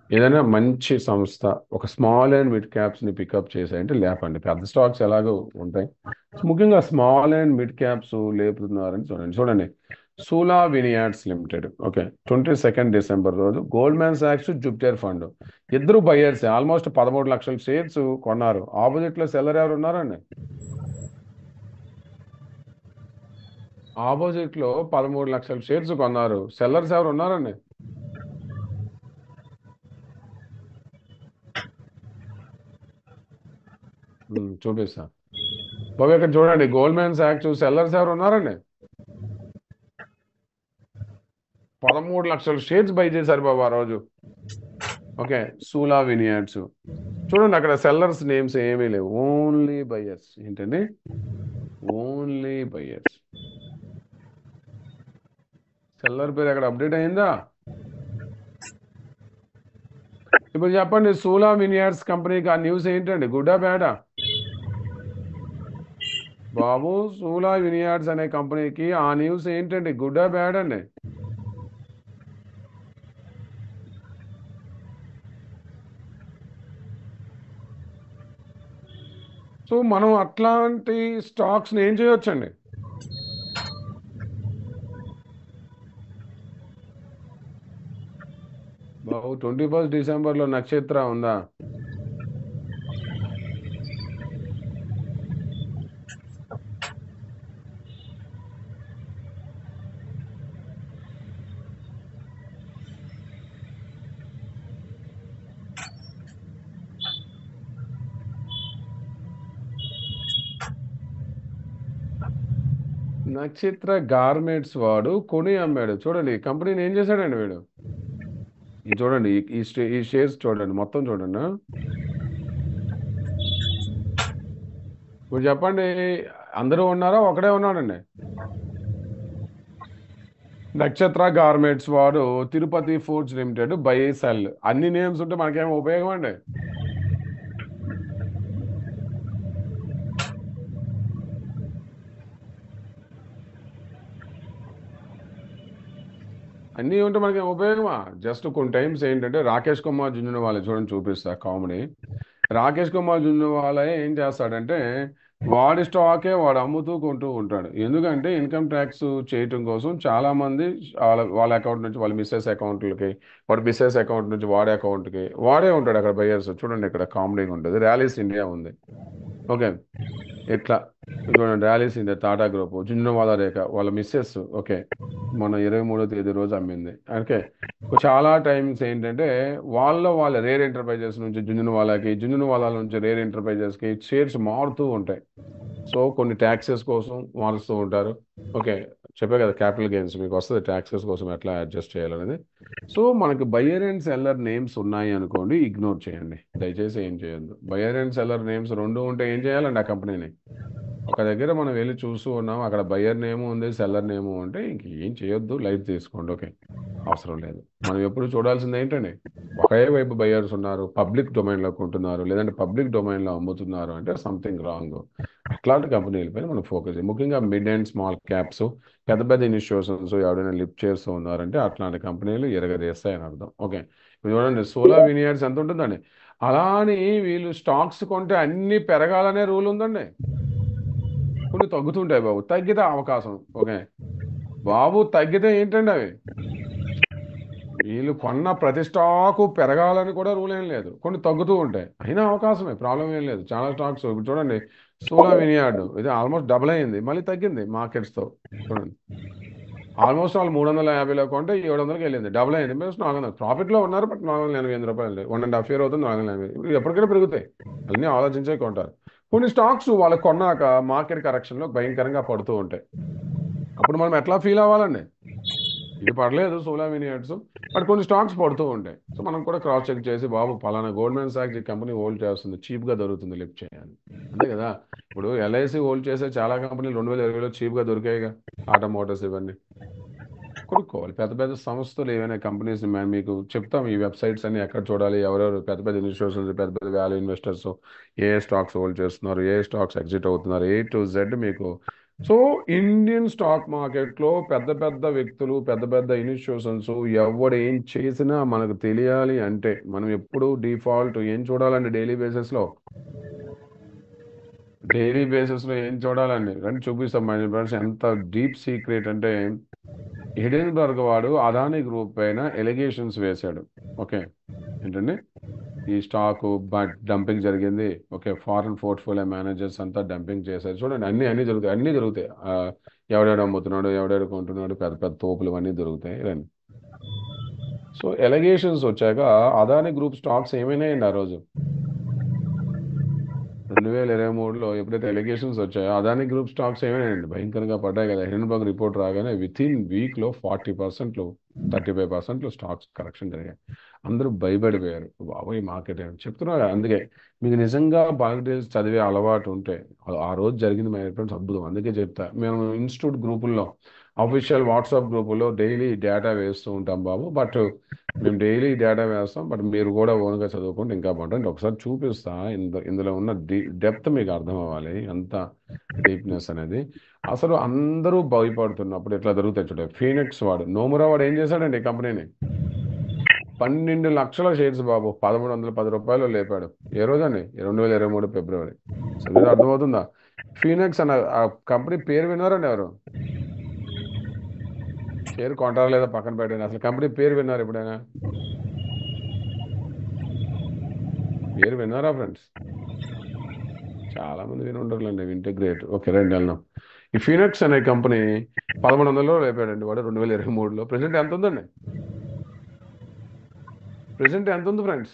ఏదైనా మంచి సంస్థ ఒక స్మాల్ అండ్ మిడ్ క్యాప్స్ని పికప్ చేసాయంటే లేపండి. పెద్ద స్టాక్స్ ఎలాగో ఉంటాయి, ముఖ్యంగా స్మాల్ అండ్ మిడ్ క్యాప్స్ లేపుతున్నారని చూడండి. Sula vineyards limited, okay, 22 December రోజు గోల్డ్మ్యాన్ సాక్స్, జూపిటర్ ఫండ్ ఇద్దరు బయ్యర్స్ ఆల్మోస్ట్ 13 లక్షల షేర్స్ కొన్నారు. ఆపోజిట్లో సెల్లర్ ఎవరు ఉన్నారండి? ఆపోజిట్లో 13 లక్షల షేర్స్ కొన్నారు, సెల్లర్స్ ఎవరు ఉన్నారండి? చూపిస్తా బాబు, ఇక్కడ చూడండి గోల్డ్మ్యాన్ సాక్స్ సెల్లర్స్ ఎవరు ఉన్నారండి? 13 లక్షల షేర్స్ బై చేశారు బాబు ఆ రోజు. ఓకే, సూలా వినియార్డ్స్ చూడండి, అక్కడ సెల్లర్స్ నేమ్స్ ఏమీ లేవు, ఓన్లీ బయ్యర్స్. ఏంటండి? Only buyers. సెల్లర్ పేరు అక్కడ అప్డేట్ అయిందా? ఇప్పుడు చెప్పండి, సూలా వినియార్డ్స్ కంపెనీకి ఆ న్యూస్ ఏంటండి, గుడ్డా బ్యాడా? బాబు, సూలా వినియార్డ్స్ అనే కంపెనీకి ఆ న్యూస్ ఏంటండి, గుడ్డా బ్యాడ్ అండి? సో మనం అట్లాంటి స్టాక్స్ని ఏం చేయొచ్చండి? బాబు, 21 డిసెంబర్లో నక్షత్ర ఉందా? నక్షత్ర గార్మెంట్స్ వాడు కొని అమ్మాడు. చూడండి ఈ కంపెనీని ఏం చేశాడండి వీడు. ఇది చూడండి, ఈ షేర్స్ చూడండి, మొత్తం చూడండి. ఇప్పుడు చెప్పండి, అందరూ ఉన్నారా, ఒకడే ఉన్నాడండి? నక్షత్ర గార్మెంట్స్ వాడు Tirupati foods limited buy sell, అన్ని నేమ్స్ ఉంటే మనకేం ఉపయోగం అండి? అన్నీ ఉంటే మనకి ఉపయోగమా? జస్ట్ కొన్ని టైమ్స్ ఏంటంటే రాకేష్ కుమార్ జుంజునవాలా చూడండి, చూపిస్తా కామెడీ. రాకేష్ కుమార్ జుంజునవాలా ఏం చేస్తాడంటే వాడి స్టాకే వాడు అమ్ముతూ కొంటూ ఉంటాడు. ఎందుకంటే ఇన్కమ్ ట్యాక్స్ చేయటం కోసం చాలా మంది వాళ్ళ అకౌంట్ నుంచి వాళ్ళ మిస్సెస్ అకౌంట్లకి, వాడి మిస్సెస్ అకౌంట్ నుంచి వాడే అకౌంట్కి వాడే ఉంటాడు అక్కడ బయర్స్. చూడండి ఇక్కడ కామెడీగా ఉంటుంది, ర్యాలీస్ ఇండియా ఉంది. ఓకే, ఇట్లా చూడండి ర్యాలీస్ ఇండియా, టాటా గ్రూప్, జుంజునవాలా రేఖ వాళ్ళ మిస్సెస్, ఓకే, మన 23వ తేదీ రోజు అమ్మింది. ఓకే, చాలా టైమ్స్ ఏంటంటే వాళ్ళ రేర్ ఎంటర్ప్రైజెస్ నుంచి జుంజునవాలా నుంచి రేర్ ఎంటర్ప్రైజెస్కి షేర్స్ మారుతూ ఉంటాయి. సో కొన్ని ట్యాక్సెస్ కోసం మారుస్తూ ఉంటారు. ఓకే, చెప్పే కదా క్యాపిటల్ గెయిన్స్ మీకు వస్తుంది, ట్యాక్సెస్ కోసం ఎట్లా అడ్జస్ట్ చేయాలనేది. సో మనకి బయ్యర్ అండ్ సెల్లర్ నేమ్స్ ఉన్నాయి అనుకోండి, ఇగ్నోర్ చేయండి, దయచేసి ఏం చేయొద్దు. బయ్యర్ అండ్ సెల్లర్ నేమ్స్ రెండు ఉంటే ఏం చేయాలండి? ఆ కంపెనీని ఒక దగ్గర మనం వెళ్ళి చూస్తూ ఉన్నాం, అక్కడ బయ్యర్ నేము ఉంది, సెల్లర్ నేము ఉంటే ఇంక ఏం చేయొద్దు, లైట్ తీసుకోండి. ఓకే, అవసరం లేదు. మనం ఎప్పుడు చూడాల్సింది ఏంటండి, ఒకే వైపు బయ్యర్స్ ఉన్నారు, పబ్లిక్ డొమైన్లో కొంటున్నారు, లేదంటే పబ్లిక్ డొమైన్లో అమ్ముతున్నారు అంటే సంథింగ్ రాంగ్. అట్లాంటి కంపెనీలపైన మనం ఫోకస్ చేయాలి. ముఖ్యంగా మిడ్ అండ్ స్మాల్ క్యాప్స్, పెద్ద పెద్ద ఇన్స్టిట్యూషన్స్ ఎవరైనా లిఫ్ట్ చేస్తూ ఉన్నారంటే అట్లాంటి కంపెనీలు ఎరగదీస్తాయని అర్థం. ఓకే, ఇప్పుడు చూడండి సోలా వినియర్స్ ఎంత ఉంటుందండి. అలా అని వీళ్ళు స్టాక్స్ కొంటే అన్నీ పెరగాలనే రూల్ ఉందండి. కొన్ని తగ్గుతుంటాయి బాబు, తగ్గితే అవకాశం. ఓకే బాబు, తగ్గితే ఏంటండి అవి, వీళ్ళు కొన్న ప్రతి స్టాకు పెరగాలని కూడా రూల్ ఏం లేదు, కొన్ని తగ్గుతూ ఉంటాయి, అయినా అవకాశమే, ప్రాబ్లం ఏం లేదు. చాలా స్టాక్స్ ఇప్పుడు చూడండి, సోలా వినియార్డ్ ఇది ఆల్మోస్ట్ డబుల్ అయింది, మళ్ళీ తగ్గింది మార్కెట్స్తో. చూడండి ఆల్మోస్ట్ వాళ్ళు 350లో కొంటే 700కి వెళ్ళింది, డబుల్ అయింది. మీరు 400 ప్రాఫిట్లో ఉన్నారు, బట్ 488 రూపాయలు, 1.5 ఇయర్ అవుతుంది 480. ఇప్పుడు ఎప్పటికైనా పెరుగుతాయి, అన్నీ ఆలోచించే కొంటారు. కొన్ని స్టాక్స్ వాళ్ళు కొన్నాక మార్కెట్ కరెక్షన్లో భయంకరంగా పడుతూ ఉంటాయి, అప్పుడు మనం ఎట్లా ఫీల్ అవ్వాలండి? ఇది పడలేదు సోలా వినియర్డ్స్, బట్ కొన్ని స్టాక్స్ పడుతూ ఉంటాయి. సో మనం కూడా క్రాస్ చెక్ చేసి, బాబు పలానా గోల్డ్మెన్ సాక్స్ ఈ కంపెనీ హోల్డ్ చేస్తుంది, చీప్గా దొరుకుతుంది, లిఫ్ట్ చేయాలి. అంతే కదా. ఇప్పుడు ఎల్ఐసి హోల్డ్ చేసే చాలా కంపెనీలు 2020లో చీప్గా దొరికాయిగా, టాటా మోటార్స్ ఇవన్నీ కొనుక్కోవాలి. పెద్ద పెద్ద సంస్థలు ఏవైనా కంపెనీస్ మేము మీకు చెప్తాం, ఈ వెబ్సైట్స్ అన్ని ఎక్కడ చూడాలి, ఎవరెవరు పెద్ద పెద్ద ఇన్స్టిట్యూషన్స్, పెద్ద పెద్ద వాల్యూ ఇన్వెస్టర్స్ ఏ స్టాక్స్ హోల్డ్ చేస్తున్నారు, ఏ స్టాక్స్ ఎగ్జిట్ అవుతున్నారు, A to Z మీకు. సో ఇండియన్ స్టాక్ మార్కెట్లో పెద్ద పెద్ద వ్యక్తులు, పెద్ద పెద్ద ఇన్స్టిట్యూషన్స్ ఎవడు ఏం చేసినా మనకు తెలియాలి అంటే మనం ఎప్పుడు డిఫాల్ట్ ఏం చూడాలండి? డైలీ బేసిస్లో ఏం చూడాలండి? రండి చూపిస్తాం మై ఫ్రెండ్స్, ఎంత డీప్ సీక్రెట్ అంటే హిడెన్బర్గ్ వాడు అదానీ గ్రూప్ పైన ఎలిగేషన్స్ వేశాడు. ఓకే, ఏంటండి, ఈ స్టాక్ డంపింగ్ జరిగింది. ఓకే, ఫారెన్ పోర్ట్ఫోలియో మేనేజర్స్ అంతా డంపింగ్ చేశారు. చూడండి అన్నీ జరుగుతాయి ఎవడెవడు అమ్ముతున్నాడు, ఎవడెవడు కొంటున్నాడు, పెద్ద పెద్ద తోపులు అన్నీ దొరుకుతాయి రండి. సో ఎలిగేషన్స్ వచ్చాక అదానీ గ్రూప్ స్టాక్స్ ఏమైనాయండి ఆ రోజు 2023లో ఎప్పుడైతే ఎలిగేషన్స్ వచ్చాయో అదానీ గ్రూప్ స్టాక్స్ ఏమైనాయండి? భయంకరంగా పడ్డాయి కదా. హిడెన్బర్గ్ రిపోర్ట్ రాగానే విత్ ఇన్ వీక్లో 40%, 35% స్టాక్స్ కరెక్షన్ జరిగాయి. అందరూ భయపడిపోయారు, బాబోయ్ మార్కెట్ ఏమి చెప్తున్నారు. అందుకే మీకు నిజంగా బాగా చదివే అలవాటు ఉంటే ఆ రోజు జరిగింది మై ఫ్రెండ్స్ అద్భుతం. అందుకే చెప్తా, మేము ఇన్స్టిట్యూట్ గ్రూపుల్లో, అఫీషియల్ వాట్సాప్ గ్రూపుల్లో డైలీ డేటా వేస్తూ ఉంటాం బాబు. బట్ మేము డైలీ డేటా వేస్తాం, బట్ మీరు కూడా ఓన్గా చదువుకుంటే ఇంకా బాగుంటుంది. ఒకసారి చూపిస్తా, ఇందులో ఉన్న డెప్త్ మీకు అర్థం అవ్వాలి, ఎంత డీప్నెస్ అనేది. అసలు అందరూ భయపడుతున్నప్పుడు ఎట్లా జరుగుతాయి చూడండి. ఫీనిక్స్ వాడు, నోమురా వాడు ఏం చేశాడండి కంపెనీని? 12 లక్షల షేర్స్ బాబు 1,310 రూపాయలు లేపాడు. ఏ రోజండి? 2023 ఫిబ్రవరి. అసలు మీరు అర్థమవుతుందా? ఫీనిక్స్ అన్న ఆ కంపెనీ పేరు విన్నారండి ఎవరు? షేర్ కొంటారా లేదా పక్కన పెట్టండి, అసలు కంపెనీ పేరు విన్నారు ఎప్పుడైనా? పేరు విన్నారా ఫ్రెండ్స్? చాలా మంది విని ఉండరులేండి, వింటే గ్రేట్. ఓకే రండి వెళ్దాం. ఈ ఫీనిక్స్ అనే కంపెనీ 1,100లో లేపాడండి వాడు 2023లో. ప్రెసెంట్ ఎంత ఉందండి? ప్రెసెంట్ ఎంత ఉంది ఫ్రెండ్స్?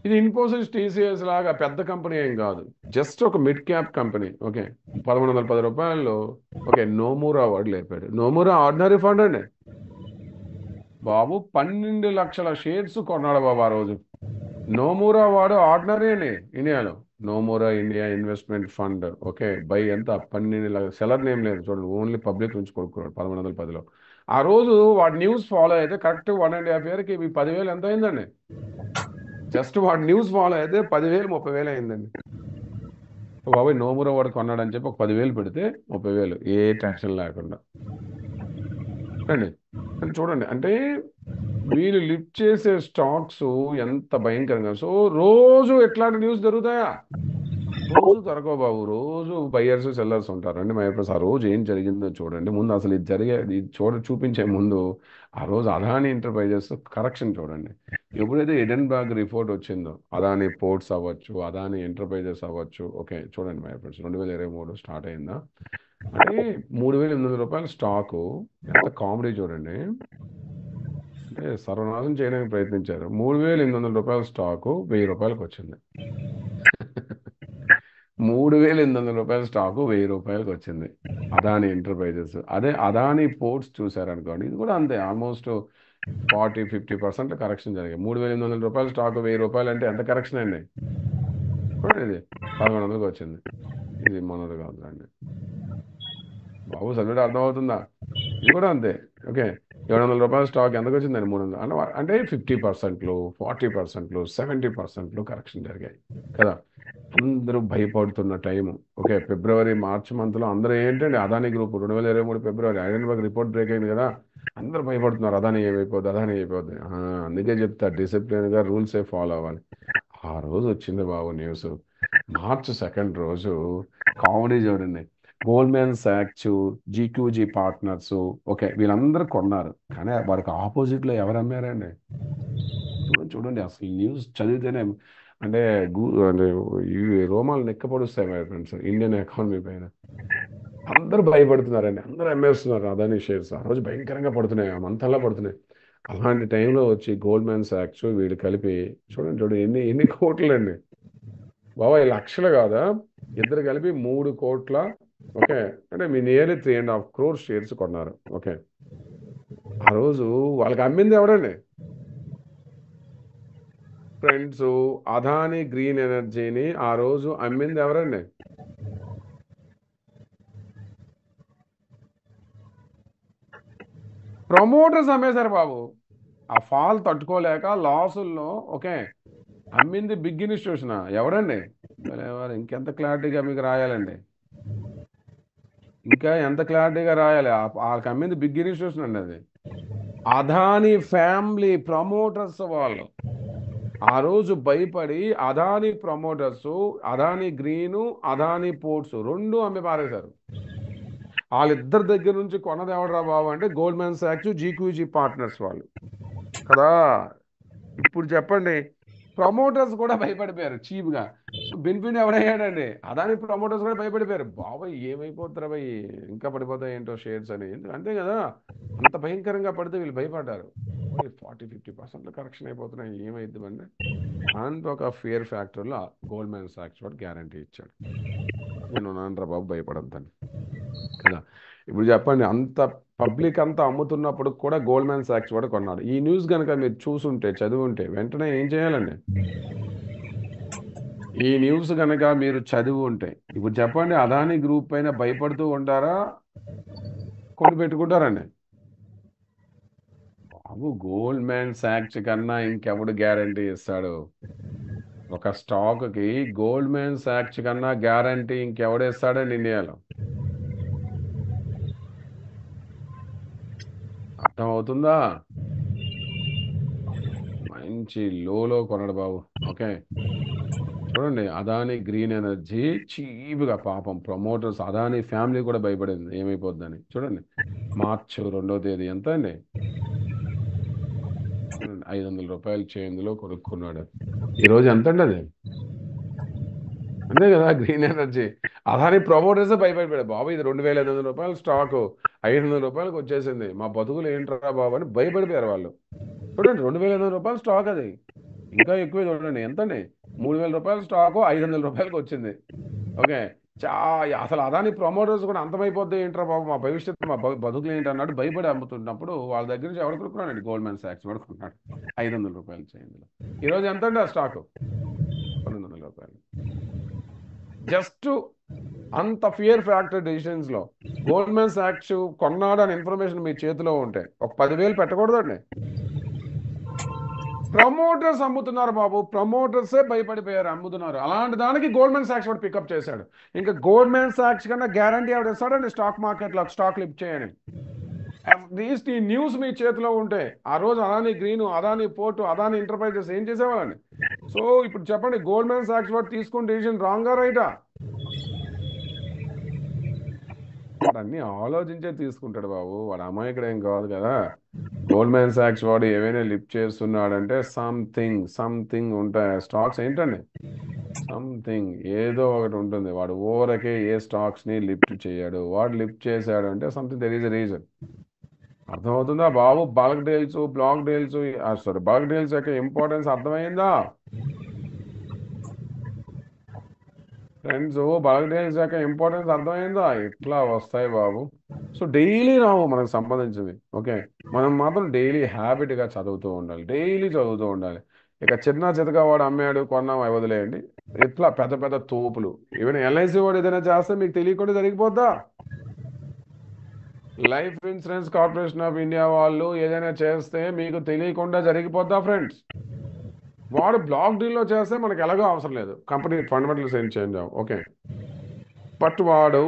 ఇది ఇన్ఫోసిస్, TCS లాగా పెద్ద కంపెనీ ఏం కాదు, జస్ట్ ఒక మిడ్ క్యాప్ కంపెనీ. ఓకే, 1,110 రూపాయల్లో. ఓకే, నోమురా వాడు లేపాడు. నోమురా ఆర్డినరీ ఫండ్ అండి బాబు, 12 లక్షల షేర్స్ కొన్నాడు బాబు ఆ రోజు. నోమురా వాడు ఆర్డినరీ అండి ఇండియాలో, Nomura India investment fund. Okay, by ఎంత? 12 లక్షల, సెలర్ నేమ్ లేదు చూడండి, ఓన్లీ పబ్లిక్ నుంచి కొనుక్కున్నాడు 1110లో. ఆ రోజు వాడి న్యూస్ ఫాలో అయితే కరెక్ట్ 1.5 ఇయర్కి ఈ 10,000 ఎంత అయిందండి? జస్ట్ వాడు న్యూస్ ఫాలో అయితే 10,000, 30,000 అయిందండి. బాబాయ్ నోమురా వాడు కొన్నాడని చెప్పి ఒక 10,000 పెడితే 30,000, ఏ టెన్షన్ లేకుండా. రండి చూడండి, అంటే వీళ్ళు లిఫ్ట్ చేసే స్టాక్స్ ఎంత భయంకరంగా. సో రోజు ఎట్లాంటి న్యూస్ జరుగుతాయా? రోజు దొరకవు బాబు, రోజు బయ్యర్స్ సెల్లర్స్ ఉంటారండి మైప్రస్. ఆ రోజు ఏం జరిగిందో చూడండి ముందు. అసలు ఇది చూపించే ముందు ఆ రోజు అదాని ఎంటర్ప్రైజెస్ కరెక్షన్ చూడండి. ఎప్పుడైతే ఎడెన్బర్గ్ రిపోర్ట్ వచ్చిందో, అదాని పోర్ట్స్ అవ్వచ్చు, అదాని ఎంటర్ప్రైజెస్ అవ్వచ్చు, ఓకే చూడండి మై ఫ్రెండ్స్, 2023 స్టార్ట్ అయిందా అంటే 3,800 రూపాయల స్టాకు. ఎంత కామెడీ చూడండి. అంటే సర్వనాశనం చేయడానికి ప్రయత్నించారు. 3,800 రూపాయల స్టాకు 1,000 రూపాయలకు వచ్చింది. 3,800 రూపాయల స్టాకు 1,000 రూపాయలకు వచ్చింది అదాని ఎంటర్ప్రైజెస్. అదే అదాని పోర్ట్స్ చూసారనుకోండి, ఇది కూడా అంతే, ఆల్మోస్ట్ 40-50% కరెక్షన్ జరిగాయి. 3,800 రూపాయల స్టాక్ 1,000 రూపాయలు అంటే ఎంత కరెక్షన్ అండి చూడండి. ఇది 1,100కి వచ్చింది. ఇది మనది కాదు అండి బాబు, చదివితే అర్థమవుతుందా? ఇది కూడా అంతే. ఓకే, 700 రూపాయల స్టాక్ ఎంతకు వచ్చిందండి? 300. అంటే 50%లు, 40%లు, 70%లు కరెక్షన్ జరిగాయి కదా. అందరూ భయపడుతున్న టైము. ఓకే, ఫిబ్రవరి మార్చ్ మంత్లో అందరూ ఏంటండి, అదాని గ్రూప్ 2023 ఫిబ్రవరి ఐడెన్బర్గ్ రిపోర్ట్ బ్రేక్ అయింది కదా, అందరూ భయపడుతున్నారు అదాని ఏమైపోద్ది, అదాని అయిపోద్ది. అందుకే చెప్తా, డిసిప్లిన్గా రూల్సే ఫాలో అవ్వాలి. ఆ రోజు వచ్చింది బాబు న్యూస్. మార్చ్ 2 రోజు కామెడీ చూడండి. Goldman socks, GQG partners, okay వీళ్ళందరూ కొన్నారు. కానీ వారికి ఆపోజిట్లో ఎవరు అమ్మారండి? చూడండి అసలు న్యూస్ చదివితేనే అంటే అంటే ఈ రోమాలు నెక్కపొడుస్తాయి మై ఫ్రెండ్స్ ఇండియన్ ఎకానమీ పైన. అందరూ భయపడుతున్నారండి, అందరూ అమ్మేస్తున్నారు అదాని షేర్స్. ఆ రోజు భయంకరంగా పడుతున్నాయి, ఆ మంతల్లా పడుతున్నాయి. అలాంటి టైంలో వచ్చి గోల్డ్మెన్ సాక్స్ వీళ్ళు కలిపి చూడండి ఎన్ని కోట్లు అండి బాబాయ్, లక్షలు కాదా, ఇద్దరు కలిపి 3 కోట్ల, ఓకే అంటే మీ నియర్లీ 3.5 crore షేర్స్ కొన్నారు. ఓకే, ఆ రోజు వాళ్ళకి అమ్మింది ఎవడండి ఫ్రెండ్స్? అదాని గ్రీన్ ఎనర్జీని ఆ రోజు అమ్మింది ఎవరండి? ప్రమోటర్స్ అమ్మేశారు బాబు. ఆ ఫాల్ తట్టుకోలేక లాసుల్లో, ఓకే అమ్మింది బిగ్ ఇన్స్టిట్యూషన్. ఎవరండి? ఇంకెంత క్లారిటీగా మీకు రాయాలండి, ఇంకా ఎంత క్లారిటీగా రాయాలి? వాళ్ళకి అమ్మింది బిగ్ ఇన్స్టిట్యూషన్ అండి. అది అదాని ఫ్యామిలీ ప్రమోటర్స్ వాళ్ళు. ఆ రోజు భయపడి Adani promoters, Adani green, Adani ports 2 అమ్మి పారేశారు. వాళ్ళిద్దరి దగ్గర నుంచి కొన్నది ఎవడరా బాబు అంటే గోల్డ్మెన్ సాక్స్, జీక్యూజీ పార్ట్నర్స్ వాళ్ళు కదా. ఇప్పుడు చెప్పండి, ప్రమోటర్స్ కూడా భయపడిపోయారు చీప్గా. సో బెనిఫిట్ ఎవరయ్యాడండి? అదాని ప్రమోటర్స్ కూడా భయపడిపోయారు. బాబాయ్ ఏమైపోతారా భయ్, ఇంకా పడిపోతాయి ఏంటో షేర్స్ అని. అంతే కదా, అంత భయంకరంగా పడితే వీళ్ళు భయపడ్డారు. 40-50% కరెక్షన్ అయిపోతున్నాయి, ఏమైద్ది అండి అంత ఒక ఫియర్ ఫ్యాక్టర్లో గోల్డ్మెన్ సాక్స్ వాడు గ్యారంటీ ఇచ్చాడు. నేను నాన్నరా బాబు భయపడద్దని కదా. ఇప్పుడు చెప్పండి, అంత పబ్లిక్ అంతా అమ్ముతున్నప్పుడు కూడా గోల్డ్మెన్ సాక్స్ వాడు కొన్నాడు. ఈ న్యూస్ కనుక మీరు చూసుంటే, చదివి వెంటనే ఏం చేయాలండి? ఈ న్యూస్ కనుక మీరు చదివి ఉంటే, ఇప్పుడు చెప్పండి, అదాని గ్రూప్ పైన భయపడుతూ ఉంటారా, కొని పెట్టుకుంటారండి? బాబు గోల్డ్మెన్ సాక్స్ కన్నా ఇంకెవడు గ్యారంటీ ఇస్తాడు? ఒక స్టాక్కి గోల్డ్మెన్ సాక్స్ కన్నా గ్యారంటీ ఇంకెవడు ఇస్తాడండి ఇండియాలో? అర్థమవుతుందా? మంచి లోలో కొనడు బాబు. ఓకే చూడండి, అదాని గ్రీన్ ఎనర్జీ చీప్గా పాపం ప్రమోటర్స్, అదాని ఫ్యామిలీ కూడా భయపడింది ఏమైపోద్దని. చూడండి మార్చ్ 2వ తేదీ ఎంత అండి? 500 రూపాయలు చేంజ్లో కొనుక్కున్నాడు. ఈరోజు ఎంత అండి అది? అంతే కదా, గ్రీన్ ఎనర్జీ అదాని ప్రమోటర్సే భయపడిపోయాడు. బాబు ఇది 2,500 రూపాయల స్టాకు 500 రూపాయలకు వచ్చేసింది, మా బతుకులు ఏంట్రా బాబు అని భయపడిపోయారు వాళ్ళు. చూడండి 2,500 రూపాయల స్టాక్, అది ఇంకా ఎక్కువే. చూడండి ఎంతండి, 3,000 రూపాయల స్టాకు 500 రూపాయలకు వచ్చింది. ఓకే అసలు అదాని ప్రమోటర్స్ కూడా అంతమైపోద్ది ఏంట్రా బాబు, మా భవిష్యత్తు, మా బతుకులు ఏంటి అన్నట్టు భయపడి అమ్ముతున్నప్పుడు వాళ్ళ దగ్గర నుంచి ఎవరు కొనుక్కున్నాడండి? గోల్డ్మెన్ సాక్స్ పడుకున్నాడు 500 రూపాయలు చేయండిలో. ఈరోజు ఎంత అండి ఆ స్టాకు? 1,200 రూపాయలు. జస్ట్ అంత ఫియర్ ఫ్యాక్టర్ డెసిషన్స్లో గోల్డ్మెన్ సాక్స్ కొన్నాడు అని ఇన్ఫర్మేషన్ మీ చేతిలో ఉంటే ఒక 10,000 పెట్టకూడదండి? ప్రమోటర్స్ అమ్ముతున్నారు బాబు, ప్రమోటర్సే భయపడిపోయారు, అమ్ముతున్నారు. అలాంటి దానికి గోల్డ్మెన్ సాక్స్ వాడు పికప్ చేశాడు. ఇంకా గోల్డ్మెన్ సాక్స్ కన్నా గ్యారంటీ ఎవడు ఇస్తాడండి స్టాక్ మార్కెట్లో స్టాక్ లిఫ్ట్ చేయని? అట్లీస్ట్ ఈ న్యూస్ మీ చేతిలో ఉంటే ఆ రోజు Adani green, Adani port, Adani enterprises ఏం చేసేవాళ్ళండి? సో ఇప్పుడు చెప్పండి, గోల్డ్మెన్ సాక్స్ వాడు తీసుకున్న డిసిషన్ రాంగా రైటా? వాడు అన్ని ఆలోచించే తీసుకుంటాడు బాబు, వాడు అమాయకుడు ఏం కాదు కదా. గోల్డ్మెన్ సాక్స్ వాడు ఏమైనా లిఫ్ట్ చేస్తున్నాడంటే సంథింగ్ ఉంటాయి స్టాక్స్ ఏంటండి, సంథింగ్ ఏదో ఒకటి ఉంటుంది. వాడు ఓవరకే ఏ స్టాక్స్ ని లిఫ్ట్ చేయడు, వాడు లిఫ్ట్ చేశాడు అంటే something there is a reason. అర్థమవుతుందా బాబు? Bulk deals, block deals, sorry bulk deals యొక్క ఇంపార్టెన్స్ అర్థమైందా ఫ్రెండ్స్? బల్క్ డీల్స్ యొక్క ఇంపార్టెన్స్ అర్థమైందా? ఇట్లా వస్తాయి బాబు. సో డైలీ రావు మనకు సంబంధించింది. ఓకే, మనం మాత్రం డైలీ హ్యాబిట్గా చదువుతూ ఉండాలి, డైలీ చదువుతూ ఉండాలి. ఇక చిన్న చితక వాడు అమ్మాడు కొన్నాం అవి వదిలేయండి. ఇట్లా పెద్ద పెద్ద తోపులు, ఈవెన్ ఎల్ఐసి వాడు ఏదైనా చేస్తే మీకు తెలియకుండా జరిగిపోద్దా? Life insurance corporation of India వాళ్ళు ఏదైనా చేస్తే మీకు తెలియకుండా జరిగిపోద్దా ఫ్రెండ్స్? వాడు బ్లాక్ డీల్లో చేస్తే మనకు ఎలాగో అవసరం లేదు, కంపెనీ ఫండమెంటల్స్ ఏం చేంజ్ అవ్వం. ఓకే, బట్ వాడు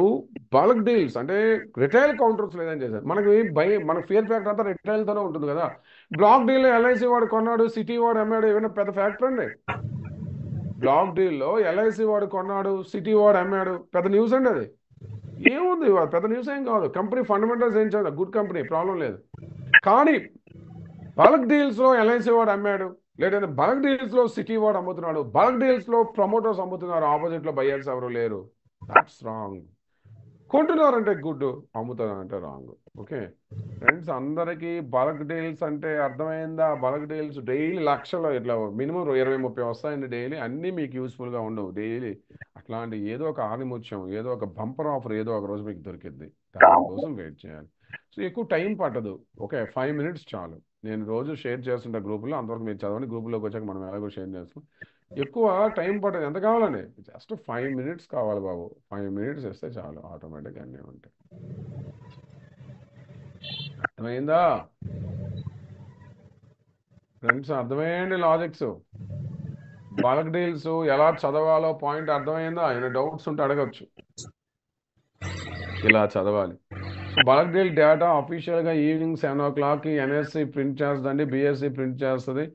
బల్క్ డీల్స్ అంటే రిటైల్ కౌంటర్స్ లేదని చేశారు. మనకు ఫియర్ ఫ్యాక్టర్ అంతా రిటైల్తోనే ఉంటుంది కదా. బ్లాక్ డీల్ ఎల్ఐసి వాడు కొన్నాడు, సిటీ వాడు అమ్మాడు, ఏమైనా పెద్ద ఫ్యాక్టర్ అండి? బ్లాక్ డీల్లో ఎల్ఐసి వాడు కొన్నాడు, సిటీ వాడు అమ్మాడు, పెద్ద న్యూస్ అండి అది. ఏముంది, పెద్ద న్యూస్ ఏం కాదు, కంపెనీ ఫండమెంటల్స్ ఏం చదువు, గుడ్ కంపెనీ, ప్రాబ్లం లేదు. కానీ బల్క్ డీల్స్ లో ఎల్ఐసి వాడు అమ్మాడు, లేదంటే బల్క్ డీల్స్ లో సిటీ వాడు అమ్ముతున్నాడు, బల్క్ డీల్స్ లో ప్రమోటర్స్ అమ్ముతున్నారు, ఆపోజిట్ లో బయ్యర్స్ ఎవరు లేరు, దాట్స్ రాంగ్. కొంటున్నారంటే గుడ్, అమ్ముతున్నారంటే రాంగ్. ఓకే ఫ్రెండ్స్, అందరికీ బల్క్ డీల్స్ అంటే అర్థమైందా? బల్క్ డీల్స్ డైలీ లక్షలు ఇట్లా మినిమం 20-30 వస్తాయండి డైలీ. అన్నీ మీకు యూస్ఫుల్గా ఉండవు డైలీ. అట్లాంటి ఏదో ఒక ఆనిముత్యం, ఏదో ఒక బంపర్ ఆఫర్ ఏదో ఒక రోజు మీకు దొరికిద్ది, దానికోసం వెయిట్ చేయాలి. సో ఎక్కువ టైం పట్టదు, ఓకే 5 మినిట్స్ చాలు. నేను రోజు షేర్ చేస్తుంటా గ్రూపులో, అంతవరకు మీరు చదవండి, గ్రూపులోకి వచ్చాక మనం ఎలాగో షేర్ చేస్తాం. ఎక్కువ టైం పట్టదు, ఎంత కావాలండి, జస్ట్ 5 మినిట్స్ కావాలి బాబు. 5 మినిట్స్ ఇస్తే చాలు, ఆటోమేటిక్గా అన్నీ ఉంటాయి. అర్థమైందా ఫ్రెండ్స్? అర్థమయ్యండి లాజిక్స్. బల్క్ డీల్స్ ఎలా చదవాలో పాయింట్ అర్థమైందా? ఏమైనా డౌట్స్ ఉంటే అడగచ్చు. ఇలా చదవాలి. సో బల్క్ డీల్ డేటా అఫీషియల్గా ఈవినింగ్ 7 o'clockకి ఎన్ఎస్సి ప్రింట్ చేస్తుందండి, బిఎస్సి ప్రింట్ చేస్తుంది.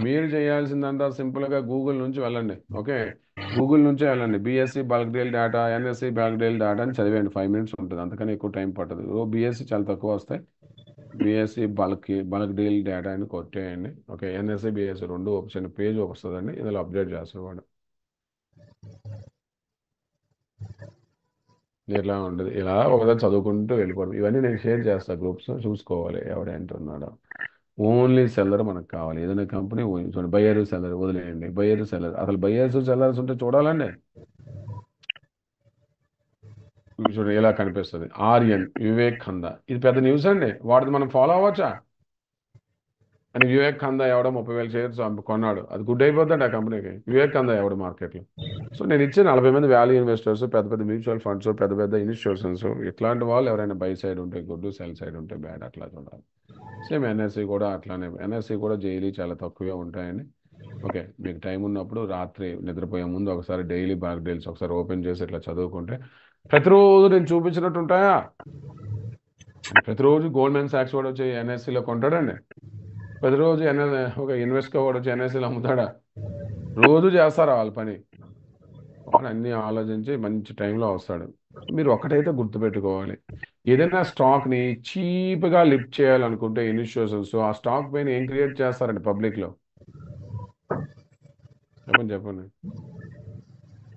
మీరు చేయాల్సిందంతా సింపుల్గా గూగుల్ నుంచి వెళ్ళండి. ఓకే, గూగుల్ నుంచే వెళ్ళండి, BSE bulk deal data, NSE bulk deal data అని చదివేయండి. 5 మినిట్స్ ఉంటుంది, అంతకని ఎక్కువ టైం పట్టదు. బిఎస్సి చాలా తక్కువ వస్తాయి. బిఎస్సి బల్క్ డీల్ డేటా అని కొట్టేయండి. ఓకే, ఎన్ఎస్సి బిఎస్సి రెండు ఆప్షన్ పేజ్ వస్తుందండి, ఇందులో అప్డేట్ చేసేవాడు. ఇట్లా ఉంటుంది, ఇలా ఒకసారి చదువుకుంటూ వెళ్ళిపోవడం. ఇవన్నీ నేను షేర్ చేస్తాను గ్రూప్స్, చూసుకోవాలి ఎవడంటున్నాడో. ఓన్లీ సెల్లర్ మనకు కావాలి, ఏదైనా కంపెనీ చూడండి, బయ్యర్ సెల్లర్ వదిలేయండి, బయ్యర్ సెల్లర్, అసలు బయ్యర్స్ సెల్లర్స్ ఉంటే చూడాలండి. చూడండి ఇలా కనిపిస్తుంది, ఆర్యన్ వివేక్ ఖందా, ఇది పెద్ద న్యూస్ అండి, వాటిని మనం ఫాలో అవ్వచ్చా? అని వివేక్ ఖందా ఎవడో 30,000 షేర్స్ కొన్నాడు, అది గుడ్ అయిపోద్దండి ఆ కంపెనీకి. వివేక్ ఖందా ఎవడు మార్కెట్లో? సో నేను ఇచ్చే 40 మంది వాల్యూ ఇన్వెస్టర్స్, పెద్ద పెద్ద మ్యూచువల్ ఫండ్స్, పెద్ద పెద్ద ఇన్స్టిట్యూషన్స్, ఇట్లాంటి వాళ్ళు ఎవరైనా బై సైడ్ ఉంటే గుడ్, సెల్ సైడ్ ఉంటే బ్యాడ్, అట్లా చూడాలి. సేమ్ ఎన్ఎస్సి కూడా అట్లానే, ఎన్ఎస్సి కూడా డైలీ చాలా తక్కువే ఉంటాయండి. ఓకే, మీకు టైం ఉన్నప్పుడు రాత్రి నిద్రపోయే ముందు ఒకసారి డైలీ బాగా డీల్స్ ఒకసారి ఓపెన్ చేసి ఇట్లా చదువుకుంటే ప్రతిరోజు నేను చూపించినట్టు ఉంటాయా? ప్రతిరోజు గోల్డ్మెన్ సాక్స్ కూడా వచ్చి ఎన్ఎస్సిలో కొంటాడండి, ప్రతిరోజు ఒక ఇన్వెస్ట్గా కూడా వచ్చి ఎన్ఎస్సిలో అమ్ముతాడా? రోజు చేస్తారా వాళ్ళ పని? వాడు అన్ని ఆలోచించి మంచి టైంలో వస్తాడు. మీరు ఒక్కటైతే గుర్తుపెట్టుకోవాలి, ఏదైనా స్టాక్ని చీప్గా లిఫ్ట్ చేయాలనుకుంటే ఇన్స్టిట్యూషన్స్ ఆ స్టాక్ పైన ఏం క్రియేట్ చేస్తారండి పబ్లిక్లో? చెప్పండి.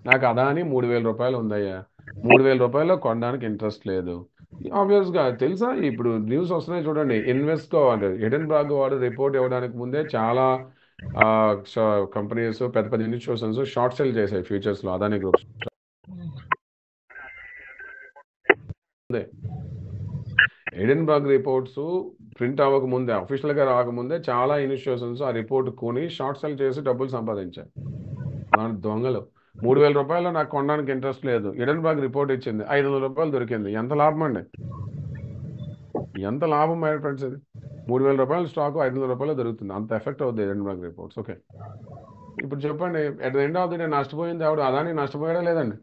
నాకు అదాని 3,000 రూపాయలు ఉందయ్యా, 3,000 రూపాయలు కొనడానికి ఇంట్రెస్ట్ లేదు. ఆబ్వియస్గా తెలుసా, ఇప్పుడు న్యూస్ వస్తున్నాయి చూడండి, ఇన్వెస్ట్కో అంటే ఎడెన్బర్గ్ వాడు రిపోర్ట్ ఇవ్వడానికి ముందే చాలా కంపెనీస్, పెద్ద పెద్ద ఇన్స్టిట్యూషన్స్ షార్ట్ సెల్ చేశాయి ఫ్యూచర్స్లో, Adani groups. Hindenburg reports print అవ్వకముందే, అఫీషియల్గా రాకముందే చాలా ఇన్స్టిట్యూషన్స్ ఆ రిపోర్ట్ కొని షార్ట్ సెల్ చేసి డబ్బులు సంపాదించాయి. అలాంటి దొంగలు. 3,000 రూపాయలు నాకు కొనడానికి ఇంట్రెస్ట్ లేదు, ఎడెన్బర్గ్ రిపోర్ట్ ఇచ్చింది, 500 రూపాయలు దొరికింది, ఎంత లాభం అండి? ఎంత లాభం మై ఫ్రెండ్స్ ఇది? 3,000 రూపాయల స్టాక్ 500 రూపాయలు దొరుకుతుంది, అంత ఎఫెక్ట్ అవుతుంది ఎడెన్బర్గ్ రిపోర్ట్స్. ఓకే, ఇప్పుడు చెప్పండి, at the end of the day నష్టపోయింది ఎవడు? అదాని నష్టపోయాడా లేదండి?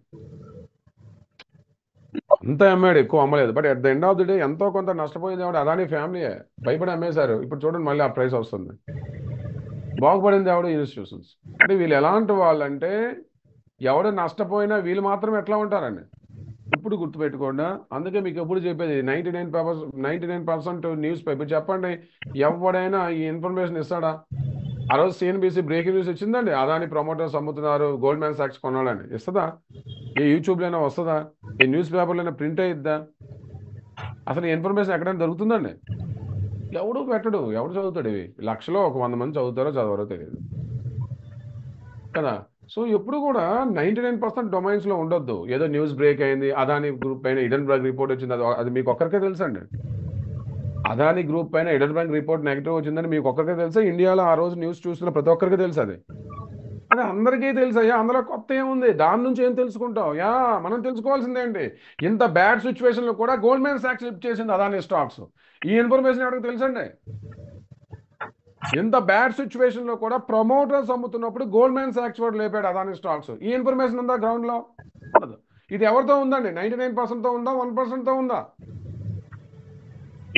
అంత అమ్మాడు, ఎక్కువ అమ్మలేదు, but at the end of the day ఎంతో కొంత నష్టపోయింది ఎవడు? అదాని ఫ్యామిలీయే, భయపడి అమ్మేశారు. ఇప్పుడు చూడండి మళ్ళీ ఆ ప్రైస్ వస్తుంది. బాగుపడింది ఎవడు? ఇన్స్టిట్యూషన్స్. అంటే వీళ్ళు ఎలాంటి వాళ్ళంటే ఎవడు నష్టపోయినా వీళ్ళు మాత్రం ఎట్లా ఉంటారండి. ఇప్పుడు గుర్తుపెట్టుకోండి. అందుకే మీకు ఎప్పుడు చెప్పేది 99% న్యూస్ పేపర్ చెప్పండి, ఎవడైనా ఈ ఇన్ఫర్మేషన్ ఇస్తాడా? ఆ రోజు సిఎన్బిసి బ్రేకింగ్ న్యూస్ ఇచ్చిందండి, అదాని ప్రమోటర్స్ అమ్ముతున్నారు, గోల్డ్మెన్ సాక్స్ కొనాలని. ఇస్తుందా? ఏ యూట్యూబ్లోనే వస్తుందా? ఏ న్యూస్ పేపర్లోనే ప్రింట్ అయ్యిద్దా? అసలు ఈ ఇన్ఫర్మేషన్ ఎక్కడైనా దొరుకుతుందండి? ఎవడు పెట్టడు, ఎవడు చదువుతాడు? ఇవి లక్షలో ఒక 100 మంది చదువుతారో చదవరో తెలియదు కదా. సో ఎప్పుడు కూడా 99% డొమైన్స్లో ఉండొద్దు. ఏదో న్యూస్ బ్రేక్ అయింది, అదాని గ్రూప్ పైన ఎడెన్బర్గ్ రిపోర్ట్ వచ్చింది, అది మీకు ఒక్కరికే తెలుసండి. అదాని గ్రూప్ పైన ఎడెన్బర్గ్ రిపోర్ట్ నెగిటివ్ వచ్చిందని మీకు ఒక్కరికే తెలుసా? ఇండియాలో ఆ రోజు న్యూస్ చూస్తున్న ప్రతి ఒక్కరికి తెలుసు అది. అది అందరికీ తెలుసయ్యా, అందులో కొత్త ఏముంది? దాని నుంచి ఏం తెలుసుకుంటాం? మనం తెలుసుకోవాల్సిందేంటి? ఇంత బ్యాడ్ సిచ్యువేషన్లో కూడా గోల్డ్మెన్ సాక్స్ లిఫ్ట్ చేసింది అదాని స్టాక్స్. ఈ ఇన్ఫర్మేషన్ ఎవరికి తెలుసండి? ఇంత బ్యాడ్ సిచ్యువేషన్లో కూడా ప్రమోటర్స్ అమ్ముతున్నప్పుడు గోల్డ్మెన్ సాక్స్ వాడు లేపాడు అదాని స్టాక్స్. ఈ ఇన్ఫర్మేషన్ ఉందా గ్రౌండ్లో? ఉండదు. ఇది ఎవరితో ఉందండి? 99%తో ఉందా, 1%తో ఉందా?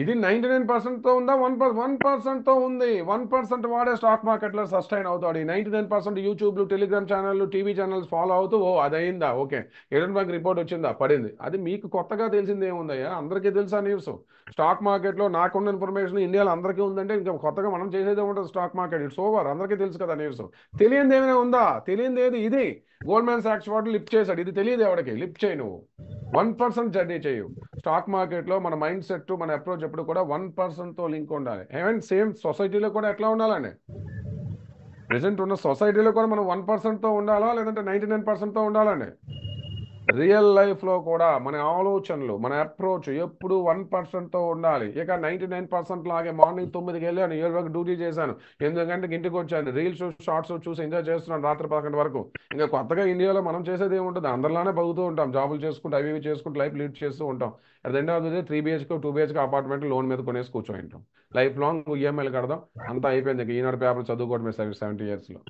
ఇది 99%తో ఉందా, 1%తో ఉంది. 1% వాడే స్టాక్ మార్కెట్లో సస్టైన్ అవుతాడు. ఈ 99% యూట్యూబ్లు, టెలిగ్రామ్ ఛానళ్ళు, టీవీ ఛానల్స్ ఫాలో అవుతూ అది అయిందా, ఓకే, ఎడెన్బర్గ్ రిపోర్ట్ వచ్చిందా, పడింది. అది మీకు కొత్తగా తెలిసింది ఏముందయ్యా? అందరికీ తెలుసా న్యూస్? స్టాక్ మార్కెట్లో నాకున్న ఇన్ఫర్మేషన్ ఇండియాలో అందరికీ ఉందంటే ఇంకా కొత్తగా మనం చేసేదే ఉంటుంది. స్టాక్ మార్కెట్ ఇట్స్ ఓవర్, అందరికీ తెలుసు కదా న్యూస్. తెలియంది ఏమైనా ఉందా? తెలియంది ఏది? ఇది గోల్డ్మెన్ సాక్స్ వాడు లిఫ్ట్ చేశాడు. ఇది తెలియదు ఎవరికి? లిఫ్ట్ చేయి నువ్వు. 1% జర్నీ చేయు. స్టాక్ మార్కెట్లో మన మైండ్ సెట్, మన అప్రోచ్ ఎప్పుడు కూడా 1%తో లింక్ ఉండాలి. ఏమంటే సేమ్ సొసైటీలో కూడా ఎట్లా ఉండాలండి? ప్రెసెంట్ ఉన్న సొసైటీలో కూడా మనం 1%తో ఉండాలా, లేదంటే 99%తో ఉండాలండి? రియల్ లైఫ్లో కూడా మన ఆలోచనలు, మన అప్రోచ్ ఎప్పుడు 1%తో ఉండాలి. ఇక 99% లాగే మార్నింగ్ 9కి వెళ్ళాను, 7 వరకు డ్యూటీ చేశాను, 8 గంటలకు ఇంటికి వచ్చాను, రీల్స్ షార్ట్స్ చూసి ఎంజాయ్ చేస్తున్నాను రాత్రి 11 వరకు. ఇంకా కొత్తగా ఇండియాలో మనం చేసేది ఏముంటుంది? అందరిలానే బతుకుతూ ఉంటాం, జాబులు చేసుకుంటూ అవి ఇవి చేసుకుంటూ లైఫ్ లీడ్ చేస్తూ ఉంటాం. At the end of the day 3 BHK 2 BHK apartment loan మీద కొనేసి కూర్చొని ఉంటాం. లైఫ్ లాంగ్ ఈఎంఐలు కడదాం, అంతా అయిపోయింది. ఈనాడు పేపర్ చదువుకోవడమే 70 yearsలో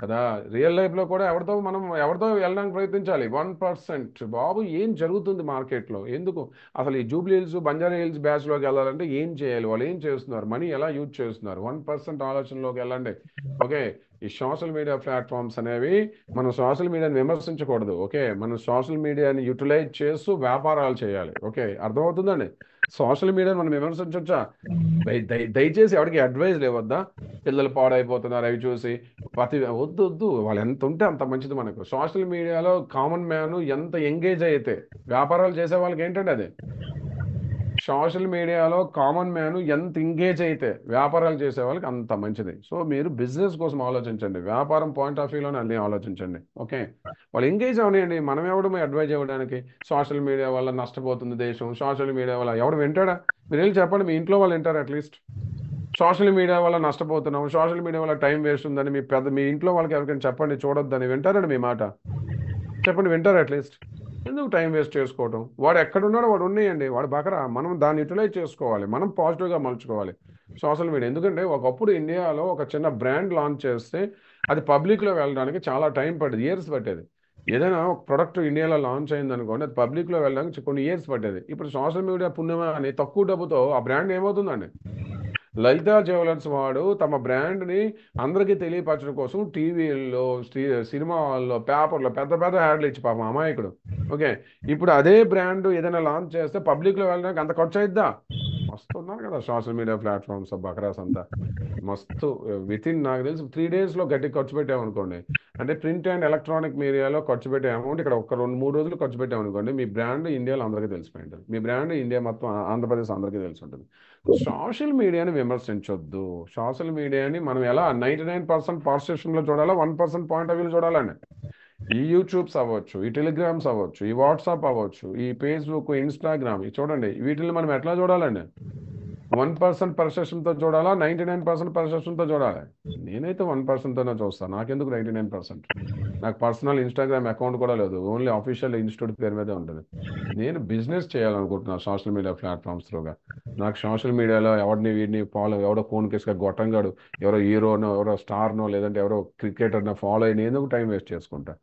కదా. రియల్ లైఫ్లో కూడా ఎవరితో వెళ్ళడానికి ప్రయత్నించాలి? 1%. బాబు ఏం జరుగుతుంది మార్కెట్లో? ఎందుకు అసలు ఈ జూబ్లీ హిల్స్, బంజారా హిల్స్ బ్యాచ్లోకి వెళ్ళాలంటే ఏం చేయాలి? వాళ్ళు ఏం చేస్తున్నారు? మనీ ఎలా యూజ్ చేస్తున్నారు? 1% ఆలోచనలోకి వెళ్ళండి. ఓకే, ఈ సోషల్ మీడియా ప్లాట్ఫామ్స్ అనేవి, మనం సోషల్ మీడియాని విమర్శించకూడదు. ఓకే, మనం సోషల్ మీడియాని యూటిలైజ్ చేస్తూ వ్యాపారాలు చేయాలి. ఓకే, అర్థమవుతుందండి? సోషల్ మీడియాని మనం విమర్శించవచ్చా? దయచేసి ఎవరికి అడ్వైజ్ లేవద్దా? పిల్లలు పాడైపోతున్నారు అవి చూసి. వద్దు వద్దు, వాళ్ళు ఎంత ఉంటే అంత మంచిది మనకు. సోషల్ మీడియాలో కామన్ మ్యాన్ ఎంత ఎంగేజ్ అయితే, వ్యాపారాలు చేసే వాళ్ళకి ఏంటంటే అది, సోషల్ మీడియాలో కామన్ మ్యాన్ ఎంత ఎంగేజ్ అయితే వ్యాపారాలు చేసే వాళ్ళకి అంత మంచిది. సో మీరు బిజినెస్ కోసం ఆలోచించండి, వ్యాపారం పాయింట్ ఆఫ్ వ్యూలోనే అన్నీ ఆలోచించండి. ఓకే, వాళ్ళు ఎంగేజ్ అవనియండి, మనం ఎవడు మీ అడ్వైజ్ ఇవ్వడానికి? సోషల్ మీడియా వల్ల నష్టపోతుంది దేశం, సోషల్ మీడియా వల్ల ఎవడు వింటాడా? మీరు వెళ్ళి చెప్పండి, మీ ఇంట్లో వాళ్ళు వింటారు అట్లీస్ట్. సోషల్ మీడియా వల్ల నష్టపోతున్నాం, సోషల్ మీడియా వల్ల టైం వేస్ట్ ఉందని మీ ఇంట్లో వాళ్ళకి ఎవరికైనా చెప్పండి, చూడొద్దని. వింటారండి మీ మాట? చెప్పండి, వింటారు అట్లీస్ట్? ఎందుకు టైం వేస్ట్ చేసుకోవటం? వాడు ఎక్కడున్నాడో వాడు ఉన్నాయండి, వాడు బకరా. మనం దాన్ని యూటిలైజ్ చేసుకోవాలి, మనం పాజిటివ్గా మలుచుకోవాలి సోషల్ మీడియా. ఎందుకంటే ఒకప్పుడు ఇండియాలో ఒక చిన్న బ్రాండ్ లాంచ్ చేస్తే అది పబ్లిక్లో వెళ్ళడానికి చాలా టైం పట్టేది, ఇయర్స్ పట్టేది. ఏదైనా ఒక ప్రొడక్ట్ ఇండియాలో లాంచ్ అయింది అనుకోండి, అది పబ్లిక్లో వెళ్ళడానికి కొన్ని ఇయర్స్ పట్టేది. ఇప్పుడు సోషల్ మీడియా పుణ్యమా అని తక్కువ డబ్బుతో ఆ బ్రాండ్ ఏమవుతుందండి? లలితా జ్యువెలర్స్ వాడు తమ బ్రాండ్ని అందరికీ తెలియపరచడం కోసం టీవీల్లో, సినిమా హాల్లో, పేపర్లో పెద్ద పెద్ద యాడ్లు ఇచ్చి పాపం అమాయకుడు. ఓకే, ఇప్పుడు అదే బ్రాండ్ ఏదైనా లాంచ్ చేస్తే పబ్లిక్లో వెళ్ళడానికి అంత ఖర్చు అయిద్దా? మస్తు ఉన్నారు కదా సోషల్ మీడియా ప్లాట్ఫామ్స్ బకరాస్ అంతా. మస్తు వితిన్ నాకు తెలిసి 3 daysలో గట్టి ఖర్చు పెట్టామనుకోండి, అంటే ప్రింట్ అండ్ ఎలక్ట్రానిక్ మీడియాలో ఖర్చు పెట్టే అమౌంట్ ఇక్కడ ఒక 2-3 రోజులు ఖర్చు పెట్టామనుకోండి, మీ బ్రాండ్ ఇండియాలో అందరికీ తెలిసిపోయి ఉంటుంది, మీ బ్రాండ్ ఇండియా మొత్తం ఆంధ్రప్రదేశ్ అందరికీ తెలిసి ఉంటుంది. సోషల్ మీడియాని విమర్శించొద్దు. సోషల్ మీడియాని మనం ఎలా 99% పాజిటివ్లో చూడాలా, 1% పాయింట్ ఆఫ్ వ్యూలో చూడాలండి. ఈ యూట్యూబ్స్ అవ్వచ్చు, ఈ టెలిగ్రామ్స్ అవ్వచ్చు, ఈ వాట్సాప్ అవ్వచ్చు, ఈ ఫేస్బుక్, ఇన్స్టాగ్రామ్, ఇవి చూడండి, వీటిని మనం ఎట్లా చూడాలండి? 1% పర్సెప్షన్తో చూడాలా, 99% పర్సెప్షన్తో చూడాలి? నేనైతే 1%తోనే చూస్తాను, నాకెందుకు 99%? నాకు పర్సనల్ ఇన్స్టాగ్రామ్ అకౌంట్ కూడా లేదు, ఓన్లీ ఆఫీషియల్ ఇన్స్టిట్యూట్ పేరు మీదే ఉంటుంది. నేను బిజినెస్ చేయాలనుకుంటున్నాను సోషల్ మీడియా ప్లాట్ఫామ్స్లోగా. నాకు సోషల్ మీడియాలో ఎవరిని వీడిని ఫాలో, ఎవడో ఫోన్ కేసుగా గొట్టంగాడు, ఎవరో హీరోనో, ఎవరో స్టార్నో, లేదంటే ఎవరో క్రికెటర్నో ఫాలో అయిన ఎందుకు టైం వేస్ట్ చేసుకుంటా?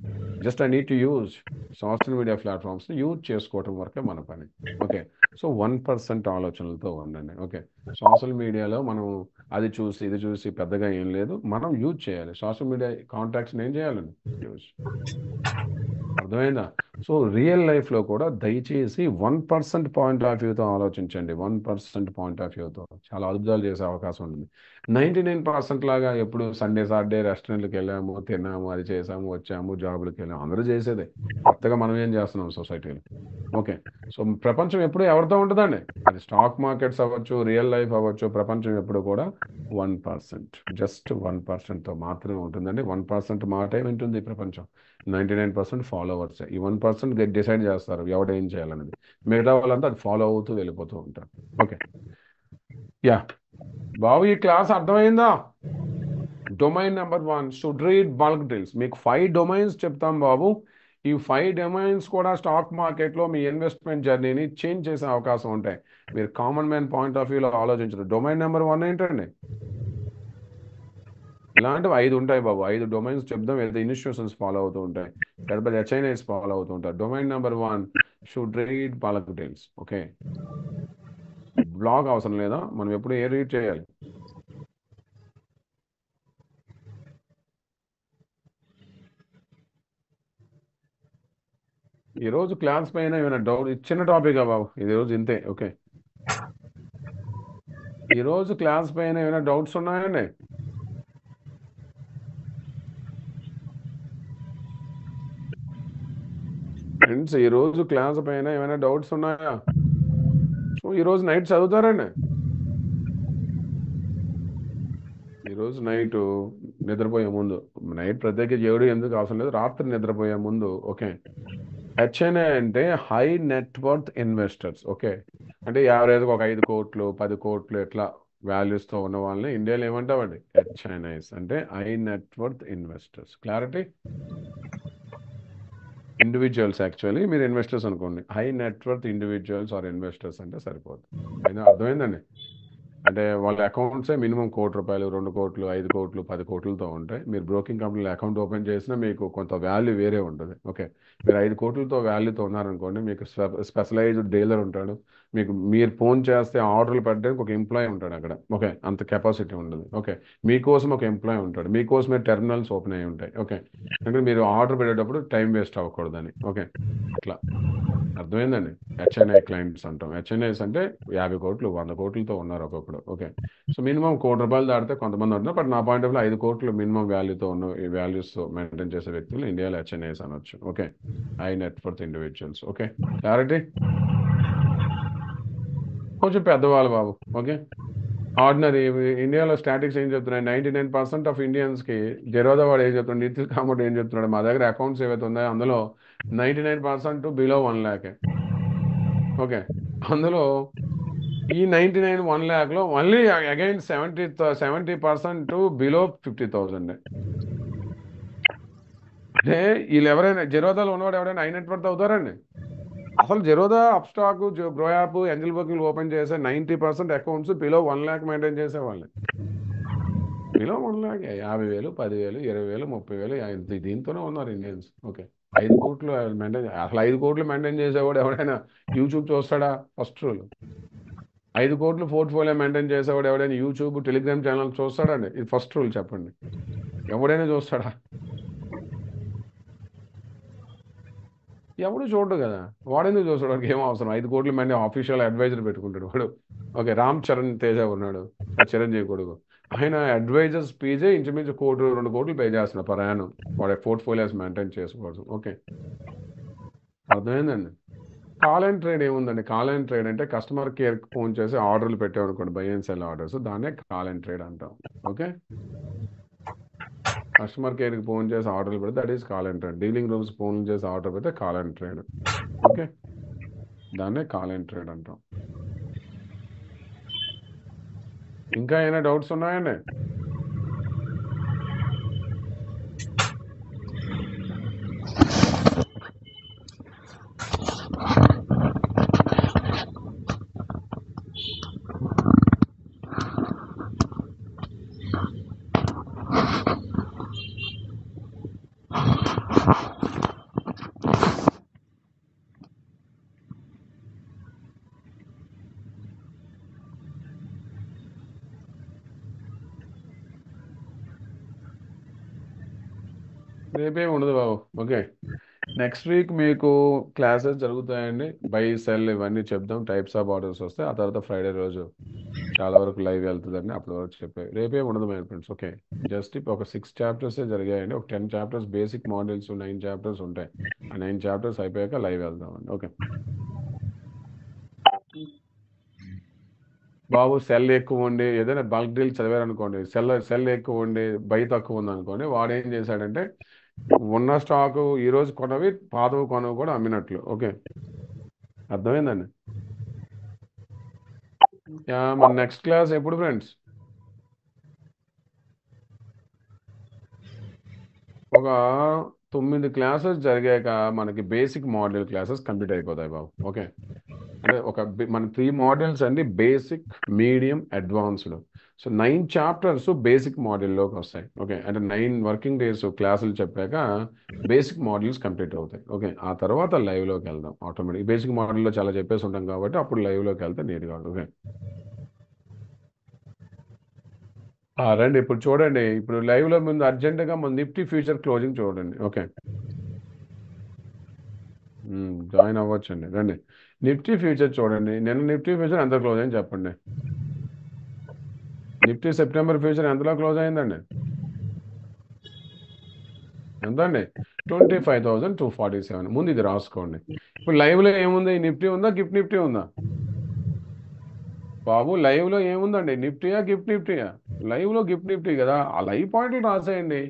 Just I need to use social media ప్లాట్ఫామ్స్ని యూజ్ చేసుకోవటం వరకే మన పని. ఓకే, సో 1% ఆలోచనలతో ఉండండి. ఓకే, సోషల్ మీడియాలో మనం అది చూసి ఇది చూసి పెద్దగా ఏం లేదు. మనం యూజ్ చేయాలి సోషల్ మీడియా కాంటాక్ట్స్ని, ఏం చేయాలండి, యూజ్. అర్థమైందా? సో రియల్ లైఫ్లో కూడా దయచేసి 1% పాయింట్ ఆఫ్ వ్యూతో ఆలోచించండి. 1% పాయింట్ ఆఫ్ వ్యూతో చాలా అద్భుతాలు చేసే అవకాశం ఉంటుంది. 99% లాగా ఎప్పుడు సండే సాటర్డే రెస్టారెంట్కి వెళ్ళాము, తిన్నాము, అది చేసాము, వచ్చాము, జాబులకి వెళ్ళాము, అందరూ చేసేదే. కొత్తగా మనం ఏం చేస్తున్నాం సొసైటీలో? ఓకే. సో ప్రపంచం ఎప్పుడు ఎవరితో ఉంటుందండి? అది స్టాక్ మార్కెట్స్ అవ్వచ్చు, రియల్ లైఫ్ అవ్వచ్చు, ప్రపంచం ఎప్పుడు కూడా 1%, జస్ట్ 1%తో మాత్రమే ఉంటుందండి. 1% మాటే వింటుంది ఈ ప్రపంచం. 99% ఫాలోవర్స్. ఈ 1% డిసైడ్ చేస్తారు ఎవడేం చేయాలనేది. మిగతా వాళ్ళంతా అది ఫాలో అవుతూ వెళ్ళిపోతూ ఉంటారు. ఓకే. యా బాబు, ఈ క్లాస్ అర్థమైందా? Domain number 1 should read bulk drills. మీకు 5 డొమైన్స్ చెప్తాం బాబు. ఈ 5 డొమైన్స్ కూడా స్టాక్ మార్కెట్లో మీ ఇన్వెస్ట్మెంట్ జర్నీని చేంజ్ చేసే అవకాశం ఉంటాయి. మీరు కామన్ మ్యాన్ పాయింట్ ఆఫ్ వ్యూలో ఆలోచించరు. డొమైన్ నెంబర్ 1 ఏంటండి? ఇలాంటివి 5 ఉంటాయి బాబు. 5 డొమైన్స్ చెప్దాం. ఏదైతే ఇన్స్టిట్యూషన్స్ ఫాలో అవుతూ ఉంటాయి, పెద్ద పెద్ద హెచ్ఐఎస్ ఫాలో అవుతూ ఉంటారు. Domain number 1 should read bulk drills. Okay. Blog అవసరం లేదా? మనం ఎప్పుడు ఏ రీడ్ చేయాలి? ఈరోజు క్లాస్ పైన ఏమైనా డౌట్? చిన్న టాపిక్ బాబు, ఇది రోజు ఇంతే. ఓకే. ఈరోజు క్లాస్ పైన ఏమైనా డౌట్స్ ఉన్నాయండి? ఫ్రెండ్స్, ఈరోజు క్లాస్ పైన ఏమైనా డౌట్స్ ఉన్నాయా? సో ఈరోజు నైట్ చదువుతారండి? ఈరోజు నైట్ నిద్రపోయే ముందు, నైట్ ప్రత్యేకించి 7-8 అవసరం లేదు, రాత్రి నిద్రపోయే ముందు. ఓకే. హెచ్ఎన్ఐ అంటే హై నెట్వర్త్ ఇన్వెస్టర్స్. ఓకే. అంటే యావరేజ్గా ఒక 5 కోట్లు 10 కోట్లు ఇట్లా వాల్యూస్తో ఉన్న వాళ్ళని ఇండియాలో ఏమంటామండి? హెచ్ఎన్ఐస్ అంటే high net worth investors. Clarity? Individuals. Actually మీరు ఇన్వెస్టర్స్ అనుకోండి. High net worth individuals or investors అంటే సరిపోతుంది. అయినా అర్థమైందండి? అంటే వాళ్ళ అకౌంట్సే మినిమం ₹1,00,00,000, 2 కోట్లు, 5 కోట్లు, 10 కోట్లతో ఉంటాయి. మీరు బ్రోకింగ్ కంపెనీలో అకౌంట్ ఓపెన్ చేసినా మీకు కొంత వాల్యూ వేరే ఉంటుంది. ఓకే. మీరు 5 కోట్లతో వాల్యూతో ఉన్నారనుకోండి, మీకు స్పెషలైజ్డ్ డీలర్ ఉంటాడు. మీరు ఫోన్ చేస్తే ఆర్డర్లు పెట్టడానికి ఒక ఎంప్లాయీ ఉంటాడు అక్కడ. ఓకే. అంత కెపాసిటీ ఉండదు. ఓకే. మీకోసం ఒక ఎంప్లాయీ ఉంటాడు. మీకోసమే టెర్మినల్స్ ఓపెన్ అయ్యి ఉంటాయి. ఓకే. అంటే మీరు ఆర్డర్ పెట్టేటప్పుడు టైం వేస్ట్ అవ్వకూడదని. ఓకే. ఇట్లా అర్థమైందండి? హెచ్ఎన్ఐ క్లయింట్స్ అంటాం. హెచ్ఎన్ఐస్ అంటే 50 కోట్లు 100 కోట్లతో ఉన్నారు ఒక్కొక్కడు. ఓకే. సో మినిమం ₹1,00,00,000 దాటితే కొంతమంది ఉంటున్నారు. బట్ నా పాయింట్ ఆఫ్ వ్యూ 5 కోట్లు మినిమం వాల్యూతో ఉన్న ఈ వాల్యూస్తో మెయింటైన్ చేసే వ్యక్తులు ఇండియాలో హెచ్ఎన్ఐస్ అనొచ్చు. Okay. High net worth individuals. Okay. Clarity? కొంచెం పెద్దవాళ్ళు బాబు. ఓకే. ఆర్డినరీ ఇండియాలో స్టాటిక్స్ ఏం చెప్తున్నాయి? 99% ఆఫ్ ఇండియన్స్కి జెరోదా వాడు ఏం చెప్తున్నాడు, నితిన్ కామత్ ఏం చెప్తున్నాడు, మా దగ్గర అకౌంట్స్ ఏవైతే ఉన్నాయో అందులో 99% బిలో 1 lakh. ఓకే. అందులో ఈ 99 1 lakh మళ్ళీ అగైన్ 70% బిలో 50,000. అంటే వీళ్ళు ఎవరైనా జెరోదాలో ఉన్నవాడు ఎవరైనా హై నెట్వర్త్ అవుతారండి? అసలు Zerodha, Upstox, grow app, Angel broking open చేసే 90% అకౌంట్స్ బిలో 1 lakh మెయింటైన్ చేసేవాళ్ళే. బిలో 1 lakh 50,000, 10,000, 20,000, 30,000 దీంతోనే ఉన్నారు ఇండియన్స్. ఓకే. 5 కోట్లు మెయింటైన్, అసలు 5 కోట్లు మెయింటైన్ చేసేవాడు ఎవడైనా యూట్యూబ్ చూస్తాడా? First rule. 5 కోట్లు పోర్ట్ఫోలియో మెయింటైన్ చేసేవాడు ఎవడైనా యూట్యూబ్, టెలిగ్రామ్ ఛానల్ చూస్తాడండి? ఇది ఫస్ట్ రూల్. చెప్పండి, ఎవడైనా చూస్తాడా? ఎవడు చూడడు కదా. వాడెందుకు చూస్తాడు? వాడికి ఏం అవసరం? 5 కోట్ల మంది ఆఫీషియల్ అడ్వైజర్ పెట్టుకుంటాడు వాడు. ఓకే. రామ్ చరణ్ తేజ ఉన్నాడు, ఆ చిరంజీవి కొడుకు. ఆయన అడ్వైజర్స్ ఫీజే ఇంచుమించు 1 కోటి 2 కోట్లు పే చేస్తున్నాడు పర్ యానం వాడి పోర్ట్ఫోలియోస్ మెయింటైన్ చేసుకోవచ్చు. ఓకే. అర్థమైందండి? కాల్ అండ్ ట్రేడ్ ఏముందండి? కాల్ అండ్ ట్రేడ్ అంటే కస్టమర్ కేర్కి ఫోన్ చేసి ఆర్డర్లు పెట్టామనుకోండి, బై అండ్ సెల్ ఆర్డర్స్, దాన్నే కాల్ అండ్ ట్రేడ్ అంటాం. ఓకే. కస్టమర్ కేర్కి ఫోన్ చేసి ఆర్డర్లు పెడితే that is call and trade. Dealing rooms phone చేసి ఆర్డర్ పెడితే కాల్ అండ్ ట్రేడ్. ఓకే. దాన్నే కాల్ అండ్ ట్రేడ్ అంటాం. ఇంకా ఏమైనా డౌట్స్ ఉన్నాయండి? రేపేం ఉండదు బాబు. ఓకే, నెక్స్ట్ వీక్ మీకు క్లాసెస్ జరుగుతాయండి. బై సెల్ ఇవన్నీ చెప్దాం, టైప్స్ ఆఫ్ ఆర్డర్స్ వస్తాయి. ఆ తర్వాత ఫ్రైడే రోజు చాలా వరకు లైవ్ వెళ్తుందండి, అప్పటి వరకు చెప్పాయి. రేపేం ఉండదు మై ఫ్రెండ్స్. ఓకే, జస్ట్ ఇప్పుడు ఒక 6 చాప్టర్సే జరిగాయండి. ఒక 10 చాప్టర్స్ బేసిక్ మోడల్స్, 9 చాప్టర్స్ ఉంటాయి. ఆ 9 చాప్టర్స్ అయిపోయాక లైవ్ వెళ్దామండి. ఓకే బాబు, సెల్ ఎక్కువ ఉండి ఏదైనా బల్క్ డీల్ చదివారనుకోండి, సెల్ ఎక్కువ ఉండి బై తక్కువ ఉంది అనుకోండి, వాడు ఏం చేశాడంటే ఉన్న స్టాకు ఈ రోజు కొనవి పాతవి కొనవి కూడా అమ్మినట్లు. ఓకే, అర్థమైందండి. మన నెక్స్ట్ క్లాస్ ఎప్పుడు ఫ్రెండ్స్? ఒక 9 క్లాసెస్ జరిగాక మనకి బేసిక్ మోడల్ క్లాసెస్ కంప్లీట్ అయిపోతాయి బాబు. ఓకే, అంటే మన 3 మోడల్స్ అండి, basic, medium, advanced. So 9 chapters basic మోడల్లోకి వస్తాయి. ఓకే, అంటే 9 వర్కింగ్ డేస్ క్లాసులు చెప్పాక బేసిక్ మోడల్స్ కంప్లీట్ అవుతాయి. ఓకే, ఆ తర్వాత లైవ్లోకి వెళ్దాం. ఆటోమేటిక్ బేసిక్ మోడల్లో చాలా చెప్పేసి ఉంటాం కాబట్టి అప్పుడు లైవ్లోకి వెళ్తే నీట్గా. ఓకే, రండి ఇప్పుడు చూడండి. ఇప్పుడు లైవ్లో ముందు అర్జెంటుగా మన నిఫ్టీ ఫ్యూచర్ క్లోజింగ్ చూడండి. ఓకే, జాయిన్ అవ్వచ్చండి. రండి, నిఫ్టీ ఫ్యూచర్ చూడండి. నిన్న నిఫ్టీ ఫ్యూచర్ ఎంత క్లోజ్ అయింది చెప్పండి. నిఫ్టీ సెప్టెంబర్ ఫ్యూచర్ ఎంతలో క్లోజ్ అయిందండి? ఎంత అండి? 25,247. ముందు ఇది రాసుకోండి. ఇప్పుడు లైవ్లో ఏముంది? నిఫ్టీ ఉందా, గిఫ్ట్ నిఫ్టీ ఉందా బాబు? లైవ్లో ఏముందండి? నిఫ్టీయా, గిఫ్ట్ నిఫ్టీయా? లైవ్లో గిఫ్ట్ నిఫ్టీ కదా. ఆ లైవ్ పాయింట్లు రాసేయండి.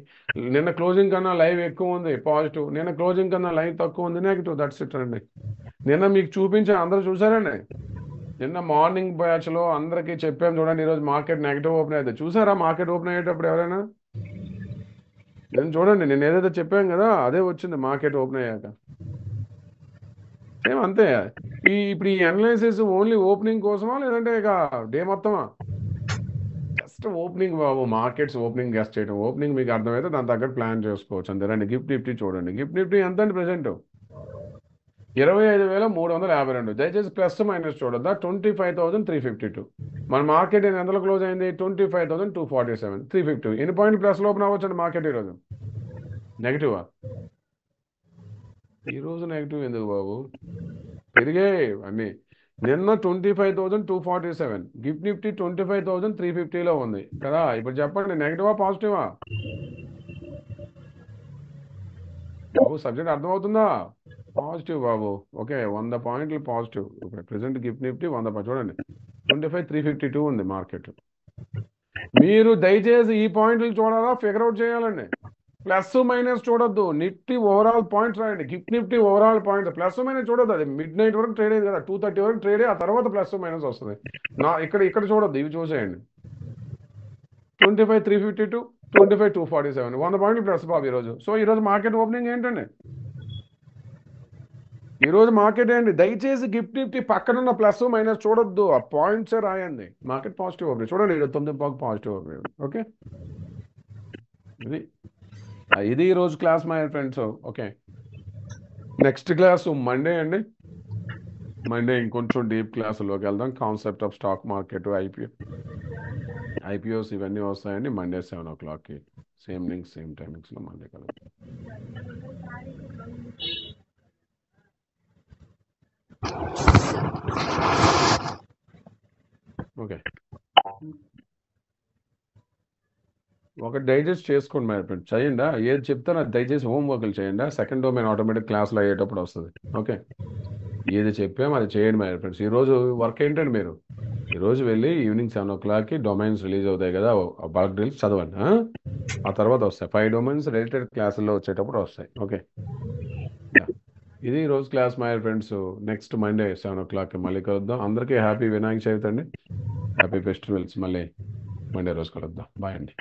నిన్న క్లోజింగ్ కన్నా లైవ్ ఎక్కువ ఉంది, పాజిటివ్. నిన్న క్లోజింగ్ కన్నా లైవ్ తక్కువ ఉంది, నెగిటివ్. దట్స్ ఇట్ అండి. నిన్న మీకు చూపించిన అందరూ చూసారండి. నిన్న మార్నింగ్ బ్యాచ్లో అందరికీ చెప్పాము చూడండి, ఈరోజు మార్కెట్ నెగిటివ్ ఓపెన్ అయితే. చూసారా మార్కెట్ ఓపెన్ అయ్యేటప్పుడు ఎవరైనా? నేను చూడండి, నేను ఏదైతే చెప్పాను కదా అదే వచ్చింది మార్కెట్ ఓపెన్ అయ్యాక. సేమ్ అంతే. ఇప్పుడు ఈ అనాలిసిస్ ఓన్లీ ఓపెనింగ్ కోసమా, లేదంటే ఇక డే మొత్తమా? జస్ట్ ఓపెనింగ్ బాబు, మార్కెట్స్ ఓపెనింగ్ గెస్ట్ చేయడం. ఓపెనింగ్ మీకు అర్థమైతే దాని తగ్గట్టు ప్లాన్ చేసుకోవచ్చు అంతే. రండి, గిఫ్ట్ నిఫ్టీ చూడండి. గిఫ్ట్ నిఫ్టీ ఎంత అండి ప్రెసెంట్? 25,352. దయచేసి ప్లస్ మైనస్ చూడొద్దా. 25,352. మన మార్కెట్ ఎంతలో క్లోజ్ అయింది? 25,247. 350. ఎన్ని పాయింట్ ప్లస్ ఓపెన్ అవ్వచ్చండి మార్కెట్ ఈరోజు? నెగిటివా? ఈరోజు నెగిటివ్ ఎందుకు బాబు? పెరిగాయి అన్నీ. నిన్న 25,247. గిఫ్ట్ నిఫ్టీ 25,350లో ఉంది కదా. ఇప్పుడు చెప్పండి, నెగిటివా పాజిటివా? బాబు సబ్జెక్ట్ అర్థమవుతుందా? పాజిటివ్ బాబు. ఓకే, 100 పాయింట్లు positive. Okay, present gift Nifty 100 చూడండి, 25,352 ఉంది మార్కెట్. మీరు దయచేసి ఈ పాయింట్లు చూడాలా, ఫిగర్ అవుట్ చేయాలండి. ప్లస్ మైనస్ చూడొద్దు. నిఫ్టీ ఓవరాల్ పాయింట్స్ రాయండి. Gift Nifty overall points, plus minus చూడొద్దు. అది మిడ్ నైట్ వరకు ట్రేడ్ అయింది కదా, 2:30 వరకు ట్రేడ్ అయ్యి ఆ తర్వాత ప్లస్ మైనస్ వస్తుంది. ఇక్కడ చూడొద్దు, ఇవి చూసేయండి. 25,352, 25,247, 100 పాయింట్లు ప్లస్ బాబు ఈరోజు. సో ఈరోజు మార్కెట్ ఓపెనింగ్ ఏంటండి? ఈరోజు మార్కెట్ ఏంటి? దయచేసి గిఫ్ట్ నిఫ్టీ పక్కనున్న ప్లస్ మైనస్ చూడొద్దు, ఆ పాయింట్స్ రాయండి. మార్కెట్ పాజిటివ్ ఓపెనింగ్ చూడండి, 9 పాజిటివ్ ఓపెనింగ్. ఓకే, ఇది ఈరోజు class my friends. Okay, next class Monday అండి. మండే ఇంకొంచెం డీప్ క్లాసులోకి వెళ్దాం. Concept of stock market, IPOs ఇవన్నీ వస్తాయండి. మండే 7 o'clockకి సేమ్ లింక్, సేమ్ టైమింగ్స్లో మండే కలుగుతాం. ఓకే, ఒక డైజెస్ట్ చేసుకోండి మై ఫ్రెండ్. చేయండి, ఏది చెప్తానో అది దయచేసి హోంవర్క్లు చేయండి. సెకండ్ డొమైన్ ఆటోమేటిక్ క్లాస్లో అయ్యేటప్పుడు వస్తుంది. ఓకే, ఏది చెప్పామో అది చేయండి మై ఫ్రెండ్స్. ఈరోజు వర్క్ ఏంటండి మీరు? ఈరోజు వెళ్ళి ఈవినింగ్ 7 o'clockకి డొమైన్స్ రిలీజ్ అవుతాయి కదా, బల్క్ డ్రిల్స్ చదవండి. ఆ తర్వాత వస్తాయి 5 డొమైన్స్ రిలేటెడ్ క్లాసుల్లో వచ్చేటప్పుడు వస్తాయి. ఓకే, ఇది ఈరోజు class my friends. Next Monday 7 o'clockకి మళ్ళీ కలుద్దాం. అందరికీ హ్యాపీ వినాయక చవితి అండి, హ్యాపీ ఫెస్టివల్స్. మళ్ళీ మండే రోజు కలుద్దాం. బాయ్ అండి.